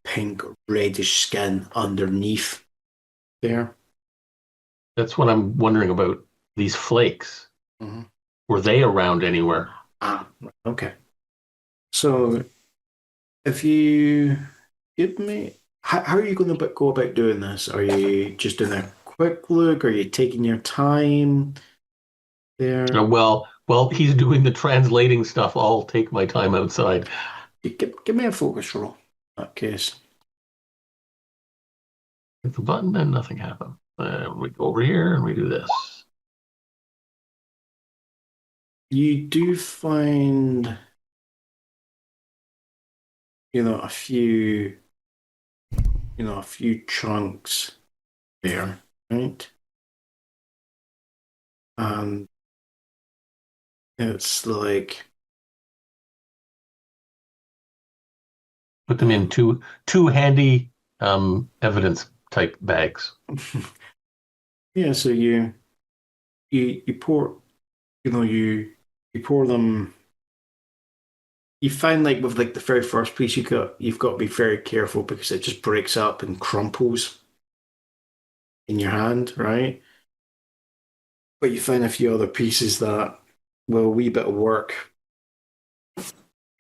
[SPEAKER 1] pink reddish skin underneath there.
[SPEAKER 5] That's what I'm wondering about. These flakes.
[SPEAKER 1] Mm-hmm.
[SPEAKER 5] Were they around anywhere?
[SPEAKER 1] Okay. So if you give me, how are you going to go about doing this? Are you just doing a quick look? Are you taking your time there?
[SPEAKER 5] Well, While he's doing the translating stuff, I'll take my time outside.
[SPEAKER 1] Give me a focus roll. In that case.
[SPEAKER 5] Hit the button and nothing happened. We go over here and we do this.
[SPEAKER 1] You do find, a few chunks there, right? And it's like,
[SPEAKER 5] Put them in two handy evidence type bags.
[SPEAKER 1] yeah. So you pour, you pour them. You find like with like the very first piece you've got to be very careful because it just breaks up and crumples in your hand, right? But you find a few other pieces that, with a wee bit of work,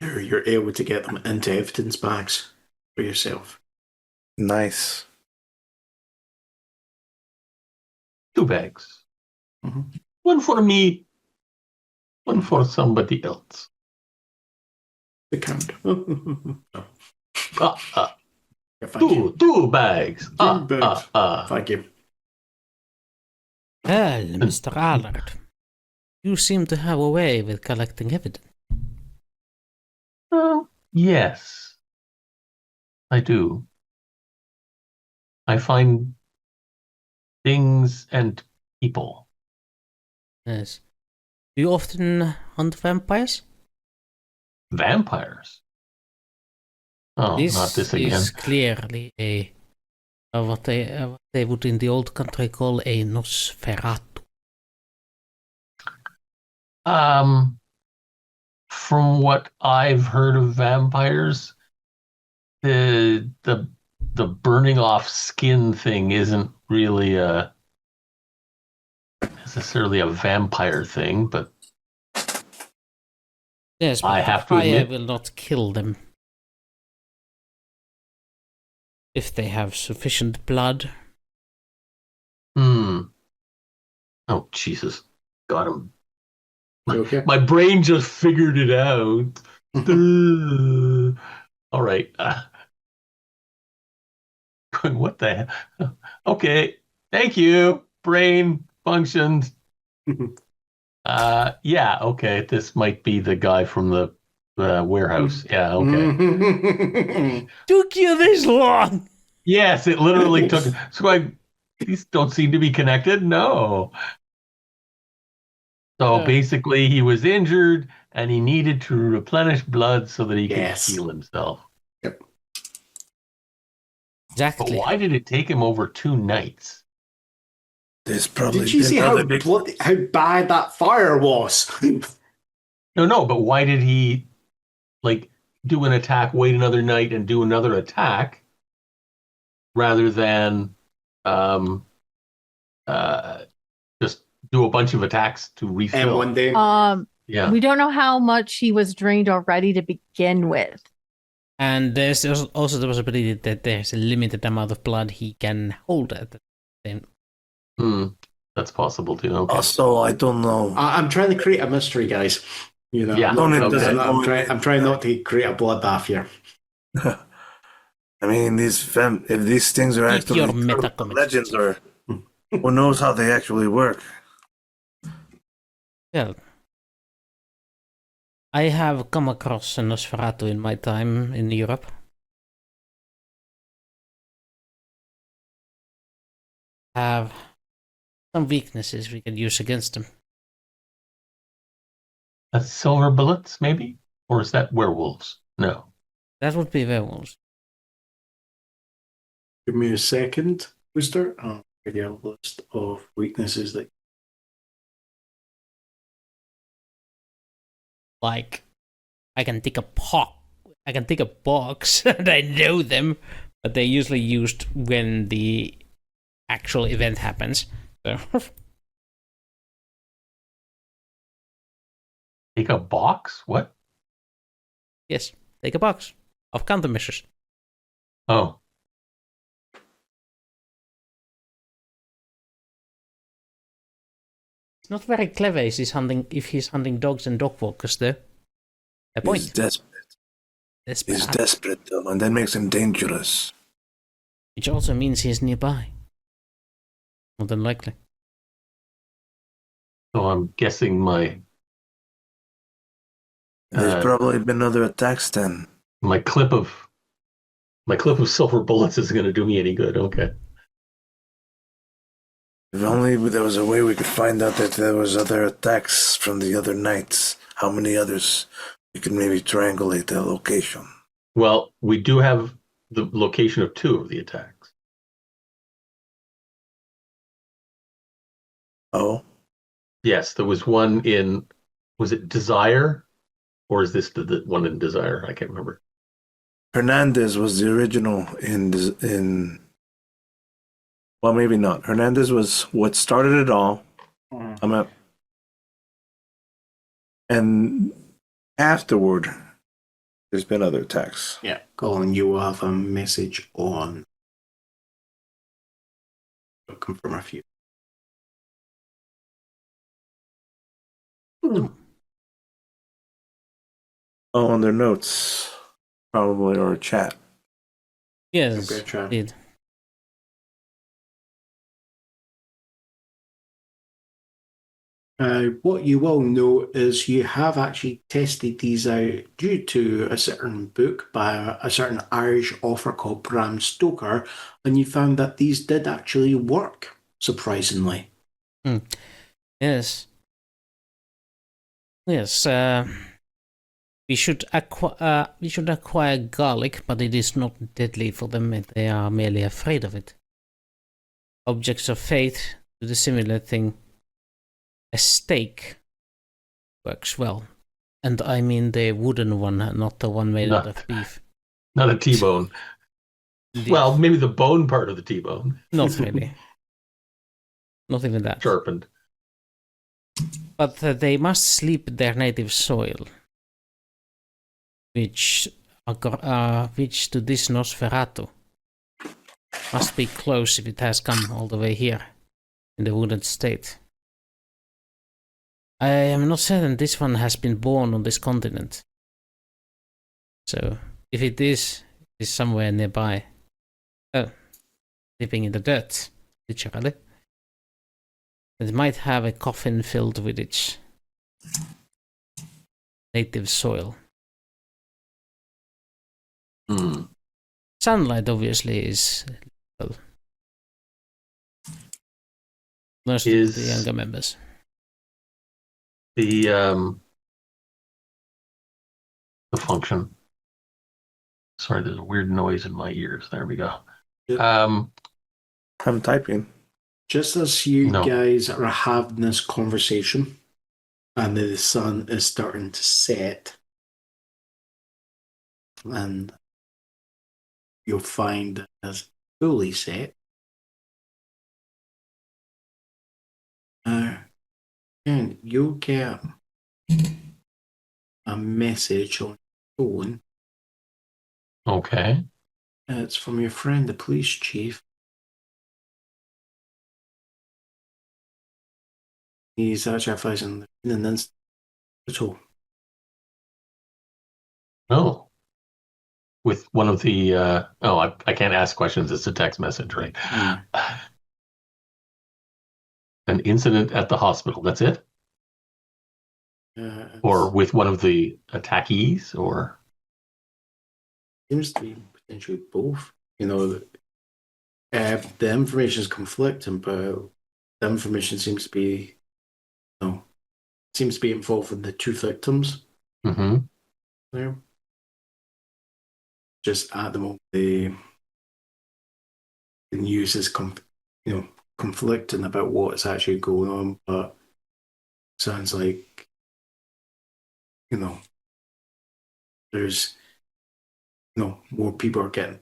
[SPEAKER 1] you're able to get them into evidence bags for yourself.
[SPEAKER 3] Nice.
[SPEAKER 5] 2 bags.
[SPEAKER 1] Mhm.
[SPEAKER 5] One for me, one for somebody else.
[SPEAKER 1] The count. Yeah, thank you.
[SPEAKER 5] Two bags.
[SPEAKER 1] Two bags.
[SPEAKER 5] Ah.
[SPEAKER 1] Thank you.
[SPEAKER 4] Well, Mr. Allard, you seem to have a way with collecting evidence.
[SPEAKER 5] Yes, I do. I find things and people.
[SPEAKER 4] Yes. Do you often hunt vampires?
[SPEAKER 5] Vampires? Oh, not this again.
[SPEAKER 4] Is clearly what they would in the old country call a Nosferatu.
[SPEAKER 5] From what I've heard of vampires, the burning off skin thing isn't really necessarily a vampire thing, but
[SPEAKER 4] Yes, but
[SPEAKER 5] I
[SPEAKER 4] the
[SPEAKER 5] have to
[SPEAKER 4] fire
[SPEAKER 5] admit,
[SPEAKER 4] will not kill them. If they have sufficient blood.
[SPEAKER 5] Oh Jesus, got him.
[SPEAKER 1] You okay?
[SPEAKER 5] My brain just figured it out. All right. What the hell? Okay. Thank you. Brain functions. Yeah. Okay. This might be the guy from the warehouse. Yeah. Okay.
[SPEAKER 4] Took you this long?
[SPEAKER 5] Yes, it literally took. So these don't seem to be connected. No. So basically, he was injured and he needed to replenish blood so that he could heal himself.
[SPEAKER 1] Yep.
[SPEAKER 4] Exactly.
[SPEAKER 5] But why did it take him over 2 nights?
[SPEAKER 3] There's probably
[SPEAKER 1] Did you see how bad that fire was?
[SPEAKER 5] No, but why did he do an attack, wait another night, and do another attack rather than just do a bunch of attacks to refill?
[SPEAKER 1] And one day,
[SPEAKER 5] Yeah.
[SPEAKER 6] We don't know how much he was drained already to begin with.
[SPEAKER 4] And there's also the possibility that there's a limited amount of blood he can hold at the same.
[SPEAKER 5] That's possible too. Okay.
[SPEAKER 3] Also, I don't know.
[SPEAKER 1] I'm trying to create a mystery, guys.
[SPEAKER 5] Yeah.
[SPEAKER 1] I'm trying not to create a bloodbath here.
[SPEAKER 3] I mean, if these things are
[SPEAKER 4] Keep your
[SPEAKER 3] actually
[SPEAKER 4] meta
[SPEAKER 3] legends, or who knows how they actually work.
[SPEAKER 4] Well, I have come across a Nosferatu in my time in Europe. Have some weaknesses we can use against them.
[SPEAKER 5] That's silver bullets, maybe? Or is that werewolves? No.
[SPEAKER 4] That would be werewolves.
[SPEAKER 1] Give me a second, Wooster. I'll give you a list of weaknesses that.
[SPEAKER 4] Like, I can take a box and I know them, but they're usually used when the actual event happens. So.
[SPEAKER 5] Take a box? What?
[SPEAKER 4] Yes, take a box of countermeasures.
[SPEAKER 5] Oh.
[SPEAKER 4] Not very clever if he's hunting dogs and dog walkers, though. A point.
[SPEAKER 3] He's desperate. He's
[SPEAKER 4] Desperate.
[SPEAKER 3] desperate, though, and that makes him dangerous.
[SPEAKER 4] Which also means he's nearby. More than likely.
[SPEAKER 5] So I'm guessing
[SPEAKER 3] There's probably been other attacks then.
[SPEAKER 5] my clip of silver bullets isn't going to do me any good. Okay.
[SPEAKER 3] If only there was a way we could find out that there was other attacks from the other nights. How many others? We could maybe triangulate their location.
[SPEAKER 5] Well, we do have the location of 2 of the attacks.
[SPEAKER 3] Oh?
[SPEAKER 5] Yes, there was one in, was it Desire? Or is this the one in Desire? I can't remember.
[SPEAKER 3] Hernandez was the original in. Well, maybe not. Hernandez was what started it all. And afterward, there's been other attacks.
[SPEAKER 1] Yeah, Colin, you will have a message on. I'll confirm a few.
[SPEAKER 3] Oh, on their notes, probably, or chat.
[SPEAKER 4] Yes,
[SPEAKER 1] Okay, try.
[SPEAKER 4] indeed.
[SPEAKER 1] What you will know is you have actually tested these out due to a certain book by a certain Irish author called Bram Stoker, and you found that these did actually work, surprisingly.
[SPEAKER 4] Yes. Yes. We should acquire garlic, but it is not deadly for them if they are merely afraid of it. Objects of faith do the similar thing. A steak works well. And I mean the wooden one, not the one made out of beef.
[SPEAKER 5] Not a T-bone. Well, maybe the bone part of the T-bone.
[SPEAKER 4] Not really. Not even that.
[SPEAKER 5] Sharpened.
[SPEAKER 4] But they must sleep in their native soil. Which to this Nosferatu must be close if it has come all the way here in the wooded state. I am not certain this one has been born on this continent. So if it is, it's somewhere nearby. Oh, living in the dirt, literally. It might have a coffin filled with its native soil. Sunlight obviously is well, most of the younger members.
[SPEAKER 5] The function. Sorry, there's a weird noise in my ears. There we go.
[SPEAKER 1] Yeah.
[SPEAKER 3] I'm typing.
[SPEAKER 1] Just as you guys are having this conversation, and the sun is starting to set, and you'll find it has fully set. And you'll get a message on your phone.
[SPEAKER 5] Okay.
[SPEAKER 1] It's from your friend, the police chief. He's actually advising in an instant.
[SPEAKER 5] Oh. With one of the I can't ask questions, it's a text message, right? An incident at the hospital, that's it? Or with one of the attackees, or?
[SPEAKER 1] Seems to be potentially both. You know, the information is conflicting, but the information seems to be, involving the 2 victims.
[SPEAKER 5] Mm-hmm.
[SPEAKER 1] There. Just at the moment, the news is conflicting about what's actually going on, but sounds like there's more people are getting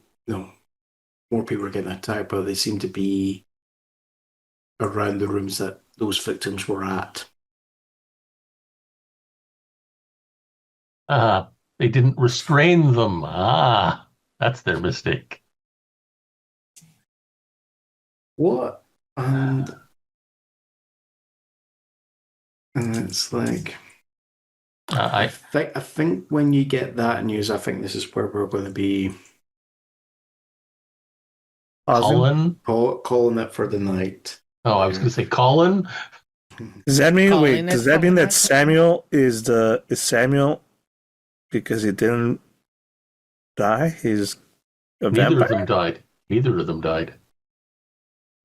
[SPEAKER 1] attacked, but they seem to be around the rooms that those victims were at.
[SPEAKER 5] They didn't restrain them. That's their mistake.
[SPEAKER 1] What? And And it's like,
[SPEAKER 5] I
[SPEAKER 1] I think when you get that news, I think this is where we're going to be
[SPEAKER 5] Colin.
[SPEAKER 1] calling it for the night.
[SPEAKER 5] Oh, I was going to say Colin.
[SPEAKER 3] Does that mean
[SPEAKER 4] Colin
[SPEAKER 3] does
[SPEAKER 4] is
[SPEAKER 3] that mean that
[SPEAKER 4] problematic.
[SPEAKER 3] Samuel is Samuel because he didn't die? He's a
[SPEAKER 5] Neither
[SPEAKER 3] vampire.
[SPEAKER 5] of them died. Neither of them died.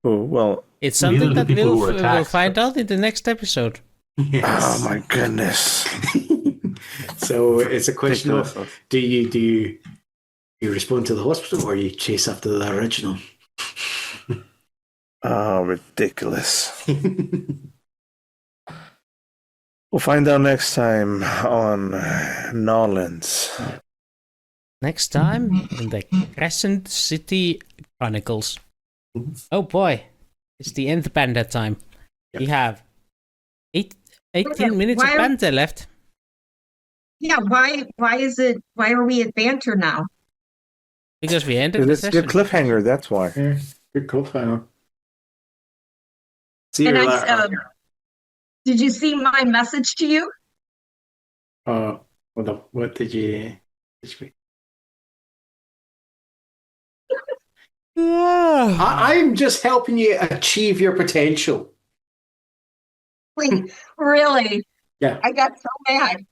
[SPEAKER 3] Oh, well,
[SPEAKER 4] It's
[SPEAKER 5] Neither
[SPEAKER 4] something
[SPEAKER 5] of the
[SPEAKER 4] that
[SPEAKER 5] people who were
[SPEAKER 4] we'll
[SPEAKER 5] attacked.
[SPEAKER 4] find out in the next episode.
[SPEAKER 1] Yes.
[SPEAKER 3] oh my goodness.
[SPEAKER 1] So it's a question
[SPEAKER 3] Ridiculous.
[SPEAKER 1] of do you respond to the hospital or you chase after the original?
[SPEAKER 3] Oh, ridiculous. We'll find out next time on Nolans.
[SPEAKER 4] Next time in the Crescent City Chronicles. Oh boy, it's the end banter time.
[SPEAKER 1] Yep.
[SPEAKER 4] We have 18 minutes of
[SPEAKER 2] Why are-
[SPEAKER 4] banter left.
[SPEAKER 2] Yeah, why are we at banter now?
[SPEAKER 4] Because we ended the
[SPEAKER 3] It's your
[SPEAKER 4] session.
[SPEAKER 3] cliffhanger, that's why.
[SPEAKER 1] Yeah, good cliffhanger. See you
[SPEAKER 2] And
[SPEAKER 1] later.
[SPEAKER 2] did you see my message to you?
[SPEAKER 1] What did you? I'm just helping you achieve your potential.
[SPEAKER 2] Like, really?
[SPEAKER 1] Yeah.
[SPEAKER 2] I got so mad.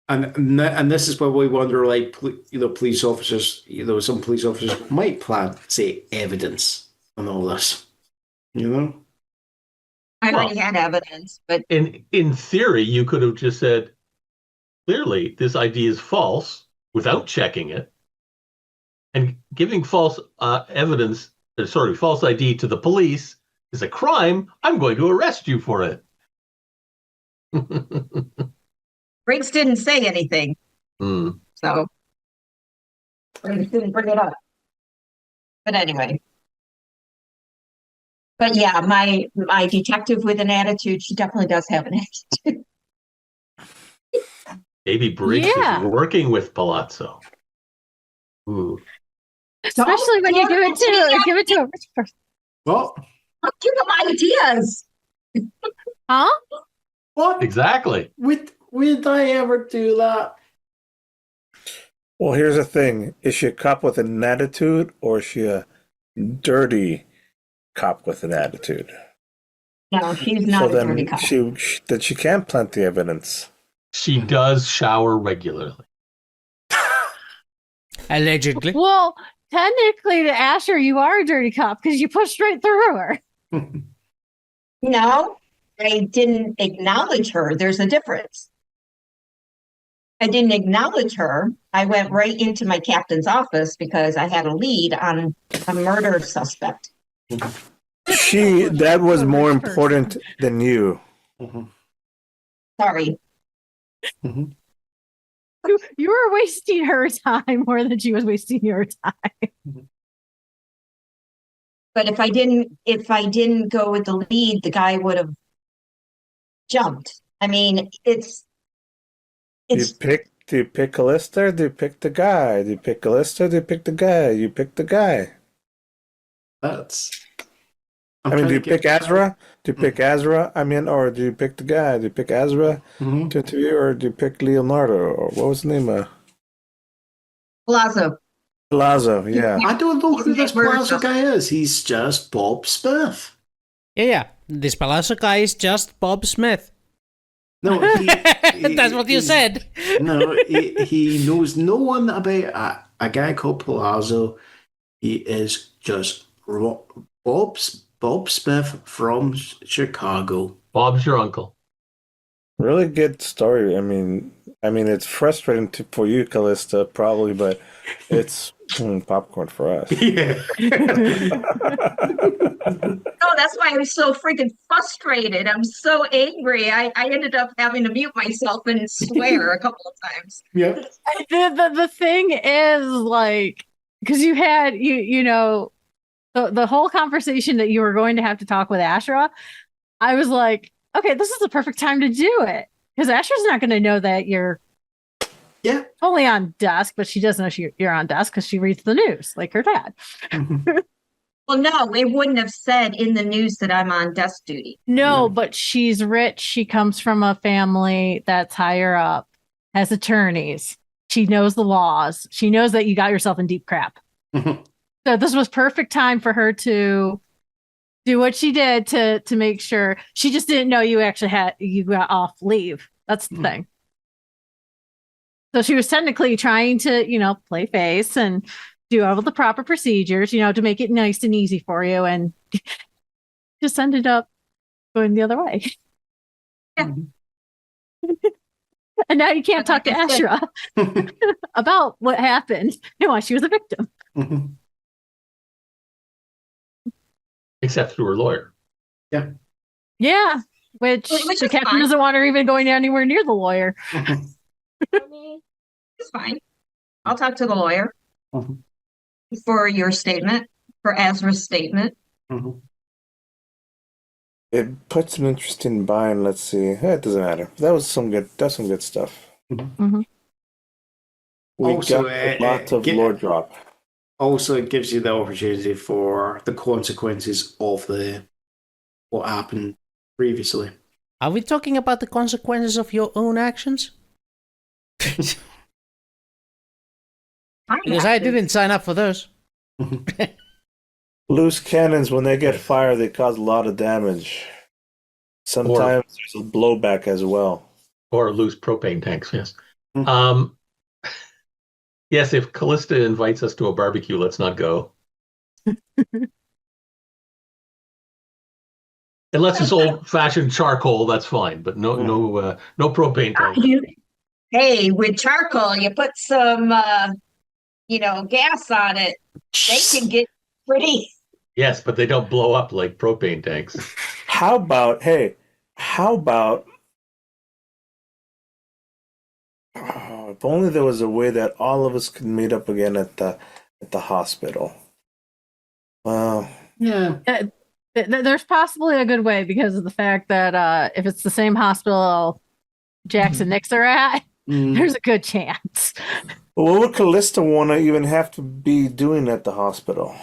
[SPEAKER 1] And this is where we wonder, like, police officers, some police officers might plant, say, evidence on all this.
[SPEAKER 2] I
[SPEAKER 5] Well-
[SPEAKER 2] already had evidence, but
[SPEAKER 5] In theory, you could have just said, clearly, this ID is false without checking it. And giving false false ID to the police is a crime. I'm going to arrest you for it.
[SPEAKER 2] Briggs didn't say anything,
[SPEAKER 5] Hmm.
[SPEAKER 2] so Briggs didn't bring it up. But anyway. But yeah, my detective with an attitude, she definitely does have an attitude.
[SPEAKER 5] Maybe Briggs
[SPEAKER 6] Yeah.
[SPEAKER 5] is working with Palazzo. Ooh.
[SPEAKER 6] Especially when you give it to a rich person.
[SPEAKER 1] Well,
[SPEAKER 2] I'll give them ideas.
[SPEAKER 6] Huh?
[SPEAKER 1] what?
[SPEAKER 5] Exactly.
[SPEAKER 1] Would I ever do that?
[SPEAKER 3] Well, here's the thing. Is she a cop with an attitude or is she a dirty cop with an attitude?
[SPEAKER 2] No, she's not a dirty cop.
[SPEAKER 3] she can't plant the evidence.
[SPEAKER 5] She does shower regularly.
[SPEAKER 4] Allegedly.
[SPEAKER 6] Well, technically, to Asher, you are a dirty cop because you pushed right through her.
[SPEAKER 2] No, I didn't acknowledge her. There's a difference. I didn't acknowledge her. I went right into my captain's office because I had a lead on a murder suspect.
[SPEAKER 3] That was more important than you.
[SPEAKER 2] Sorry.
[SPEAKER 6] You were wasting her time more than she was wasting your time.
[SPEAKER 2] But if I didn't go with the lead, the guy would have jumped. I mean, it's
[SPEAKER 3] Do you pick Calista or do you pick the guy? Do you pick Calista or do you pick the guy? You pick the guy. Do you pick Asra? Do you pick Asra? Or do you pick the guy? Do you pick Asra to interview or do you pick Leonardo? Or what was the name? Palazzo, yeah.
[SPEAKER 1] I don't know who this Palazzo guy is. He's just Bob Smith.
[SPEAKER 4] Yeah. This Palazzo guy is just Bob Smith.
[SPEAKER 1] No,
[SPEAKER 4] That's what you said.
[SPEAKER 1] No, he knows no one about a guy called Palazzo. He is just Bob Smith from Chicago.
[SPEAKER 5] Bob's your uncle.
[SPEAKER 3] Really good story. I mean, it's frustrating for you, Calista, probably, but it's popcorn for us.
[SPEAKER 1] Yeah.
[SPEAKER 2] No, that's why I'm so freaking frustrated. I'm so angry. I ended up having to mute myself and swear a couple of times.
[SPEAKER 1] Yeah.
[SPEAKER 6] The thing is, like, because you had the whole conversation that you were going to have to talk with Asra, I was like, okay, this is the perfect time to do it because Asra's not going to know that you're only on desk, but she does know you're on desk because she reads the news like her dad.
[SPEAKER 2] Well, no, it wouldn't have said in the news that I'm on desk duty.
[SPEAKER 6] No,
[SPEAKER 1] No.
[SPEAKER 6] but she's rich. She comes from a family that's higher up, has attorneys. She knows the laws. She knows that you got yourself in deep crap. So this was perfect time for her to do what she did to make sure. She just didn't know you got off leave. That's the thing. So she was technically trying to, play face and do all the proper procedures, to make it nice and easy for you, and just ended up going the other way.
[SPEAKER 2] Yeah.
[SPEAKER 6] And now you can't talk to
[SPEAKER 2] Like I said-
[SPEAKER 6] Asra about what happened and why she was a victim.
[SPEAKER 5] Except through her lawyer.
[SPEAKER 6] Yeah, which
[SPEAKER 2] Which
[SPEAKER 6] the
[SPEAKER 2] is
[SPEAKER 6] captain
[SPEAKER 2] fine.
[SPEAKER 6] doesn't want her even going anywhere near the lawyer.
[SPEAKER 2] It's fine. I'll talk to the lawyer
[SPEAKER 1] Mhm.
[SPEAKER 2] for your statement, for Asra's statement.
[SPEAKER 3] It puts an interest in buying. Let's see. It doesn't matter. That's some good stuff.
[SPEAKER 6] Mhm.
[SPEAKER 3] We
[SPEAKER 1] Also,
[SPEAKER 3] got a lot of
[SPEAKER 1] get-
[SPEAKER 3] lore drop.
[SPEAKER 1] Also, it gives you the opportunity for the consequences of what happened previously.
[SPEAKER 4] Are we talking about the consequences of your own actions? Because I didn't sign up for those.
[SPEAKER 3] Loose cannons, when they get fired, they cause a lot of damage. Sometimes there's a blowback as well.
[SPEAKER 5] Or loose propane tanks, yes.
[SPEAKER 1] Mhm.
[SPEAKER 5] Yes, if Calista invites us to a barbecue, let's not go. Unless it's old-fashioned charcoal, that's fine. But no propane tanks.
[SPEAKER 2] Hey, with charcoal, you put some, gas on it. They can get pretty.
[SPEAKER 5] Yes, but they don't blow up like propane tanks.
[SPEAKER 3] How about if only there was a way that all of us could meet up again at the hospital. Well,
[SPEAKER 1] Yeah.
[SPEAKER 6] There's possibly a good way because of the fact that if it's the same hospital Jackson Nicks are at, there's a good chance.
[SPEAKER 3] what would Calista want to even have to be doing at the hospital?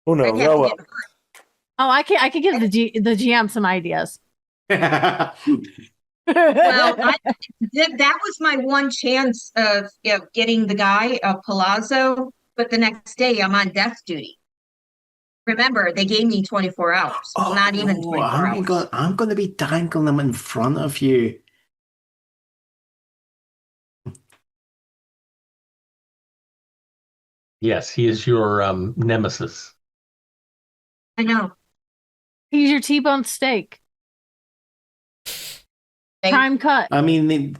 [SPEAKER 3] Who knows?
[SPEAKER 2] I'd have
[SPEAKER 3] Oh,
[SPEAKER 2] to
[SPEAKER 3] well.
[SPEAKER 2] get-
[SPEAKER 6] Oh, I could give the GM some ideas.
[SPEAKER 2] Well, that was my one chance of getting the guy, Palazzo, but the next day I'm on death duty. Remember, they gave me 24 hours. Well, not even 24 hours.
[SPEAKER 1] I'm going to be dangling them in front of you.
[SPEAKER 5] Yes, he is your nemesis.
[SPEAKER 2] I know.
[SPEAKER 6] He's your T-bone steak. Prime cut.
[SPEAKER 1] I mean,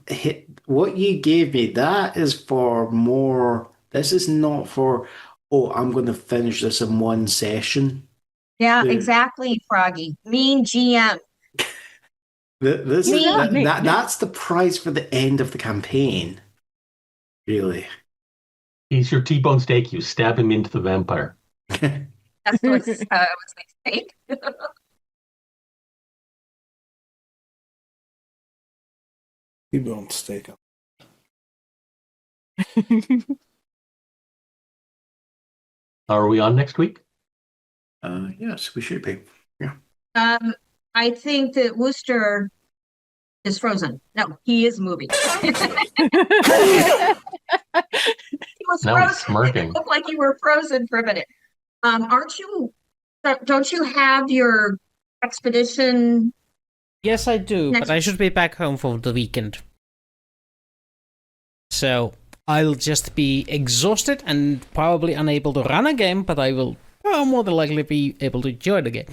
[SPEAKER 1] what you gave me, that is for more. This is not for, I'm going to finish this in one session.
[SPEAKER 2] Yeah,
[SPEAKER 1] Yeah.
[SPEAKER 2] exactly, Froggy. Mean GM.
[SPEAKER 1] That's the price for the end of the campaign. Really.
[SPEAKER 5] He's your T-bone steak. You stab him into the vampire.
[SPEAKER 2] That's what's my mistake.
[SPEAKER 3] T-bone steak.
[SPEAKER 5] Are we on next week?
[SPEAKER 1] Yes, we should be.
[SPEAKER 2] I think that Wooster is frozen. No, he is moving. He was
[SPEAKER 5] Now he's
[SPEAKER 2] frozen.
[SPEAKER 5] smirking.
[SPEAKER 2] It looked like you were frozen for a minute. Don't you have your expedition?
[SPEAKER 4] Yes, I do,
[SPEAKER 2] Next-
[SPEAKER 4] but I should be back home for the weekend. So I'll just be exhausted and probably unable to run a game, but I will more than likely be able to enjoy the game.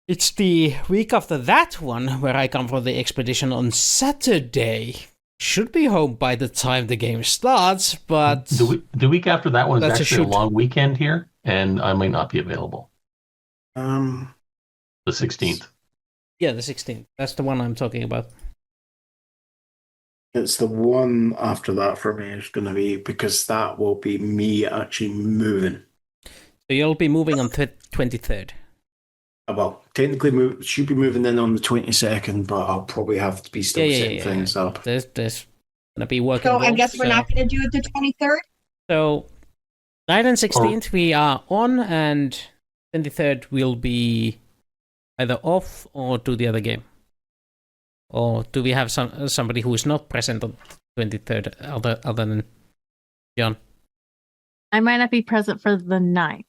[SPEAKER 4] It's the week after that one where I come for the expedition on Saturday. Should be home by the time the game starts, but
[SPEAKER 5] The week after that one is
[SPEAKER 4] That's a
[SPEAKER 5] actually a
[SPEAKER 4] shoot.
[SPEAKER 5] long weekend here, and I might not be available.
[SPEAKER 1] Um,
[SPEAKER 5] The 16th.
[SPEAKER 4] yeah, the 16th. That's the one I'm talking about.
[SPEAKER 1] it's the one after that for me is going to be, because that will be me actually moving.
[SPEAKER 4] So you'll be moving on 23rd.
[SPEAKER 1] Well, technically should be moving in on the 22nd, but I'll probably have to be still setting things up.
[SPEAKER 4] There's gonna be working.
[SPEAKER 2] So I
[SPEAKER 4] wolves,
[SPEAKER 2] guess we're not going to do it the 23rd.
[SPEAKER 4] So 9th and 16th we are on, and 23rd will be either off or do the other game. Or do we have somebody who is not present on 23rd other than John?
[SPEAKER 6] I might not be present for the 9th.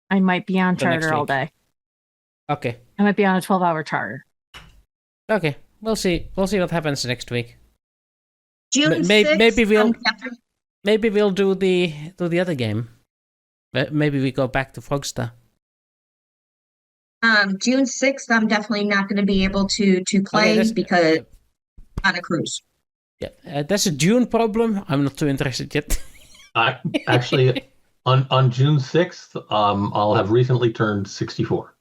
[SPEAKER 6] I might be on
[SPEAKER 4] The next
[SPEAKER 6] charter all
[SPEAKER 4] week.
[SPEAKER 6] day.
[SPEAKER 4] Okay.
[SPEAKER 6] I might be on a 12-hour charter.
[SPEAKER 4] Okay. We'll see. We'll see what happens next week.
[SPEAKER 2] June 6th,
[SPEAKER 4] Maybe we'll do the other game. Maybe we go back to Frogstar.
[SPEAKER 2] June 6th, I'm definitely not going to be able to play because on a cruise.
[SPEAKER 4] Yeah, that's a June problem. I'm not too interested yet.
[SPEAKER 5] Actually, on June 6th, I'll have recently turned 64.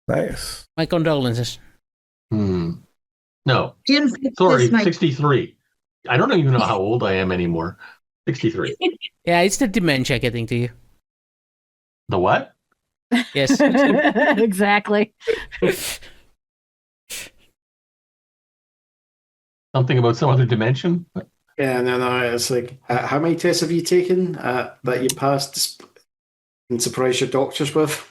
[SPEAKER 3] Nice.
[SPEAKER 4] My condolences.
[SPEAKER 5] No,
[SPEAKER 2] June 5th
[SPEAKER 5] sorry,
[SPEAKER 2] is my
[SPEAKER 5] 63. I don't even know how old I am anymore. 63.
[SPEAKER 4] Yeah, it's the dementia getting to you.
[SPEAKER 5] The what?
[SPEAKER 4] Yes.
[SPEAKER 6] Exactly.
[SPEAKER 5] Something about some other dimension?
[SPEAKER 1] Yeah, no. It's like, how many tests have you taken that you passed and surprised your doctors with?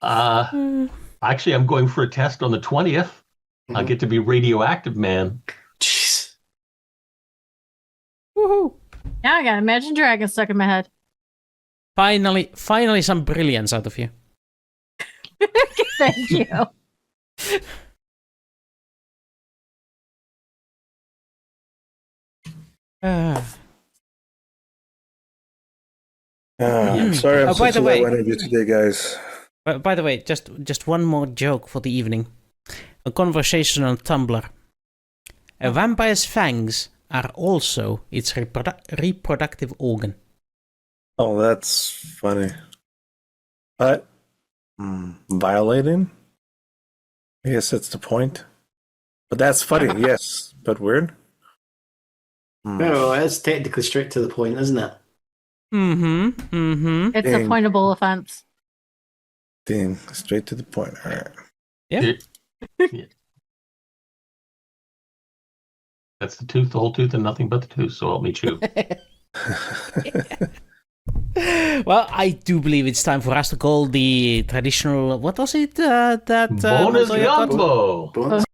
[SPEAKER 5] Actually, I'm going for a test on the 20th. I'll get to be radioactive, man.
[SPEAKER 1] Jeez.
[SPEAKER 4] Woohoo!
[SPEAKER 6] Now I got Imagine Dragons stuck in my head.
[SPEAKER 4] Finally, some brilliance out of you.
[SPEAKER 6] Thank you.
[SPEAKER 3] Sorry, I'm
[SPEAKER 4] Oh, by
[SPEAKER 3] such
[SPEAKER 4] the
[SPEAKER 3] a
[SPEAKER 4] way-
[SPEAKER 3] low energy today, guys.
[SPEAKER 4] By the way, just one more joke for the evening. A conversation on Tumblr. A vampire's fangs are also its reproductive organ.
[SPEAKER 3] Oh, that's funny. But violating? I guess that's the point. But that's funny, yes. But weird.
[SPEAKER 1] No, it's technically straight to the point, isn't it?
[SPEAKER 4] Mm-hmm.
[SPEAKER 6] It's a
[SPEAKER 3] Dang.
[SPEAKER 6] pointable offense.
[SPEAKER 3] Dang, straight to the point. All right.
[SPEAKER 4] Yeah.
[SPEAKER 5] That's the tooth, the whole tooth, and nothing but the tooth, so help me chew.
[SPEAKER 4] Well, I do believe it's time for us to call the traditional. What was it?
[SPEAKER 5] Bonus
[SPEAKER 4] Montoya got?
[SPEAKER 5] gumbo!
[SPEAKER 1] Bonus